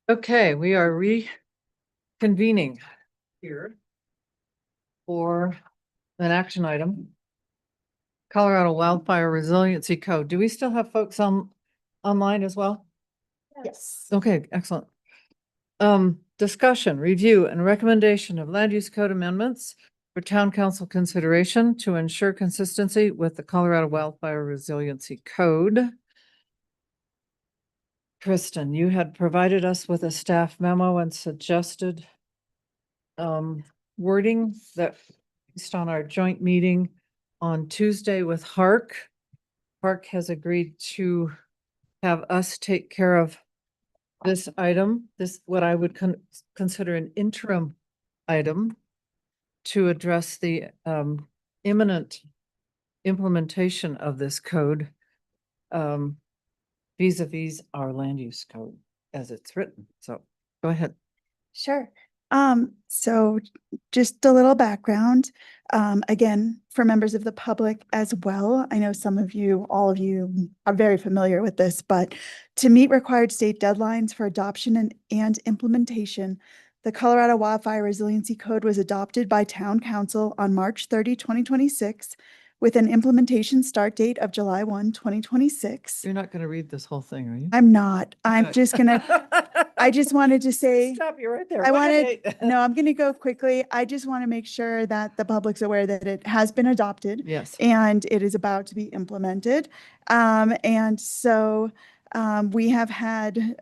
Okay, we are reconvening here for an action item. Colorado Wildfire Resiliency Code. Do we still have folks online as well? Yes. Okay, excellent. Discussion, review, and recommendation of land use code amendments for town council consideration to ensure consistency with the Colorado Wildfire Resiliency Code. Kristen, you had provided us with a staff memo and suggested wording that based on our joint meeting on Tuesday with Hark. Hark has agreed to have us take care of this item, this what I would consider an interim item to address the imminent implementation of this code vis-a-vis our land use code as it's written. So go ahead. Sure. So just a little background, again, for members of the public as well. I know some of you, all of you are very familiar with this, but to meet required state deadlines for adoption and implementation, the Colorado Wildfire Resiliency Code was adopted by Town Council on March 30, 2026, with an implementation start date of July 1, 2026. You're not going to read this whole thing, are you? I'm not. I'm Okay. just gonna, I just wanted to say. Stop you right there. I Wait, wanted, wait. no, I'm going to go quickly. I just want to make sure that the public's aware that it has been adopted. Yes. And it is about to be implemented. And so we have had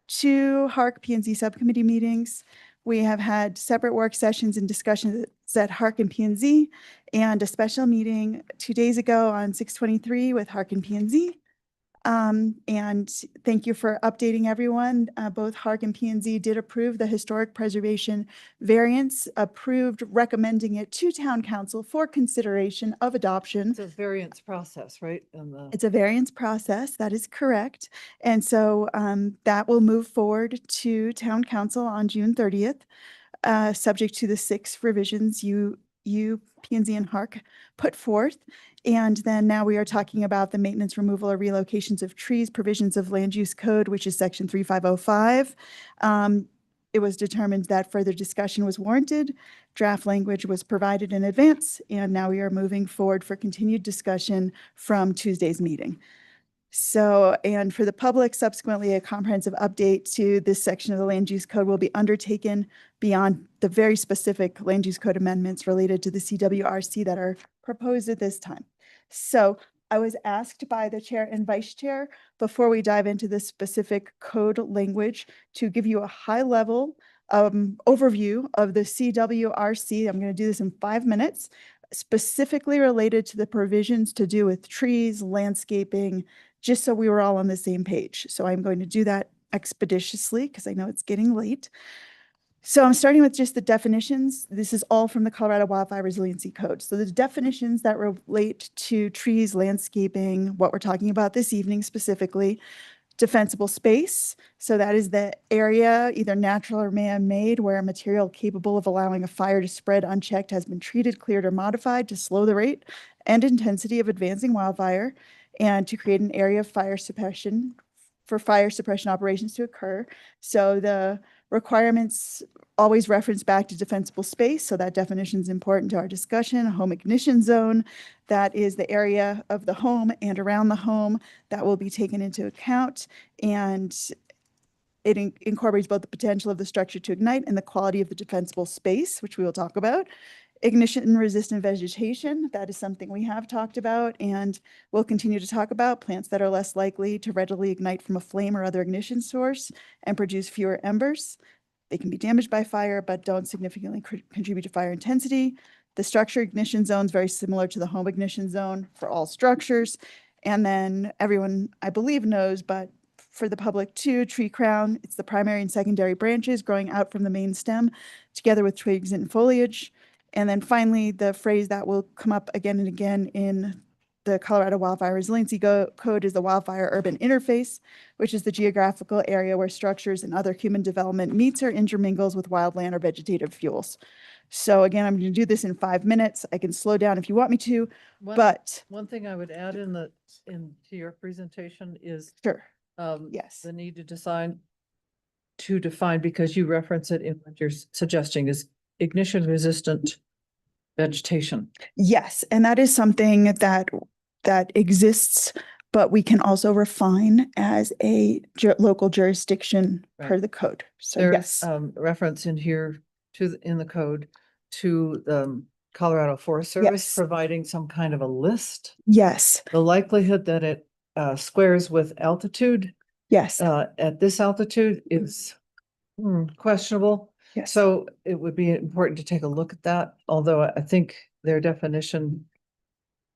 2 Hark P&Z subcommittee meetings. We have had separate work sessions and discussions at Hark and P&Z, and a special meeting 2 days ago on 6/23 with Hark and P&Z. And thank you for updating everyone. Both Hark and P&Z did approve the historic preservation variance, approved recommending it to Town Council for consideration of adoption. It's a variance process, right? It's a variance process, that is correct. And so that will move forward to Town Council on June 30th, subject to the 6 revisions you, P&Z and Hark put forth. And then now we are talking about the maintenance, removal, or relocations of trees, provisions of land use code, which is section 3505. It was determined that further discussion was warranted. Draft language was provided in advance, and now we are moving forward for continued discussion from Tuesday's meeting. So, and for the public, subsequently, a comprehensive update to this section of the land use code will be undertaken beyond the very specific land use code amendments related to the CWRC that are proposed at this time. So I was asked by the chair and vice chair before we dive into the specific code language to give you a high level overview of the CWRC. I'm going to do this in 5 minutes, specifically related to the provisions to do with trees, landscaping, just so we were all on the same page. So I'm going to do that expeditiously because I know it's getting late. So I'm starting with just the definitions. This is all from the Colorado Wildfire Resiliency Code. So the definitions that relate to trees, landscaping, what we're talking about this evening specifically, defensible space. So that is the area, either natural or man-made, where a material capable of allowing a fire to spread unchecked has been treated, cleared, or modified to slow the rate and intensity of advancing wildfire and to create an area of fire suppression for fire suppression operations to occur. So the requirements always reference back to defensible space. So that definition is important to our discussion. Home ignition zone, that is the area of the home and around the home that will be taken into account. And it incorporates both the potential of the structure to ignite and the quality of the defensible space, which we will talk about. Ignition resistant vegetation, that is something we have talked about and will continue to talk about. Plants that are less likely to readily ignite from a flame or other ignition source and produce fewer embers. They can be damaged by fire, but don't significantly contribute to fire intensity. The structure ignition zone is very similar to the home ignition zone for all structures. And then everyone, I believe, knows, but for the public too, tree crown, it's the primary and secondary branches growing out from the main stem together with twigs and foliage. And then finally, the phrase that will come up again and again in the Colorado Wildfire Resiliency Code is the wildfire urban interface, which is the geographical area where structures and other human development meets or intermingles with wildland or vegetative fuels. So again, I'm going to do this in 5 minutes. I can slow down if you want me to, but one thing I would add into your presentation is sure. Yes, the need to to define, because you reference it in what you're suggesting, is ignition resistant vegetation. Yes, and that is something that exists, but we can also refine as a local jurisdiction per Right. the code. So There's yes, reference in here in the code to the Colorado Forest Service Yes. providing some kind of a list. yes, The likelihood that it squares with altitude yes, at this altitude is questionable. yes. So it would be important to take a look at that, although I think their definition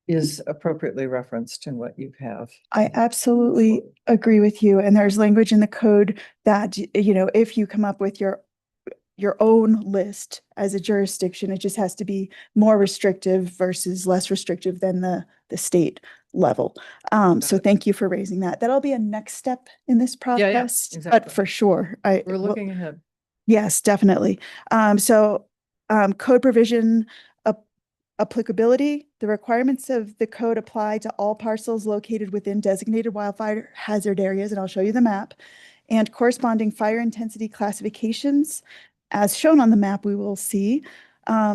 is appropriately referenced in what you have. I absolutely agree with you. And there's language in the code that, if you come up with your own list as a jurisdiction, it just has to be more restrictive versus less restrictive than the state level. So thank you for raising that. That'll be a next step in this process, but exactly. for sure, We're looking ahead. Yes, definitely. Code provision applicability, the requirements of the code apply to all parcels located within designated wildfire hazard areas, and I'll show you the map, and corresponding fire intensity classifications. As shown on the map, we will see.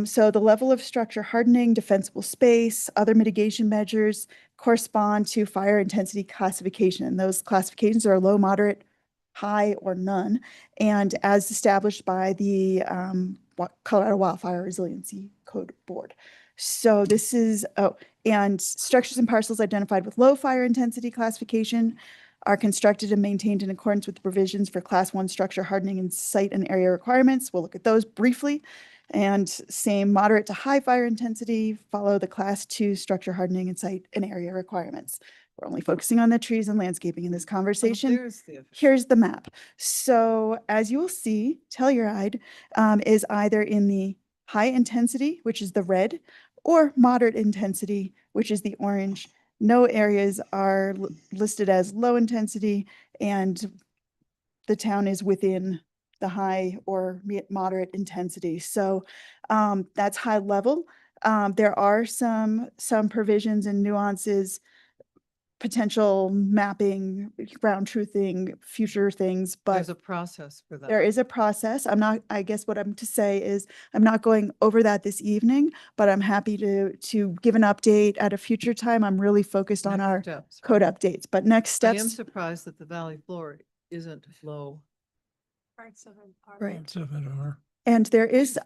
So the level of structure hardening, defensible space, other mitigation measures correspond to fire intensity classification. And those classifications are low, moderate, high, or none, and as established by the Colorado Wildfire Resiliency Code Board. So this is, and structures and parcels identified with low fire intensity classification are constructed and maintained in accordance with the provisions for Class 1 structure hardening and site and area requirements. We'll look at those briefly. And same moderate to high fire intensity follow the Class 2 structure hardening and site and area requirements. We're only focusing on the trees and landscaping in this conversation. Here's the map. So as you will see, Telluride is either in the high intensity, which is the red, or moderate intensity, which is the orange. No areas are listed as low intensity, and the town is within the high or moderate intensity. So that's high level. There are some provisions and nuances, potential mapping, ground truthing, future things, but There's a process for that. there is a process. I guess what I'm to say is I'm not going over that this evening, but I'm happy to give an update at a future time. I'm really focused on Next our steps. code updates, but next I am steps. surprised that the valley floor isn't low. Parts of it are. Right. Parts of it are. And there is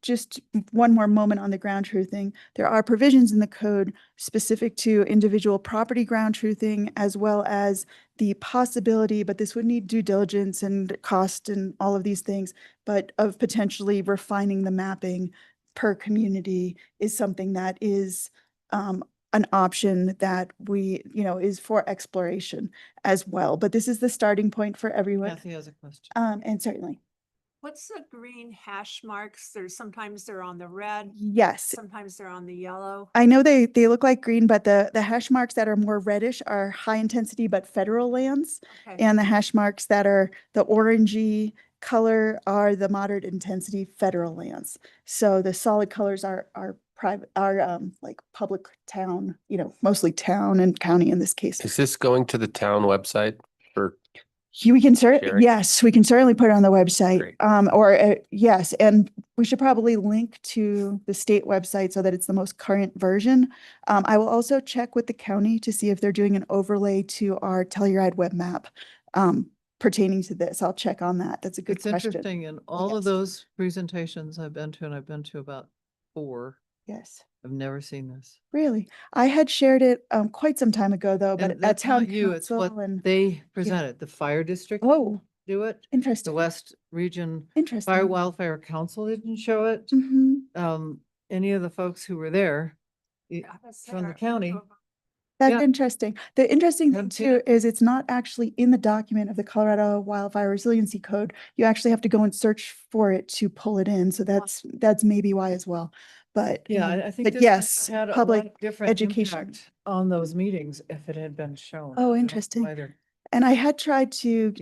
just one more moment on the ground truthing. There are provisions in the code specific to individual property ground truthing, as well as the possibility, but this would need due diligence and cost and all of these things, but of potentially refining the mapping per community is something that is an option that is for exploration as well. But this is the starting point for everyone. Kathy has a question. And certainly. What's the green hash marks? Sometimes they're on the red. Yes. Sometimes they're on the yellow. I know they look like green, but the hash marks that are more reddish are high intensity but federal lands. Okay. And the hash marks that are the orangey color are the moderate intensity federal lands. So the solid colors are private, are like public town, mostly town and county in this case. Is this going to the town website for? We can Sharing? yes, we can certainly put it on the website. Great. Yes, and we should probably link to the state website so that it's the most current version. I will also check with the county to see if they're doing an overlay to our Telluride web map pertaining to this. I'll check on that. That's a good It's question. interesting. In all of Yes. those presentations I've been to, and I've been to about 4, Yes. I've never seen this. Really? I had shared it quite some time ago though, but And at that's town not you, it's what council and they presented, the fire district oh, do it. The interesting. West Region Interesting. Fire Wildfire Council didn't show it. Mhm. Any of the folks who were there from the county. That's Yeah. interesting. The interesting thing Haven't seen too it. is it's not actually in the document of the Colorado Wildfire Resiliency Code. You actually have to go and search for it to pull it in. So that's maybe why as well. But Yeah, I think but this yes, had a lot public of different education. impact on those meetings if it had been shown. Oh, I don't know interesting. why they're- And I had tried to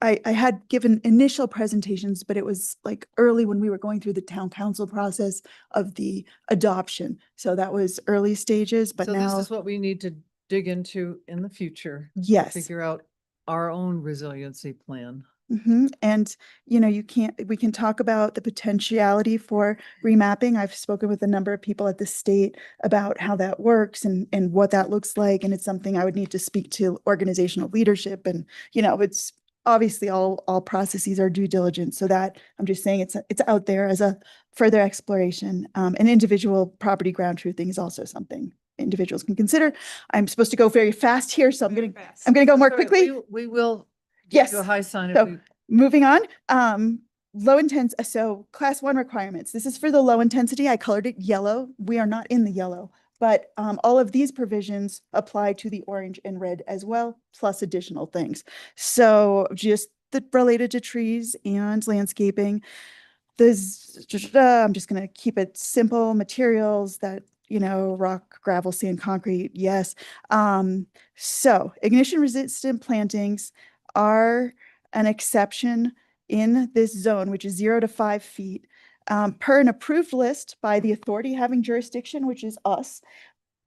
I had given initial presentations, but it was like early when we were going through the town council process of the adoption. So that was early stages, but So now this is what we need to dig into in the future. to Yes. Figure out our own resiliency plan. And, you know, we can talk about the potentiality for remapping. I've spoken with a number of people at the state about how that works and what that looks like. And it's something I would need to speak to organizational leadership. And, you know, it's obviously all processes are due diligence. So that I'm just saying it's out there as a further exploration. And individual property ground truthing is also something individuals can consider. I'm supposed to go very fast here, so I'm going to go more quickly. We will. Yes. Do a high sign. So moving on, low intense. So class 1 requirements. This is for the low intensity. I colored it yellow. We are not in the yellow, but all of these provisions apply to the orange and red as well, plus additional things. So just related to trees and landscaping. I'm just going to keep it simple. Materials that, you know, rock, gravel, sand, concrete. Yes. So ignition resistant plantings are an exception in this zone, which is 0 to 5 feet, per an approved list by the authority having jurisdiction, which is us.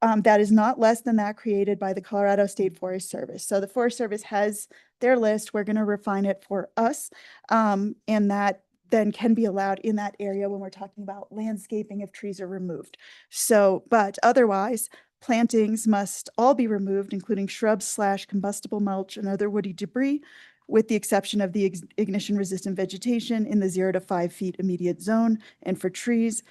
That is not less than that created by the Colorado State Forest Service. So the Forest Service has their list. We're going to refine it for us. And that then can be allowed in that area when we're talking about landscaping if trees are removed. So, but otherwise, plantings must all be removed, including shrubs / combustible mulch and other woody debris, with the exception of the ignition resistant vegetation in the 0 to 5 feet immediate zone. And for trees,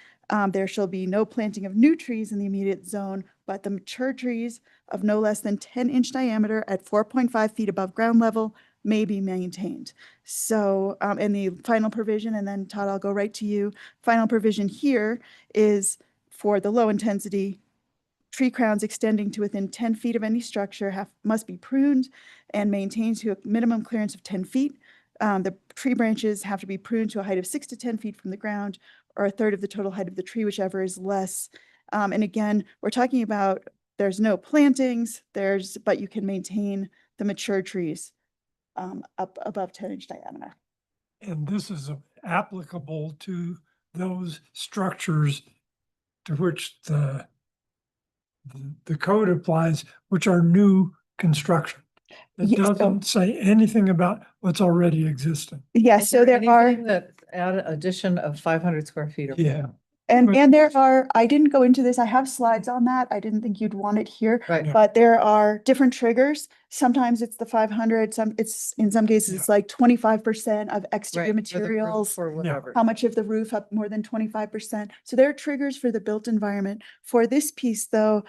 there shall be no planting of new trees in the immediate zone, but the mature trees of no less than 10-inch diameter at 4.5 feet above ground level may be maintained. So, and the final provision, and then Todd, I'll go right to you. Final provision here is for the low intensity tree crowns extending to within 10 feet of any structure must be pruned and maintained to a minimum clearance of 10 feet. The tree branches have to be pruned to a height of 6 to 10 feet from the ground, or a third of the total height of the tree, whichever is less. And again, we're talking about there's no plantings, but you can maintain the mature trees up above 10-inch diameter. And this is applicable to those structures to which the code applies, which are new construction. It doesn't say anything about what's already existing. Yes, so there are that add addition of 500 square feet. Yeah. And there are, I didn't go into this, I have slides on that. I didn't think you'd want it here, Right. but there are different triggers. Sometimes it's the 500, in some cases it's like 25% of exterior materials. Or whatever. How much of the roof up more than 25%. So there are triggers for the built environment. For this piece though,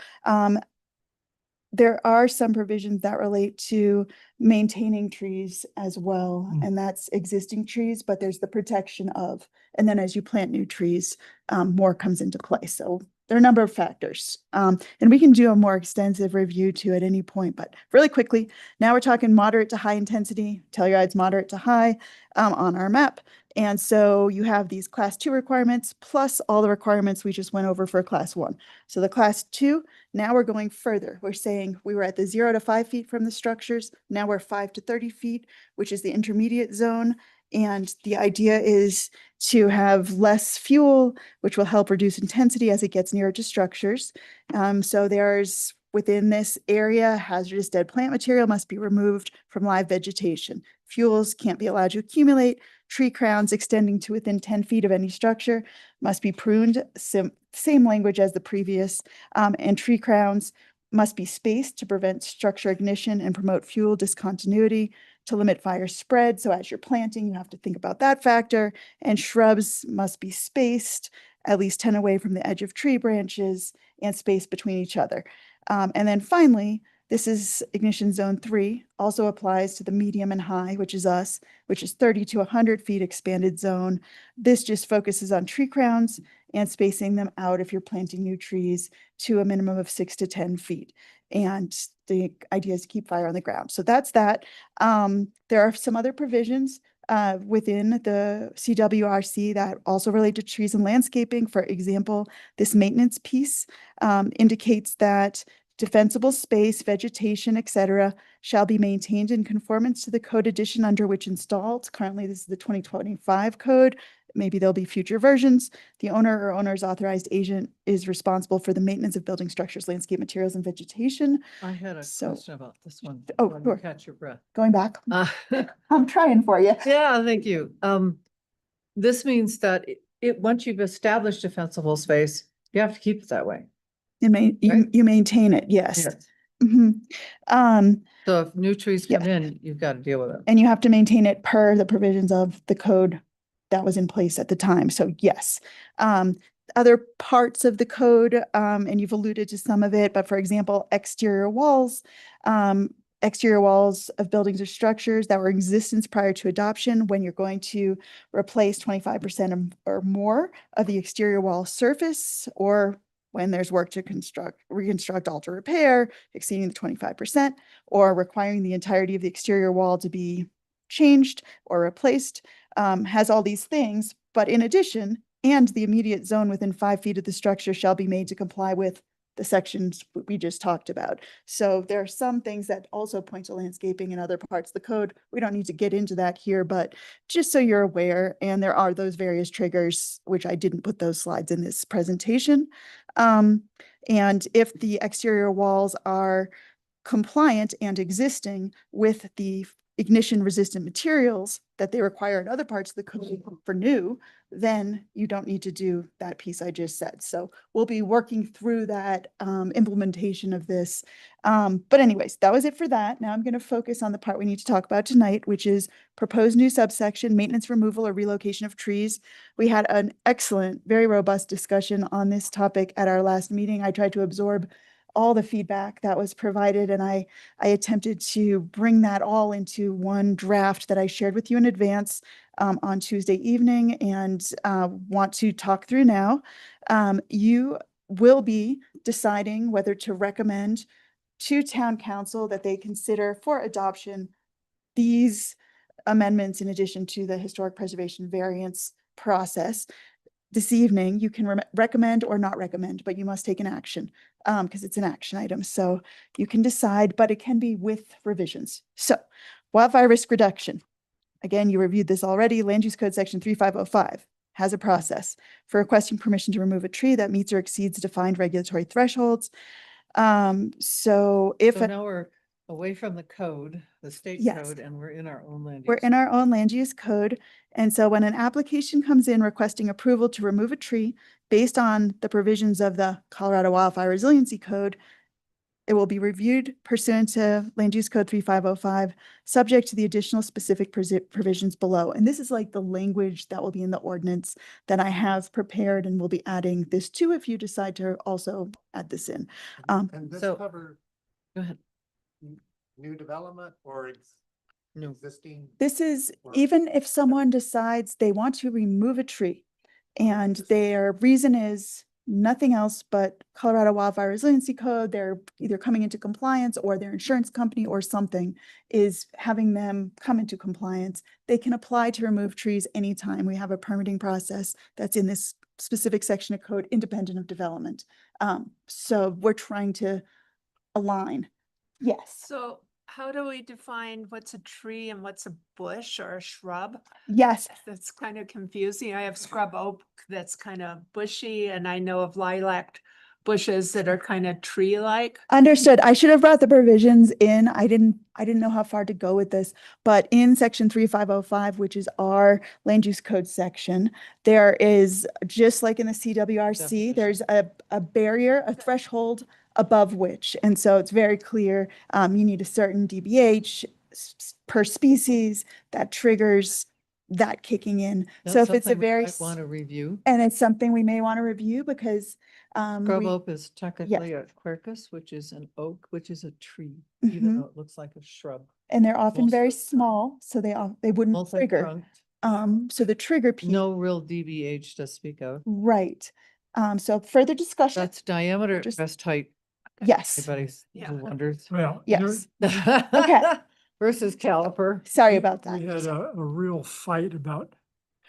there are some provisions that relate to maintaining trees as well. And that's existing trees, but there's the protection of, and then as you plant new trees, more comes into play. So there are a number of factors. And we can do a more extensive review too at any point, but really quickly, now we're talking moderate to high intensity, Telluride's moderate to high on our map. And so you have these class 2 requirements plus all the requirements we just went over for class 1. So the class 2, now we're going further. We're saying we were at the 0 to 5 feet from the structures. Now we're 5 to 30 feet, which is the intermediate zone. And the idea is to have less fuel, which will help reduce intensity as it gets nearer to structures. So there's within this area, hazardous dead plant material must be removed from live vegetation. Fuels can't be allowed to accumulate. Tree crowns extending to within 10 feet of any structure must be pruned, same language as the previous, and tree crowns must be spaced to prevent structure ignition and promote fuel discontinuity to limit fire spread. So as you're planting, you have to think about that factor, and shrubs must be spaced at least 10 away from the edge of tree branches and spaced between each other. And then finally, this is ignition zone 3, also applies to the medium and high, which is us, which is 30 to 100 feet expanded zone. This just focuses on tree crowns and spacing them out if you're planting new trees to a minimum of 6 to 10 feet. And the idea is to keep fire on the ground. So that's that. There are some other provisions within the CWRC that also relate to trees and landscaping. For example, this maintenance piece indicates that defensible space, vegetation, etc., shall be maintained in conformance to the code edition under which installed. Currently, this is the 2025 code, maybe there'll be future versions. The owner or owner's authorized agent is responsible for the maintenance of building structures, landscape materials, and vegetation. I had a So- question about this one. Oh, Let me sure. catch your breath. Going back, Uh, I'm trying for you. Yeah, thank you. This means that once you've established a defensible space, you have to keep it that way. Right? You maintain it, yes. Yes. Mhm. So if new trees Yeah. come in, you've got to deal with it. And you have to maintain it per the provisions of the code that was in place at the time. So yes. Other parts of the code, and you've alluded to some of it, but for example, exterior walls of buildings or structures that were in existence prior to adoption, when you're going to replace 25% or more of the exterior wall surface, or when there's work to reconstruct, alter, repair, exceeding the 25%, or requiring the entirety of the exterior wall to be changed or replaced, has all these things. But in addition, and the immediate zone within 5 feet of the structure shall be made to comply with the sections we just talked about. So there are some things that also point to landscaping in other parts of the code. We don't need to get into that here, but just so you're aware, and there are those various triggers, which I didn't put those slides in this presentation. And if the exterior walls are compliant and existing with the ignition resistant materials that they require in other parts of the code for new, then you don't need to do that piece I just said. So we'll be working through that implementation of this. But anyways, that was it for that. Now I'm going to focus on the part we need to talk about tonight, which is proposed new subsection, maintenance, removal, or relocation of trees. We had an excellent, very robust discussion on this topic at our last meeting. I tried to absorb all the feedback that was provided, and I attempted to bring that all into one draft that I shared with you in advance on Tuesday evening, and want to talk through now. You will be deciding whether to recommend to town council that they consider for adoption these amendments in addition to the historic preservation variance process. This evening, you can recommend or not recommend, but you must take an action because it's an action item. So you can decide, but it can be with revisions. So wildfire risk reduction. Again, you reviewed this already. Land use code section 3505 has a process for requesting permission to remove a tree that meets or exceeds defined regulatory thresholds. So now we're away from the code, the state Yes. code, and we're in our own land We're use. in our own land use code. And so when an application comes in requesting approval to remove a tree based on the provisions of the Colorado Wildfire Resiliency Code, it will be reviewed pursuant to Land Use Code 3505, subject to the additional specific provisions below. And this is like the language that will be in the ordinance that I have prepared and will be adding this to if you decide to also add this in. And this So- cover Go ahead. new development or No. existing? This is Or- even if someone decides they want to remove a tree and their reason is nothing else but Colorado Wildfire Resiliency Code, they're either coming into compliance or their insurance company or something is having them come into compliance, they can apply to remove trees anytime. We have a permitting process that's in this specific section of code independent of development. So we're trying to align. Yes. So how do we define what's a tree and what's a bush or a shrub? Yes. That's kind of confusing. I have scrub oak that's kind of bushy, and I know of lilac bushes that are kind of tree-like. Understood. I should have brought the provisions in. I didn't know how far to go with this, but in section 3505, which is our land use code section, there is, just like in the CWRC, there's a barrier, a threshold above which, and so it's very clear, you need a certain DBH per species that triggers that kicking in. So if it's a very, Want to review. and it's something we may want to review because Scrub we- oak is technically a quercus, which is an oak, which is a tree, Mhm. even though it looks like a shrub. And they're often very Multi- small, so they wouldn't trigger. Multi-trunked, So the trigger piece, no real DBH to speak of. right. So further discussion. That's diameter, Just- breast height. Yes. Anybody's Yeah. wonders. Well, Yes. Okay. Versus caliper. Sorry about we that. had a real fight about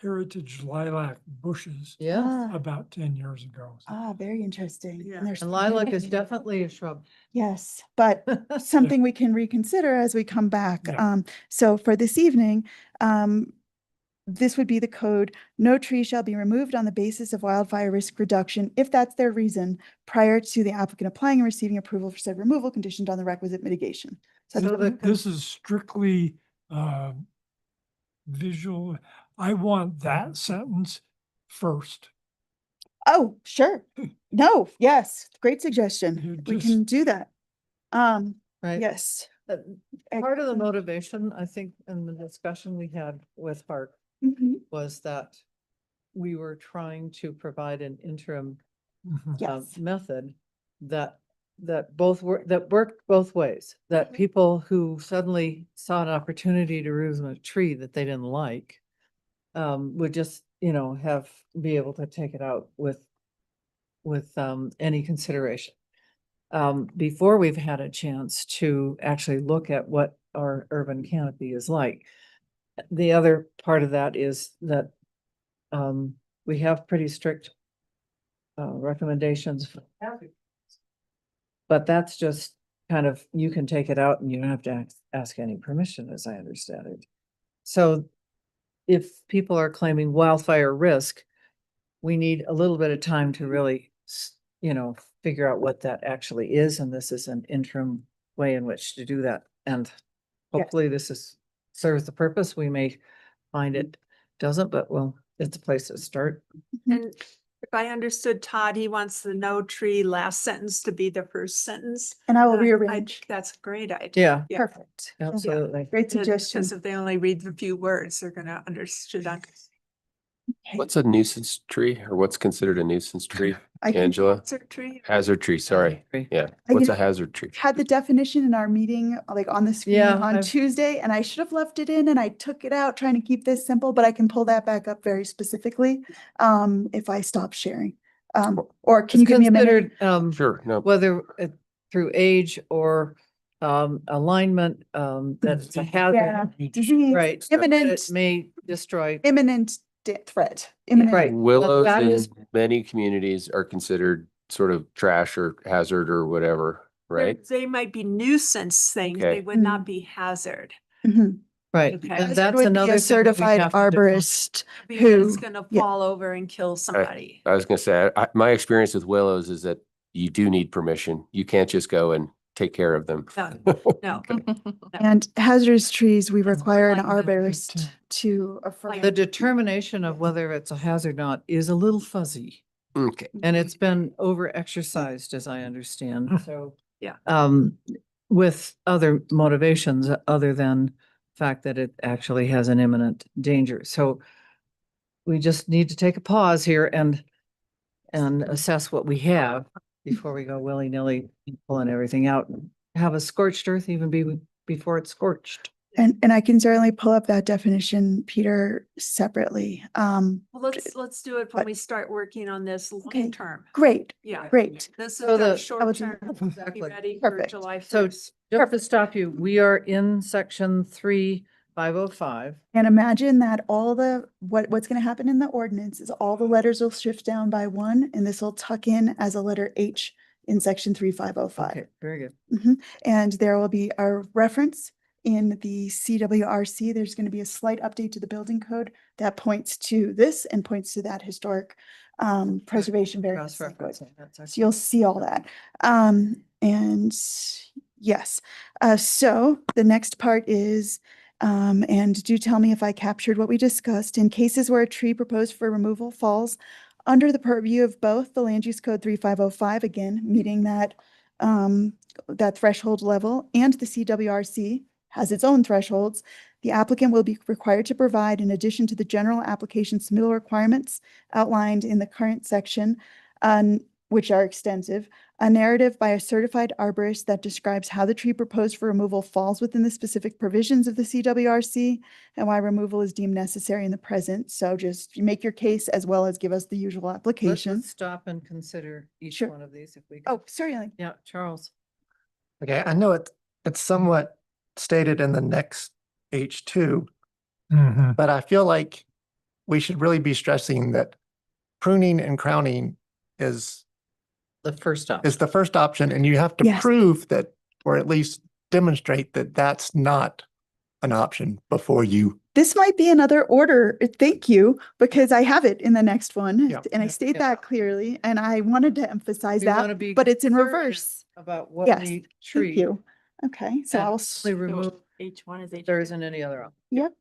heritage lilac bushes Yeah. about 10 years ago. Very interesting. Yeah. And there's And lilac is definitely a shrub. yes, but something we can reconsider as we come back. Yeah. So for this evening, this would be the code: no tree shall be removed on the basis of wildfire risk reduction if that's their reason prior to the applicant applying and receiving approval for said removal conditioned on the requisite mitigation. So This is strictly visual. I want that sentence first. oh, sure. No, yes, great suggestion. We just- can do that. Right. Yes. Part of the motivation, I think, in the discussion we had with Hart Mhm. was that we were trying to provide an interim Yes. method that worked both ways. That people who suddenly saw an opportunity to remove a tree that they didn't like would just, be able to take it out with any consideration. Before we've had a chance to actually look at what our urban canopy is like. The other part of that is that we have pretty strict recommendations. But that's just kind of, you can take it out and you don't have to ask any permission, as I understand it. So if people are claiming wildfire risk, we need a little bit of time to really, figure out what that actually is. And this is an interim way in which to do that. And hopefully this serves the purpose. We may find it doesn't, but well, it's a place to start. And if I understood Todd, he wants the no tree last sentence to be the first sentence. And I will I rearrange. think that's a great idea. Yeah. Perfect. Absolutely. Great suggestion. Because if they only read the few words, they're gonna understand. What's a nuisance tree, or what's considered a nuisance tree? I can- Angela? Hazard tree. Hazard tree, sorry. tree. Yeah. I What's can- a hazard tree? Had the definition in our meeting, like on the screen Yeah, on Tuesday, and I should have left it in and I took it out trying to keep this simple, but I can pull that back up very specifically if I stop sharing. Or can you give me a minute? Considered, Sure, no. whether through age or alignment, that it's a Yeah, hazard. disease, Right. so that imminent, It may destroy. imminent threat. Imminent. Right. Willows that in is- many communities are considered sort of trash or hazard or whatever, right? They might be nuisance things. Okay. They would not be hazard. Mhm. Right. Okay. And Hazard that's Would be another a thing that we certified have to define. arborist Because who, it's gonna yeah. fall over and kill somebody. I was gonna say, my experience with willows is that you do need permission. You can't just go and take care of them. No. And hazardous trees, we require an like that arborist to affirm. The determination of whether it's a hazard or not is a little fuzzy. Okay. And it's been over-exercised, as I understand, so. Yeah. With other motivations other than the fact that it actually has an imminent danger. So we just need to take a pause here and assess what we have before we go willy-nilly pulling everything out. Have a scorched earth even before it's scorched. And I can certainly pull up that definition, Peter, separately. Well, let's do it when but- we start working on this Okay. long term. Great, Yeah. great. This is So the the- short term. Be Exactly. ready for Perfect. July So 1st. just to stop you, we are in section 3.505. And imagine that all what's going to happen in the ordinance is all the letters will shift down by one, and this will tuck in as a letter H in section 3505. Okay, very good. And there will be a reference in the CWRC. There's going to be a slight update to the building code that points to this and points to that historic preservation variance. Cross-referencing, that's So you'll see all that. And yes, so the next part is, and do tell me if I captured what we discussed. In cases where a tree proposed for removal falls under the purview of both the Land Use Code 3505, again, meeting that threshold level, and the CWRC has its own thresholds, the applicant will be required to provide, in addition to the general application submittal requirements outlined in the current section, which are extensive, a narrative by a certified arborist that describes how the tree proposed for removal falls within the specific provisions of the CWRC and why removal is deemed necessary in the present. So just make your case as well as give us the usual application. Let's stop and consider each Sure. one of these if we. Oh, certainly. Yeah, Charles. Okay, I know it's somewhat stated in the next H2, but I feel like we should really be stressing that pruning and crowning is The first option. is the first option, and you have to Yes. prove that, or at least demonstrate that that's not an option before you this might be another order. Thank you, because I have it in the next one Yeah. and I state that clearly and I wanted to emphasize We want to that, be but it's in conservative reverse. about what Yes, we thank treat. you. Okay, so and I'll, only remove H1 is if there isn't any other. yep.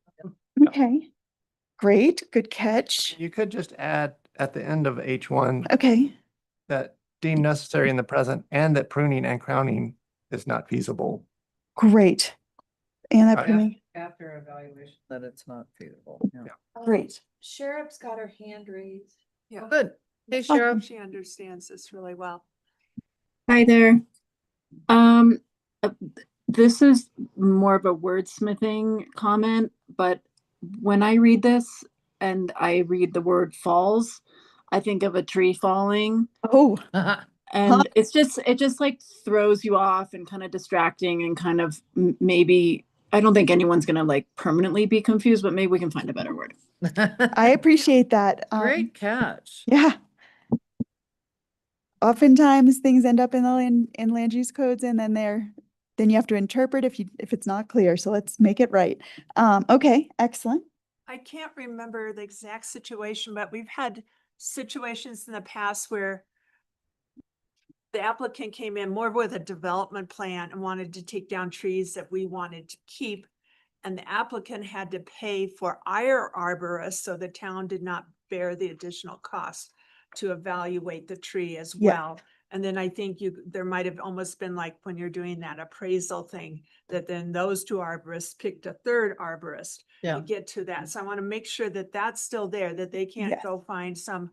Okay, great, good catch. You could just add at the end of H1 Okay, that deemed necessary in the present and that pruning and crowning is not feasible. great. And that Right. pruning, After evaluation, that it's not feasible. Yeah. great. Sheriff's got her hand raised. Yeah. Good. Hey, Awesome. Sheriff. She understands this really well. Hi there. Uh, this is more of a wordsmithing comment, but when I read this and I read the word falls, I think of a tree falling. Oh, And it just like throws you off and kind of distracting and kind of maybe, I don't think anyone's gonna like permanently be confused, but maybe we can find a better word. I appreciate that. Great catch. Yeah. Oftentimes things end up in the land use codes and then you have to interpret if it's not clear. So let's make it right. Okay, excellent. I can't remember the exact situation, but we've had situations in the past where the applicant came in more with a development plan and wanted to take down trees that we wanted to keep. And the applicant had to pay for our arborist, so the town did not bear the additional cost to evaluate the tree as Yeah. well. And then I think there might have almost been like when you're doing that appraisal thing, that then those two arborists picked a third arborist Yeah. to get to that. So I want to make sure that that's still there, that they can't Yes. go find some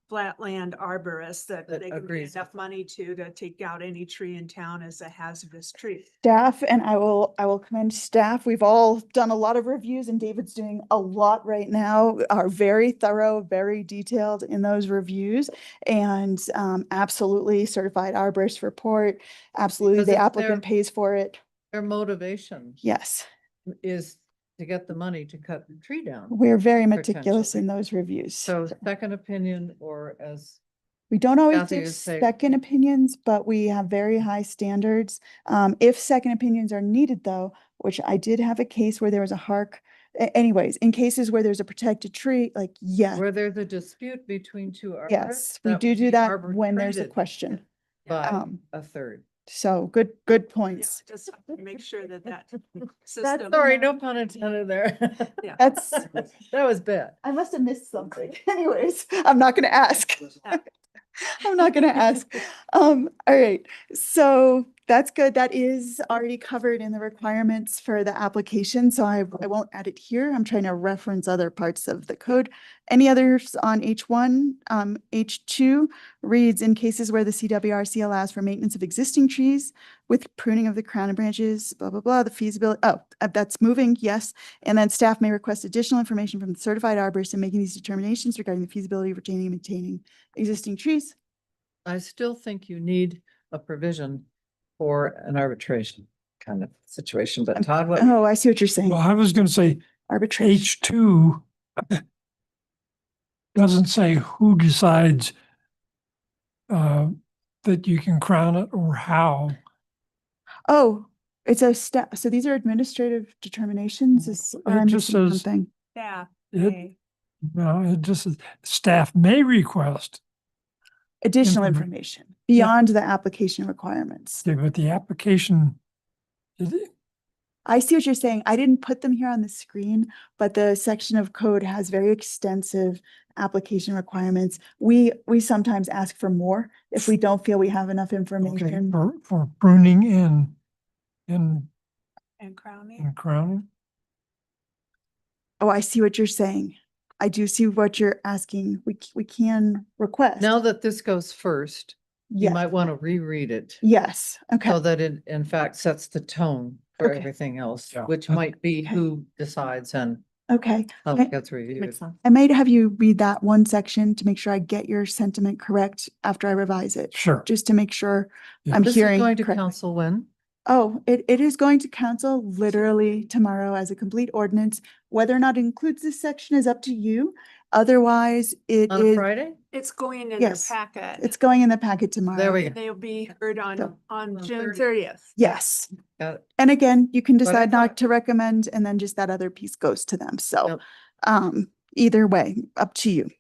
flatland arborist that That they can agrees. get enough money to take out any tree in town as a hazardous tree. Staff, and I will commend staff. We've all done a lot of reviews and David's doing a lot right now, are very thorough, very detailed in those reviews. And absolutely certified arborist report. Absolutely, Because the it's applicant their- pays for it. Their motivation Yes, is to get the money to cut the tree down. we're very meticulous potentially. in those reviews. So second opinion, or as We don't always Kathy give would say- second opinions, but we have very high standards. If second opinions are needed though, which I did have a case where there was a anyways, in cases where there's a protected tree, like, yes, where there's a dispute between two arborists. yes, we that do would do be that when there's a arbitrated question. By a third. So good points. Just to make sure that That's, system. sorry, no pun intended there. Yeah. That's, That was bad. I must have missed something. Anyways, I'm not gonna ask. I'm not gonna ask. All right, so that's good. That is already covered in the requirements for the application, so I won't add it here. I'm trying to reference other parts of the code. Any others on H1? H2 reads, in cases where the CWRC allows for maintenance of existing trees with pruning of the crown and branches, blah, blah, blah, the feasibility, that's moving, yes. And then staff may request additional information from the certified arborist in making these determinations regarding the feasibility of retaining and maintaining existing trees. I still think you need a provision for an arbitration kind of situation, but Todd, what? Oh, I see what you're saying. Well, I was gonna say Arbitration. H2 doesn't say who decides that you can crown it or how. Oh, it's a step. So these are administrative determinations. Or It I'm just missing says- something. Yeah. It, no, it just says staff may request, Additional Informa- information beyond the application requirements. but the application, it- I see what you're saying. I didn't put them here on the screen, but the section of code has very extensive application requirements. We sometimes ask for more if we don't feel we have enough okay, information. for pruning and And crowning. and crowning. Oh, I see what you're saying. I do see what you're asking. We can request. Now that this goes first, you Yes. might want to reread it. Yes, okay. So that it in fact sets the tone for Okay. everything else, Yeah. which might be Okay. who decides and Okay. how I- it gets reviewed. I might have you read that one section to make sure I get your sentiment correct after I revise it. Sure. Just to make sure Yeah. I'm This is hearing going to correctly. council when? Oh, it is going to council literally tomorrow as a complete ordinance. Whether or not it includes this section is up to you. Otherwise, it On a is, Friday? It's going in the yes, packet. it's going in the packet tomorrow. There we go. They'll be heard So- on June 30th. Yes. Got it. And again, you can But I decide not thought- to recommend and then just that other piece goes to them. So, Yep. either way, up to you.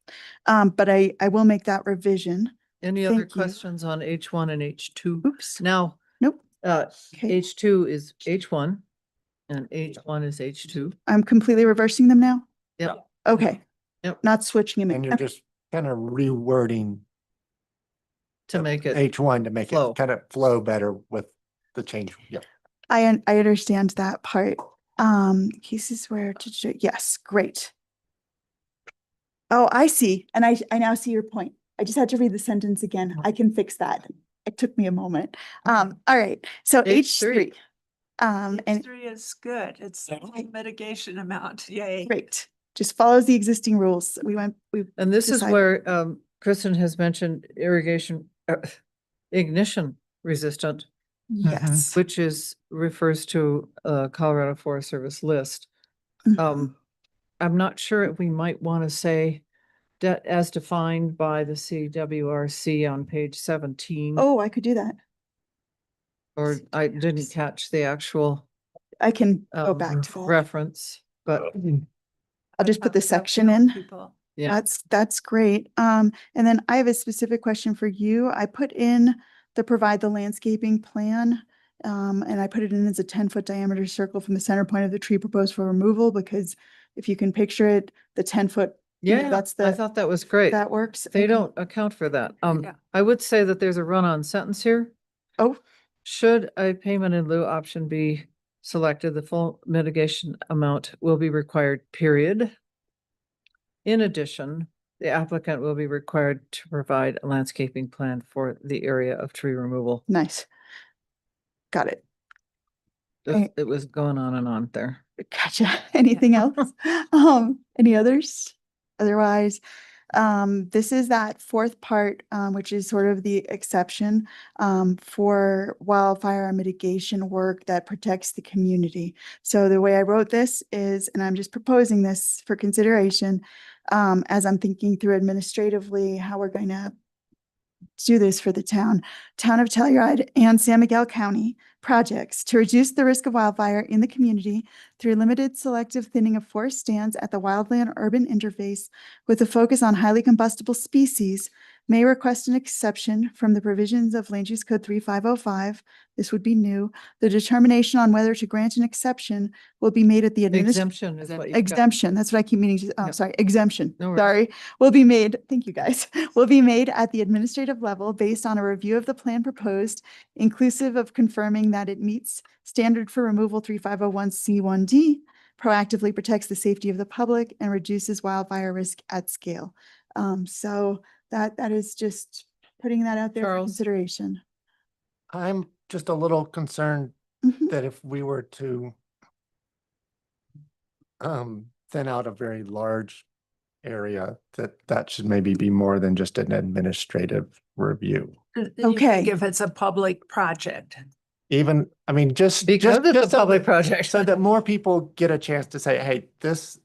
But I will make that revision. Any other Thank you. questions on H1 and H2? Oops. Now, Nope. Okay. H2 is H1 and H1 is H2. I'm completely reversing them now? Yep. Okay. Yep. Not switching them. And in. you're just kind of rewording To make it H1 to make flow. it kind of flow better with the change. Yeah. I understand that part. Cases where yes, great. Oh, I see. And I now see your point. I just had to read the sentence again. I can fix that. It took me a moment. All right. So H3. And H3 is good. It's mitigation amount. Yay. great. Just follows the existing rules. We And this is decided. where Kristen has mentioned irrigation, ignition resistant, Yes. which refers to Colorado Forest Service list. Mhm. I'm not sure if we might want to say that as defined by the CWRC on page 17. Oh, I could do that. Or I didn't catch the actual I can go back to that. reference, but I'll just put the section in. yeah. That's great. And then I have a specific question for you. I put in provide the landscaping plan. And I put it in as a 10-foot diameter circle from the center point of the tree proposed for removal, because if you can picture it, the 10-foot. Yeah, that's I thought that was great. that works. They Okay. don't account for that. Yeah. I would say that there's a run-on sentence here. Oh, Should a payment in lieu option be selected, the full mitigation amount will be required, period. In addition, the applicant will be required to provide a landscaping plan for the area of tree removal. nice. Got it. Okay. It was going on and on there. Gotcha. Anything else? Any others? Otherwise, this is that fourth part, which is sort of the exception, for wildfire mitigation work that protects the community. So the way I wrote this is, and I'm just proposing this for consideration, as I'm thinking through administratively, how we're going to do this for the town of Telluride and San Miguel County projects to reduce the risk of wildfire in the community through limited selective thinning of forest stands at the wildland urban interface with a focus on highly combustible species may request an exception from the provisions of Land Use Code 3505. This would be new. The determination on whether to grant an exception will be made at the Exemption is what you've got. exemption. That's what I keep meaning to, Yep. sorry, exemption. No worries. Sorry, will be made, thank you guys, will be made at the administrative level based on a review of the plan proposed, inclusive of confirming that it meets standard for removal 3501C1D, proactively protects the safety of the public and reduces wildfire risk at scale. So that is just putting that out there for Charles? consideration. I'm just a little concerned Mhm. that if we were to thin out a very large area, that should maybe be more than just an administrative review. Okay. If it's a public project. Even, I mean, just Because it's a just so public that- project. so that more people get a chance to say, hey, this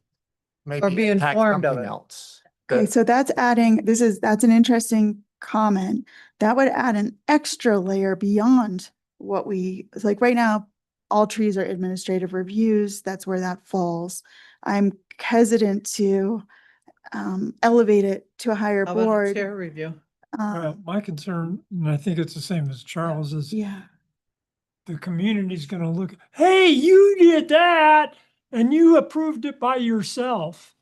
maybe Or be impacts informed of something it. else. Okay, that- so that's adding, that's an interesting comment. That would add an extra layer beyond what it's like right now, all trees are administrative reviews. That's where that falls. I'm hesitant to elevate it to a higher How about a board. chair review? My concern, and I think it's the same as Charles, is Yeah, the community's gonna look, hey, you did that and you approved it by yourself.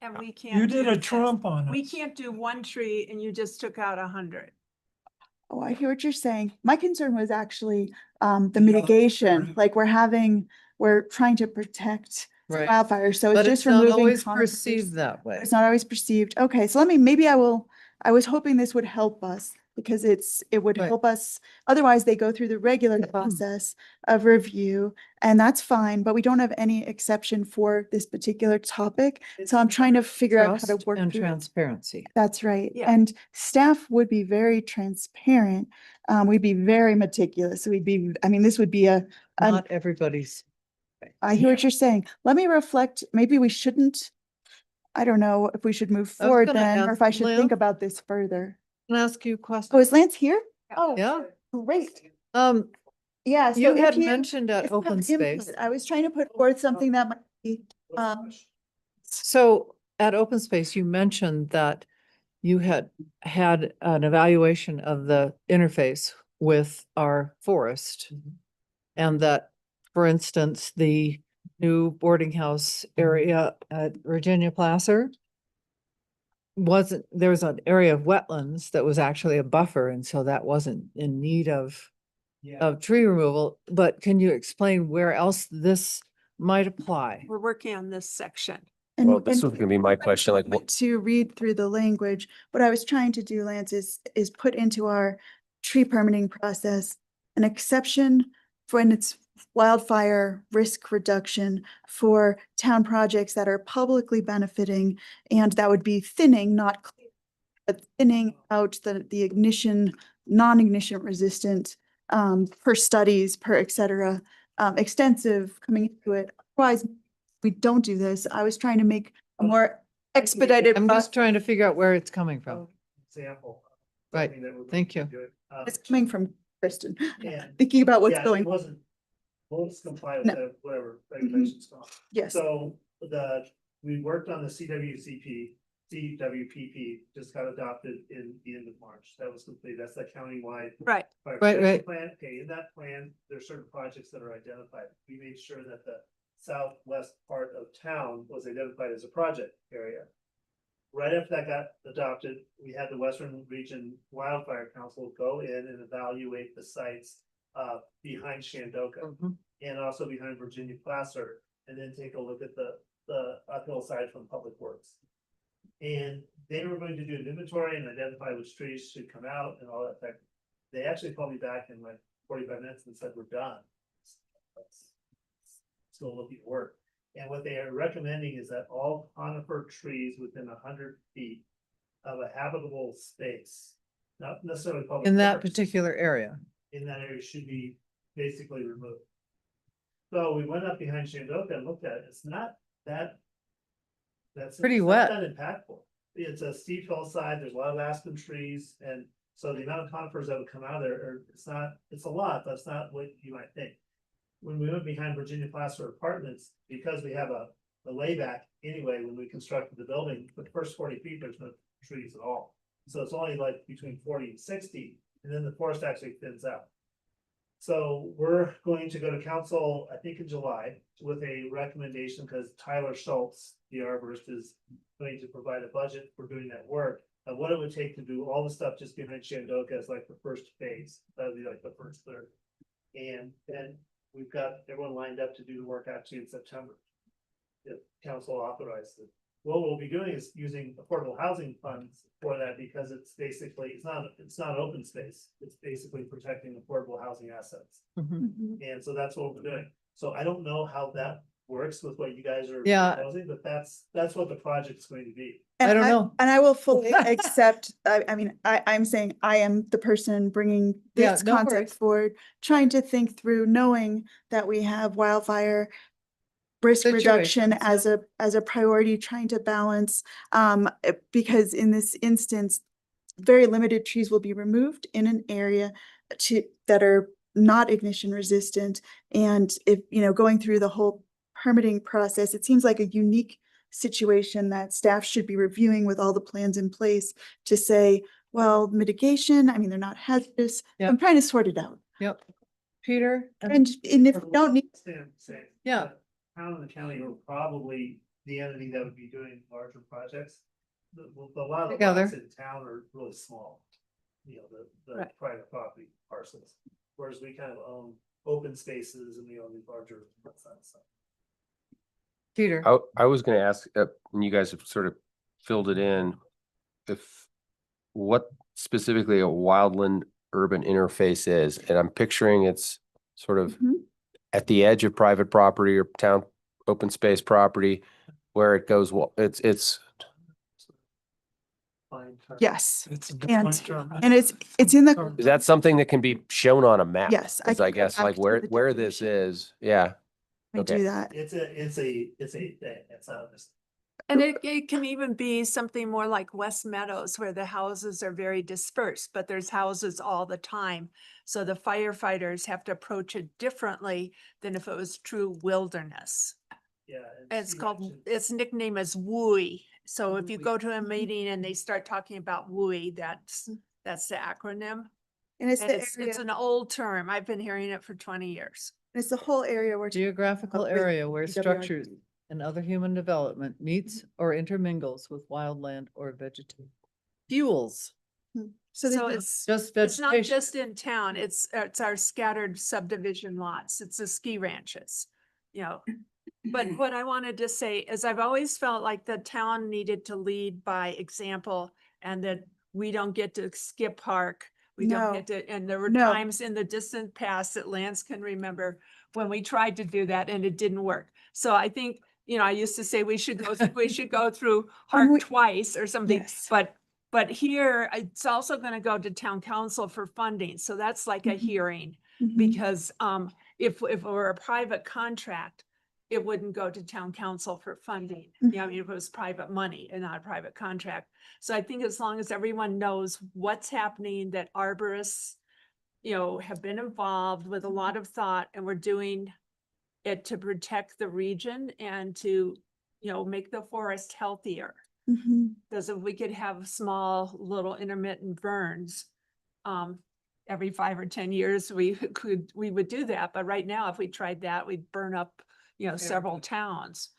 And we can't. You did do a this. Trump on We us. can't do one tree and you just took out 100. oh, I hear what you're saying. My concern was actually the mitigation, right. like we're trying to protect Right. wildfires, so it's But just it's not removing always controversy. perceived that way. It's not always perceived. Okay, so maybe I was hoping this would help us because it would Right. help us. Otherwise, they go through the regular process of review and that's fine, but we don't have any exception for this particular topic. So I'm trying to figure out how to Trust work and through. transparency. That's right. Yeah. And staff would be very transparent. We'd be very meticulous. This would be Not everybody's. I hear what you're saying. Let me reflect. Maybe we shouldn't I don't know if we should move I was forward gonna then, or ask if I should think Lance. about this further. Can I ask you a question? Oh, is Lance here? Oh, Yeah. great. Um, Yeah. so you if had you- mentioned if at you have open input, space. I was trying to put forth something that might be, So at open space, you mentioned that you had had an evaluation of the interface with our forest. And that, for instance, the new boarding house area at Virginia Placer there was an area of wetlands that was actually a buffer, and so that wasn't in need of tree removal. But can you explain where else this might apply? We're working on this section. Well, this was gonna be my question, like, what, to read through the language. What I was trying to do, Lance, is put into our tree permitting process an exception for when it's wildfire risk reduction for town projects that are publicly benefiting, and that would be thinning, not clear, but thinning out the ignition, non-ignition resistant, per studies, per et cetera, extensive coming into it. Otherwise, we don't do this. I was trying to make a more expedited. I'm just trying to figure out where it's coming from. Example. Right, thank you. It's coming from Kristen, Yeah. thinking about what's Yeah, going. It wasn't, won't comply with No. the whatever regulations go. Yes. So we worked on the CWPP just got adopted in the end of March. That was complete. That's the countywide. Right. fire Right, protection right. Plan. Okay, in that plan, there's certain projects that are identified. We made sure that the southwest part of town was identified as a project area. Right after that got adopted, we had the Western Region Wildfire Council go in and evaluate the sites behind Shandoka and also behind Virginia Placer, and then take a look at the uphill side from Public Works. And they were going to do an inventory and identify which trees should come out and all that. They actually called me back in like 45 minutes and said, we're done. Still looking at work. And what they are recommending is that all conifer trees within 100 feet of a habitable space, not necessarily public. In that parks, particular area. in that area should be basically removed. So we went up behind Shandoka and looked at it. It's not that. Pretty it's not wet. That impactful. It's a steep hillside. There's a lot of aspen trees, and so the amount of conifers that would come out of there, it's a lot, but it's not what you might think. When we went behind Virginia Placer Apartments, because we have a layback anyway, when we constructed the building, the first 40 feet, there's no trees at all. So it's only like between 40 and 60, and then the forest actually thins out. So we're going to go to council, I think in July, with a recommendation, because Tyler Schultz, the arborist, is going to provide a budget for doing that work. Of what it would take to do all the stuff just behind Shandoka as like the first phase. That would be like the first third. And then we've got everyone lined up to do the work actually in September. If council authorized it. What we'll be doing is using affordable housing funds for that, because it's basically, it's not open space. It's basically protecting affordable housing assets. And so that's what we're doing. So I don't know how that works with what you guys are proposing, but that's what the project's going to be. I don't know. And I will fully accept, I'm saying I am the person bringing Yeah, this no concept worries. forward, trying to think through, knowing that we have wildfire risk reduction as a priority, trying to balance, because in this instance, very limited trees will be removed in an area that are not ignition resistant. And if, going through the whole permitting process, it seems like a unique situation that staff should be reviewing with all the plans in place to say, well, mitigation, they're not hazardous. I'm trying to sort it out. Yep. Peter? And if we don't need. Yeah. Town and the county are probably the entity that would be doing larger projects. A lot of the Together. lots in town are really small. The Right. private property parcels, whereas we kind of own open spaces and we own the larger stuff. Peter? I was gonna ask, and you guys have sort of filled it in, what specifically a wildland urban interface is, and I'm picturing it's sort of at the edge of private property or town open space property where it goes, it's Yes. It's a And, defined term. and it's in the. is that something that can be shown on a map? Yes, Is I I can go guess back like to where the this is, yeah. We do that. It's a thing. It's not just. And it can even be something more like West Meadows where the houses are very dispersed, but there's houses all the time. So the firefighters have to approach it differently than if it was true wilderness. Yeah. It's called, its nickname is WUI. So if you go to a meeting and they start talking about WUI, that's the acronym. And it's And the it's area, an old term. I've been hearing it for 20 years. it's the whole area where. Geographical with area where PWR. structures and other human development meets or intermingles with wildland or vegetation. Fuels, So So they- it's just it's not vegetation. just in town, it's our scattered subdivision lots, it's the ski ranches, you know. But what I wanted to say is I've always felt like the town needed to lead by example and that we don't get to skip park. We don't No. get to, and there were No. times in the distant past that Lance can remember when we tried to do that and it didn't work. So I think, you know, I used to say we should go through Hark twice or something, Yes. but here it's also gonna go to town council for funding. So that's like a hearing. Mhm. Because if it were a private contract, it wouldn't go to town council for funding. You know, I mean, if it was private money and not a private contract. So I think as long as everyone knows what's happening, that arborists, you know, have been involved with a lot of thought and we're doing it to protect the region and to, you know, make the forest healthier. Mhm. Because if we could have small little intermittent burns, every 5 or 10 years, we would do that. But right now, if we tried that, we'd burn up, you know, several towns.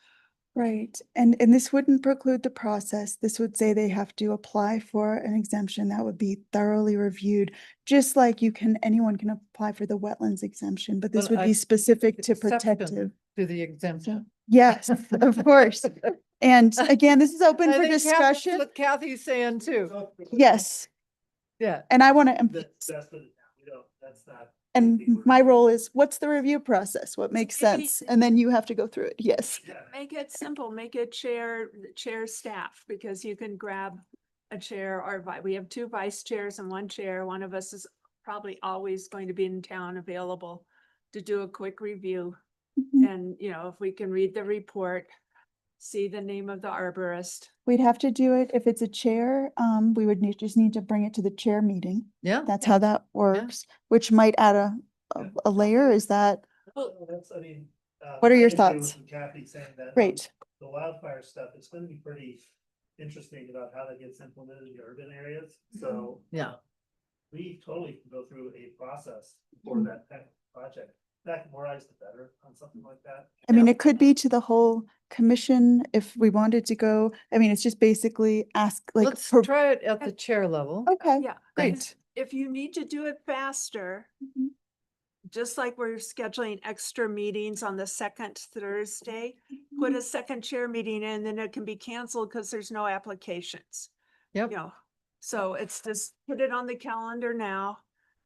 Right, and this wouldn't preclude the process. This would say they have to apply for an exemption that would be thoroughly reviewed. Just like anyone can apply for the wetlands exemption, but this Well, would be specific to exception protective. To the exemption. Yes, of course. And again, this is open I for think Kathy's discussion. what Kathy's saying too. Yes, Yeah. and I want to, That's for the town. We don't, that's not. and my role is, what's the review process? What makes sense? And then you have to go through it. Yes. Make it simple, make it chair staff, because you can grab a chair or we have 2 vice chairs and 1 chair. One of us is probably always going to be in town available to do a quick review. Mhm. And, you know, if we can read the report, see the name of the arborist. We'd have to do it if it's a chair. We would just need to bring it to the chair meeting. Yeah. That's how that works, which might add a layer. Is that, Well, that's, I mean. What are I your agree thoughts? with Kathy saying that. Great. The wildfire stuff, it's gonna be pretty interesting about how that gets implemented in the urban areas, so. Yeah. We totally can go through a process for that kind of project. In fact, more eyes the better on something like that. I mean, it could be to the whole commission if we wanted to go. I mean, it's just basically ask like. Let's try it at the chair level. Okay. Yeah. Great. If you need to do it faster, just like we're scheduling extra meetings on the second Thursday, put a second chair meeting in, then it can be canceled because there's no applications. Yep. You know, so it's just put it on the calendar now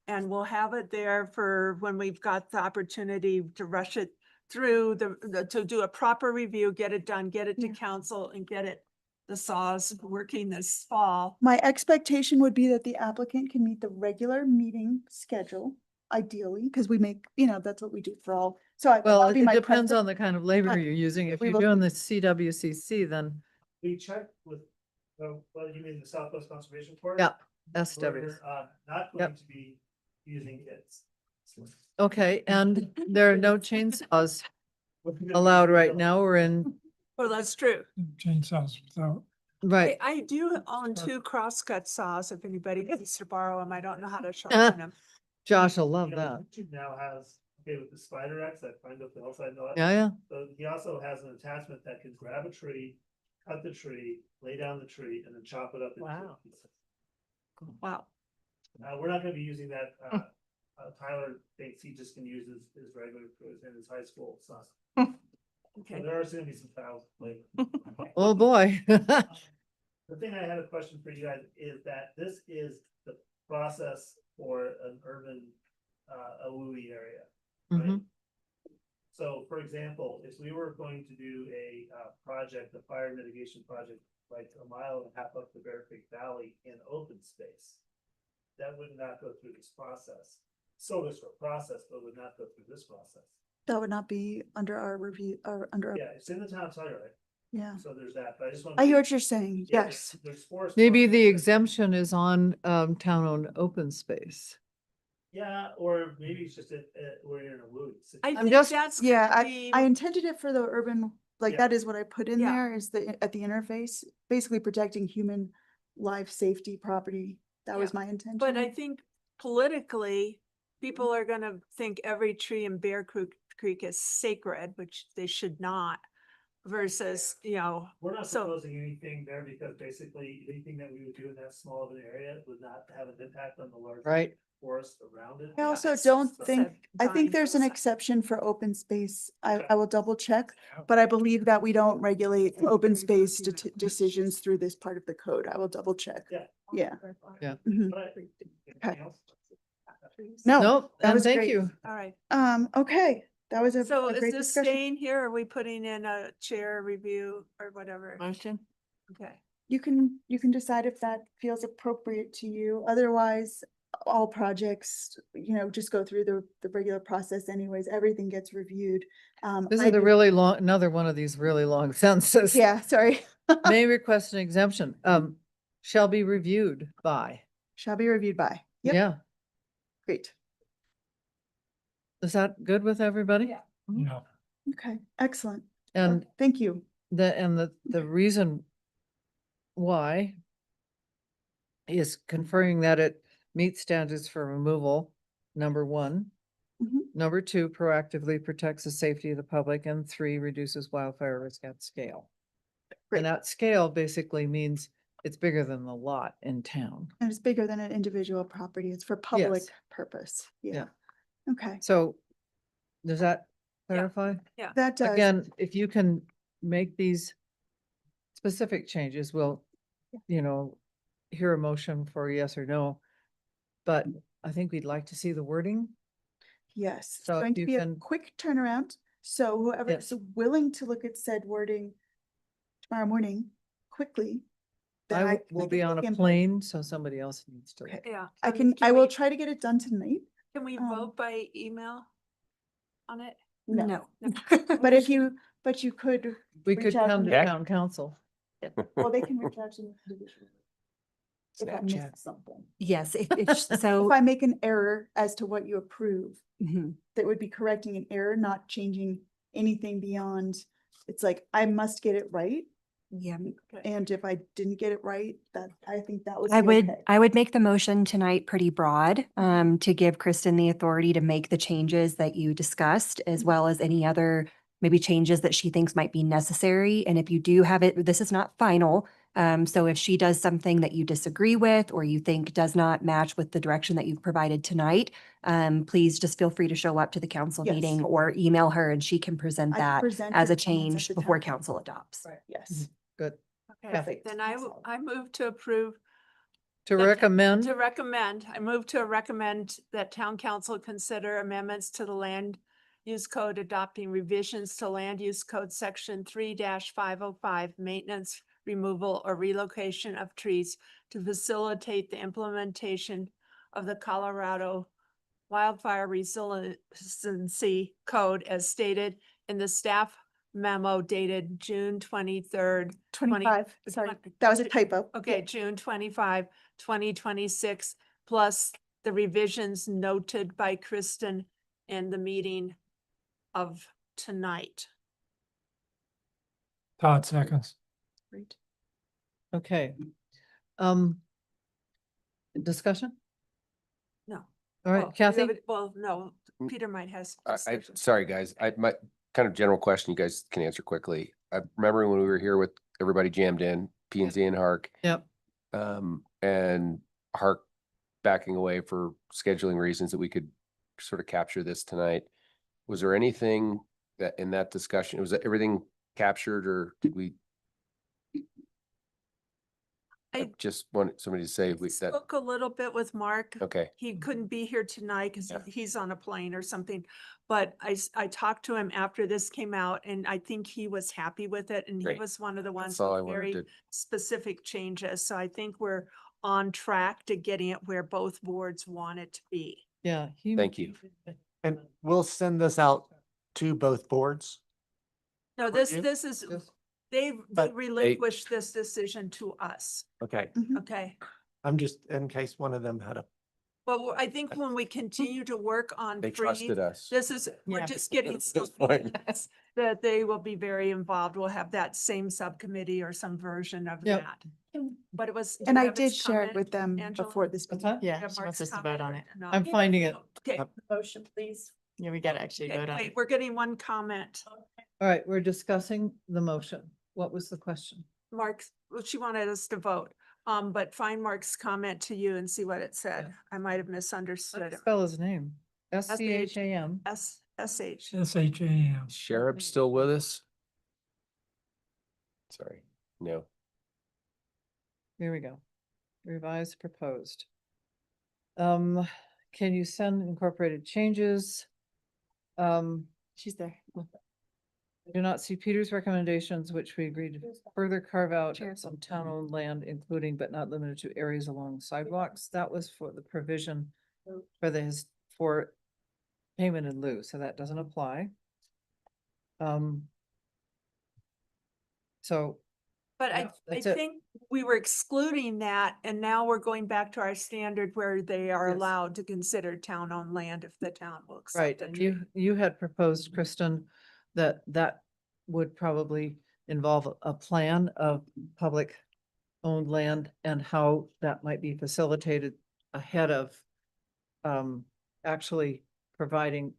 and we'll have it there for when we've got the opportunity to rush it through to do a proper review, get it done, get it to council and get it, the saws working this fall. My expectation would be that the applicant can meet the regular meeting schedule, ideally, because we make, that's what we do for all. So Well, that'd be it my depends preference. on the kind of labor But you're using. If we you're will- doing the CWCC, then We checked with, well, you mean the Southwest Conservation Corps? yeah, SW. We're not going to be using kids. Okay, and there are no chainsaws allowed right now. We're in, Well, that's true. Chainsaws without. right. I do own 2 crosscut saws if anybody needs to borrow them. I don't know how to sharpen them. Josh will love You know, that. YouTube now has, with the Spider X that climbed up the hillside. Yeah, yeah. So he also has an attachment that can grab a tree, cut the tree, lay down the tree, and then chop it up. Into Wow. pieces. Wow. We're not gonna be using that, Tyler thinks he just can use his regular tools in his high school son. So Okay. there are gonna be some files later. Oh, boy. The thing I had a question for you guys is that this is the process for an urban, a WUI area. Right? Mhm. So for example, if we were going to do a project, a fire mitigation project, like a mile and a half up the Bear Creek Valley in open space, that would not go through this process. So this process, but would not go through this process. That would not be under our review or under. Yeah, it's in the town charter, right? Yeah. So there's that, but I just want. I hear what you're saying. Yeah, Yes. There's forest. Maybe parking the that- exemption is on town-owned open space. Yeah, or maybe it's just we're in a mood. I I'm think just- that's Yeah, gonna be. I intended it for the urban, like Yeah. that is what I put in Yeah. there is the, at the interface, basically protecting human life, safety, property. That was Yeah. my intention. But I think politically, people are gonna think every tree in Bear Creek is sacred, which they should not. Versus, We're not so- proposing anything there because basically anything that we would do in that small of an area would not have an impact on the large. Right. Forest around it. I also it's don't just think, I dying think there's an hillside. exception for open space. Okay. I will double check, but I believe that we don't regulate open space decisions through this part of the code. I will double check. Yeah. Yeah. Yeah. Mhm. But anything else? No, Nope, that and was thank great. you. All right. Okay, that was So a is great this discussion. staying here? Or are we putting in a chair review or whatever? Motion? Okay. You can decide if that feels appropriate to you. Otherwise, all projects, just go through the regular process anyways. Everything gets reviewed. This I is a do- really long, another one of these really long sentences. Yeah, sorry. May request an exemption, shall be reviewed by. Shall be reviewed by. Yep, Yeah, great. is that good with everybody? Yeah. Yeah. Okay, excellent. And Thank you. the reason why is confirming that it meets standards for removal, number one. Mhm. Number two, proactively protects the safety of the public, and three, reduces wildfire risk at scale. Great. And that scale basically means it's bigger than the lot in town. And it's bigger than an individual property. It's for public Yes. purpose. Yeah. Yeah. Okay, So does that clarify? Yeah. that does. Again, if you can make these specific changes, we'll, hear a motion for yes or no. But I think we'd like to see the wording. Yes, it's So going to you be a can- quick turnaround. So whoever is willing to look at said wording tomorrow morning quickly. then I will can be on take a input. plane, so somebody else needs to. Okay. Yeah. I will try to get it done tonight. Can we um, vote by email on it? No, No. but you could. We reach could out come to to me. town council. Well, they can reach out to me individually. If I Snapchat. missed something. Yes, so. If I make an error as to what you approve, Mhm. that would be correcting an error, not changing anything beyond. It's like, I must get it right. Yeah. And if I didn't get it right, I think that was. I would make the motion tonight pretty broad, to give Kristen the authority to make the changes that you discussed, as well as any other maybe changes that she thinks might be necessary. And if you do have it, this is not final. So if she does something that you disagree with, or you think does not match with the direction that you've provided tonight, please just feel free to show up to the council Yes. meeting or email her and she can present I can that present as it a once at change the before town council adopts. Yes. Good. Okay, Perfect. then I move to approve. To that- recommend, I move to recommend that town council consider amendments to the land use code adopting revisions to land use code section 3-505, maintenance, removal, or relocation of trees to facilitate the implementation of the Colorado Wildfire Resiliency Code as stated in the staff memo dated June 23rd, 25, sorry, that was a typo. Okay, June 25, 2026, plus the revisions noted by Kristen in the meeting of tonight. Todd seconds. Great. okay. Discussion? No. All Oh, right, you Kathy? have it- Well, no, Peter might have. discussion. Sorry, guys, my kind of general question you guys can answer quickly. I remember when we were here with everybody jammed in, P&Z and Hark. Yep. And Hark backing away for scheduling reasons that we could sort of capture this tonight. Was there anything that in that discussion, was everything captured, or did we? I just wanted somebody to say that, Spoke a little bit with Mark. okay, He couldn't be here tonight because Yeah. he's on a plane or something. But I talked to him after this came out and I think he was happy with it. And he Great. was one of the ones that's all I with wanted very to, specific changes. So I think we're on track to getting it where both boards want it to be. Yeah. thank you. And we'll send this out to both boards. No, For this you? is, They But relinquished this decision to us, Okay, okay? I'm just, in case one of them had a, But I think when we continue to work on They free, trusted us. this is, we're Yeah. just getting At this point. that they will be very involved. We'll have that same subcommittee or some version of Yep. that. But it was. do And you I have did its share it comment, with them Angela? before this. What's that? You Yeah, have she Mark's wants us to vote on comment it. or no? I'm finding it. Okay, Yep. motion, please. Yeah, we gotta actually Okay, vote on wait, it. we're getting one comment. All right, we're discussing the motion. What was the question? Mark, well, she wanted us to vote, but find Mark's comment to you and see what it said. I might have misunderstood it. Spell his name. SCHAM. SH. SHAM. Sheriff still with us? Sorry, no. Here we go. Revised proposed. Can you send incorporated changes? She's there. I do not see Peter's recommendations, which we agreed to further carve out Cheers. some town-owned land, including but not limited to areas along sidewalks. That was for the provision for for payment in lieu, so that doesn't apply. So But Yeah, I that's it. think we were excluding that and now we're going back to our standard where they are Yes. allowed to consider town-owned land if the town will right, accept it. and you had proposed, Kristen, that would probably involve a plan of public owned land and how that might be facilitated ahead of actually providing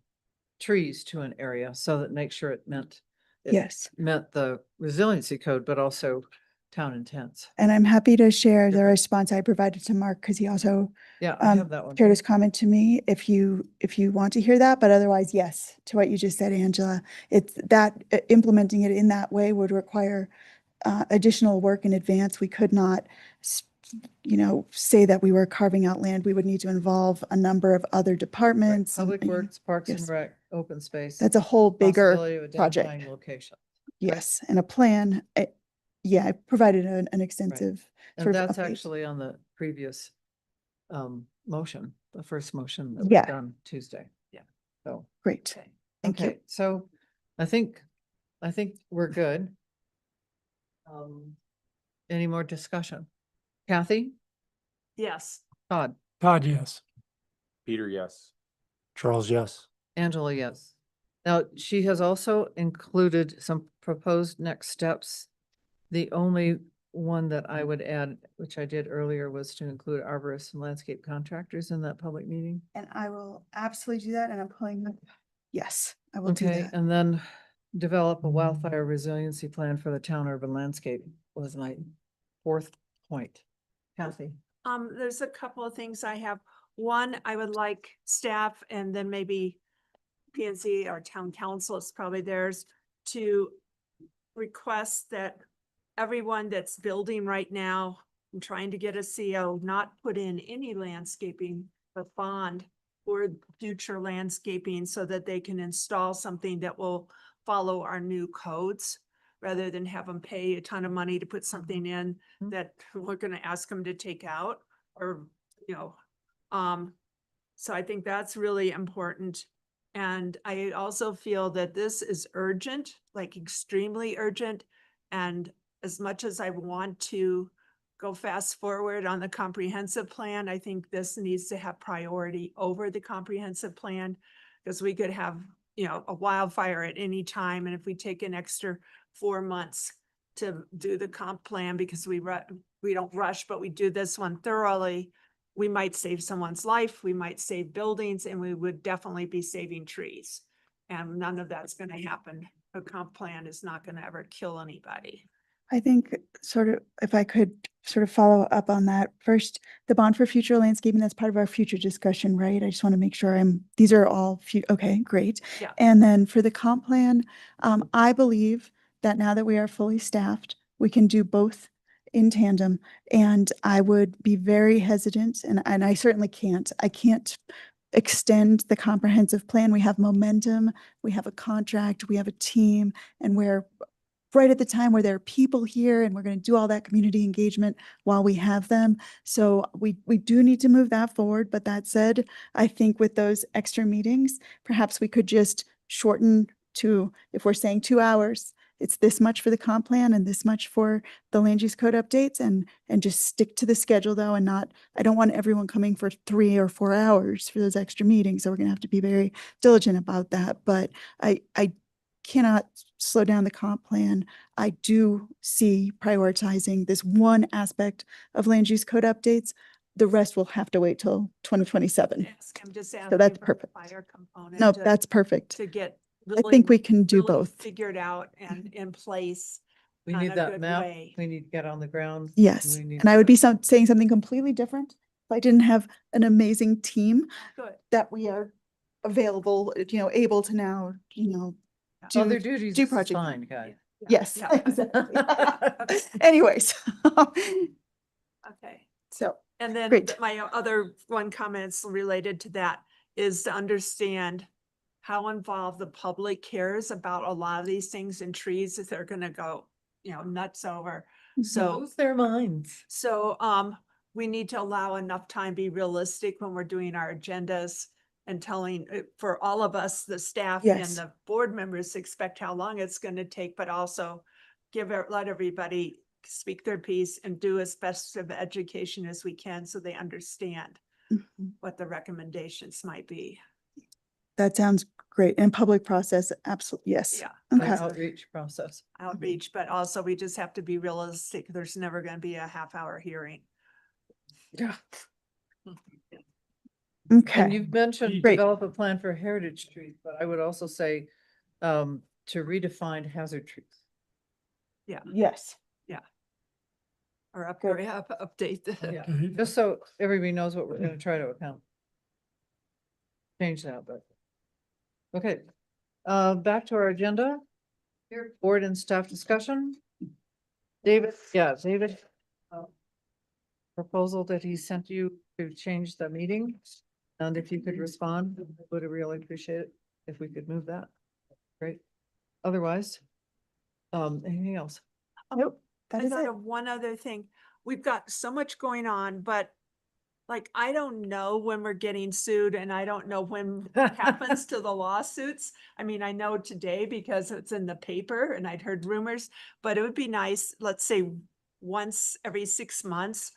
trees to an area so that make sure it meant Yes. meant the resiliency code, but also town intents. And I'm happy to share the response I provided to Mark because he also Yeah, I have that one. shared his comment to me if you want to hear that, but otherwise, yes, to what you just said, Angela. It's that implementing it in that way would require additional work in advance. We could not, say that we were carving out land. We would need to involve a number of other Right, departments. Public and, Works, Parks and yes. Rec, open space. That's a whole bigger possibility of project. identifying Location. Yes, and a plan. Yeah, I provided an extensive And sort of that's update. actually on the previous motion, the first motion that was Yeah. done Tuesday. Yeah. So, Great. Thank you. okay, so I think we're good. Any more discussion? Kathy? Yes. Todd? Todd, yes. Peter, yes. Charles, yes. Angela, yes. Now, she has also included some proposed next steps. The only one that I would add, which I did earlier, was to include arborists and landscape contractors in that public meeting. And I will absolutely do that, and I'm pulling up. Yes, I will do Okay, that. and then develop a wildfire resiliency plan for the town urban landscape was my fourth point. Kathy? There's a couple of things I have. One, I would like staff and then maybe P&Z or town council is probably theirs to request that everyone that's building right now and trying to get a CO, not put in any landscaping, but bond for future landscaping so that they can install something that will follow our new codes rather than have them pay a ton of money to put something in that we're gonna ask them to take out or, so I think that's really important. And I also feel that this is urgent, like extremely urgent. And as much as I want to go fast forward on the comprehensive plan, I think this needs to have priority over the comprehensive plan. Because we could have, a wildfire at any time. And if we take an extra 4 months to do the comp plan because we don't rush, but we do this one thoroughly, we might save someone's life, we might save buildings, and we would definitely be saving trees. And none of that's gonna happen. A comp plan is not gonna ever kill anybody. I think sort of, if I could sort of follow up on that. First, the bond for future landscaping, that's part of our future discussion, right? I just want to make sure these are all, okay, great. Yeah. And then for the comp plan, I believe that now that we are fully staffed, we can do both in tandem. And I would be very hesitant, and I certainly can't. I can't extend the comprehensive plan. We have momentum, we have a contract, we have a team, and we're right at the time where there are people here and we're going to do all that community engagement while we have them. So we do need to move that forward. But that said, I think with those extra meetings, perhaps we could just shorten to, if we're saying 2 hours, it's this much for the comp plan and this much for the land use code updates, and just stick to the schedule though, and not, I don't want everyone coming for 3 or 4 hours for those extra meetings. So we're gonna have to be very diligent about that. But I cannot slow down the comp plan. I do see prioritizing this one aspect of land use code updates. The rest will have to wait till 2027. I'm just So that's asking for the perfect. fire component. No, to- that's perfect. To get. I think we can do really both. Figured out and in place. We on need a that good map. way. We need to get on the ground. Yes, We need and I would be to- saying something completely different if I didn't have an amazing team Good. that we are available, able to now, Oh, their duties do is project. fine, guys. Yes, Yeah. exactly. Anyways. Okay. So, And then great. my other one comments related to that is to understand how involved the public cares about a lot of these things and trees that they're gonna go, nuts over. So, Lose their minds. so, we need to allow enough time, be realistic when we're doing our agendas and telling, for all of us, the staff and Yes. the board members expect how long it's gonna take, but also let everybody speak their piece and do as best of education as we can so they understand Mhm. what the recommendations might be. That sounds great. And public process, absolutely, yes. Yeah. The Okay. outreach process. Outreach, but also we just have to be realistic. There's never gonna be a half-hour hearing. Yeah. And Okay. you've mentioned Great. develop a plan for heritage trees, but I would also say to redefine hazard trees. Yeah, Yes. or update the. Yeah, just so everybody knows what we're gonna try to account. Change that, but. Okay, back to our agenda. Here, board and staff discussion. David. Proposal that he sent you to change the meeting. And if you could respond, would really appreciate it if we could move that. Great. Otherwise, anything else? Nope. That I is thought it. of one other thing. We've got so much going on, but like, I don't know when we're getting sued and I don't know when what happens to the lawsuits. I mean, I know today because it's in the paper and I'd heard rumors, but it would be nice, let's say once every 6 months,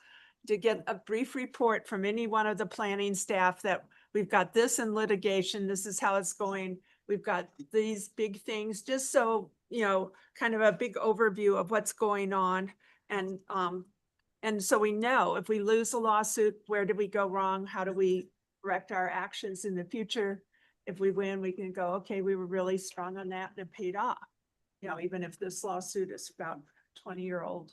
to get a brief report from any one of the planning staff that we've got this in litigation, this is how it's going. We've got these big things, just so, kind of a big overview of what's going on. And so we know if we lose a lawsuit, where did we go wrong? How do we correct our actions in the future? If we win, we can go, okay, we were really strong on that and it paid off. Even if this lawsuit is about 20-year-old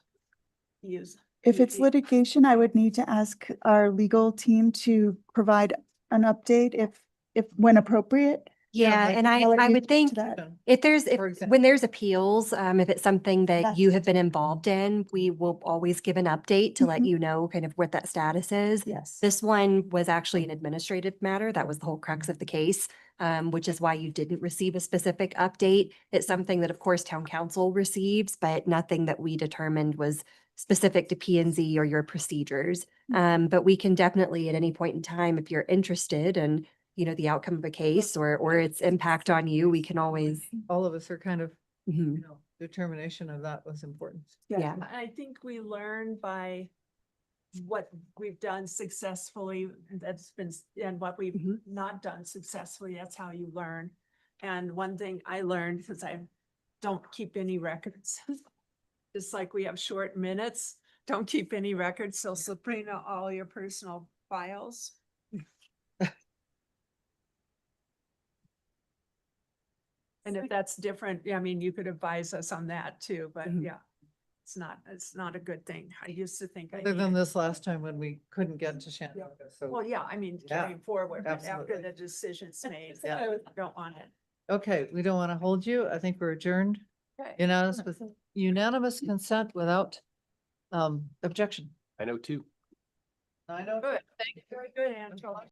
use. If it's litigation, I would need to ask our legal team to provide an update if when appropriate. Yeah, and I would think if when there's appeals, if it's something that you have been involved in, we will always give an update to let you know kind of what that status is. Yes. This one was actually an administrative matter. That was the whole crux of the case, which is why you didn't receive a specific update. It's something that, of course, town council receives, but nothing that we determined was specific to P&Z or your procedures. But we can definitely at any point in time, if you're interested and the outcome of a case or its impact on you, we can always. All of us are kind of, determination of that was important. Yeah. I think we learn by what we've done successfully, and what we've not done successfully. That's how you learn. And one thing I learned, because I don't keep any records, just like we have short minutes, don't keep any records. So Sabrina, all your personal files. And if that's different, I mean, you could advise us on that too, but yeah, it's not a good thing. I used to think. Other than this last time when we couldn't get to Shandaken, so. Well, yeah, I mean, carrying forward, but after absolutely. the decision's made, Yeah. I don't want it. Okay, we don't want to hold you. I think we're adjourned. Okay. Unanimous consent without objection. I know too. I know. Good. Thank you. Very good, Angela.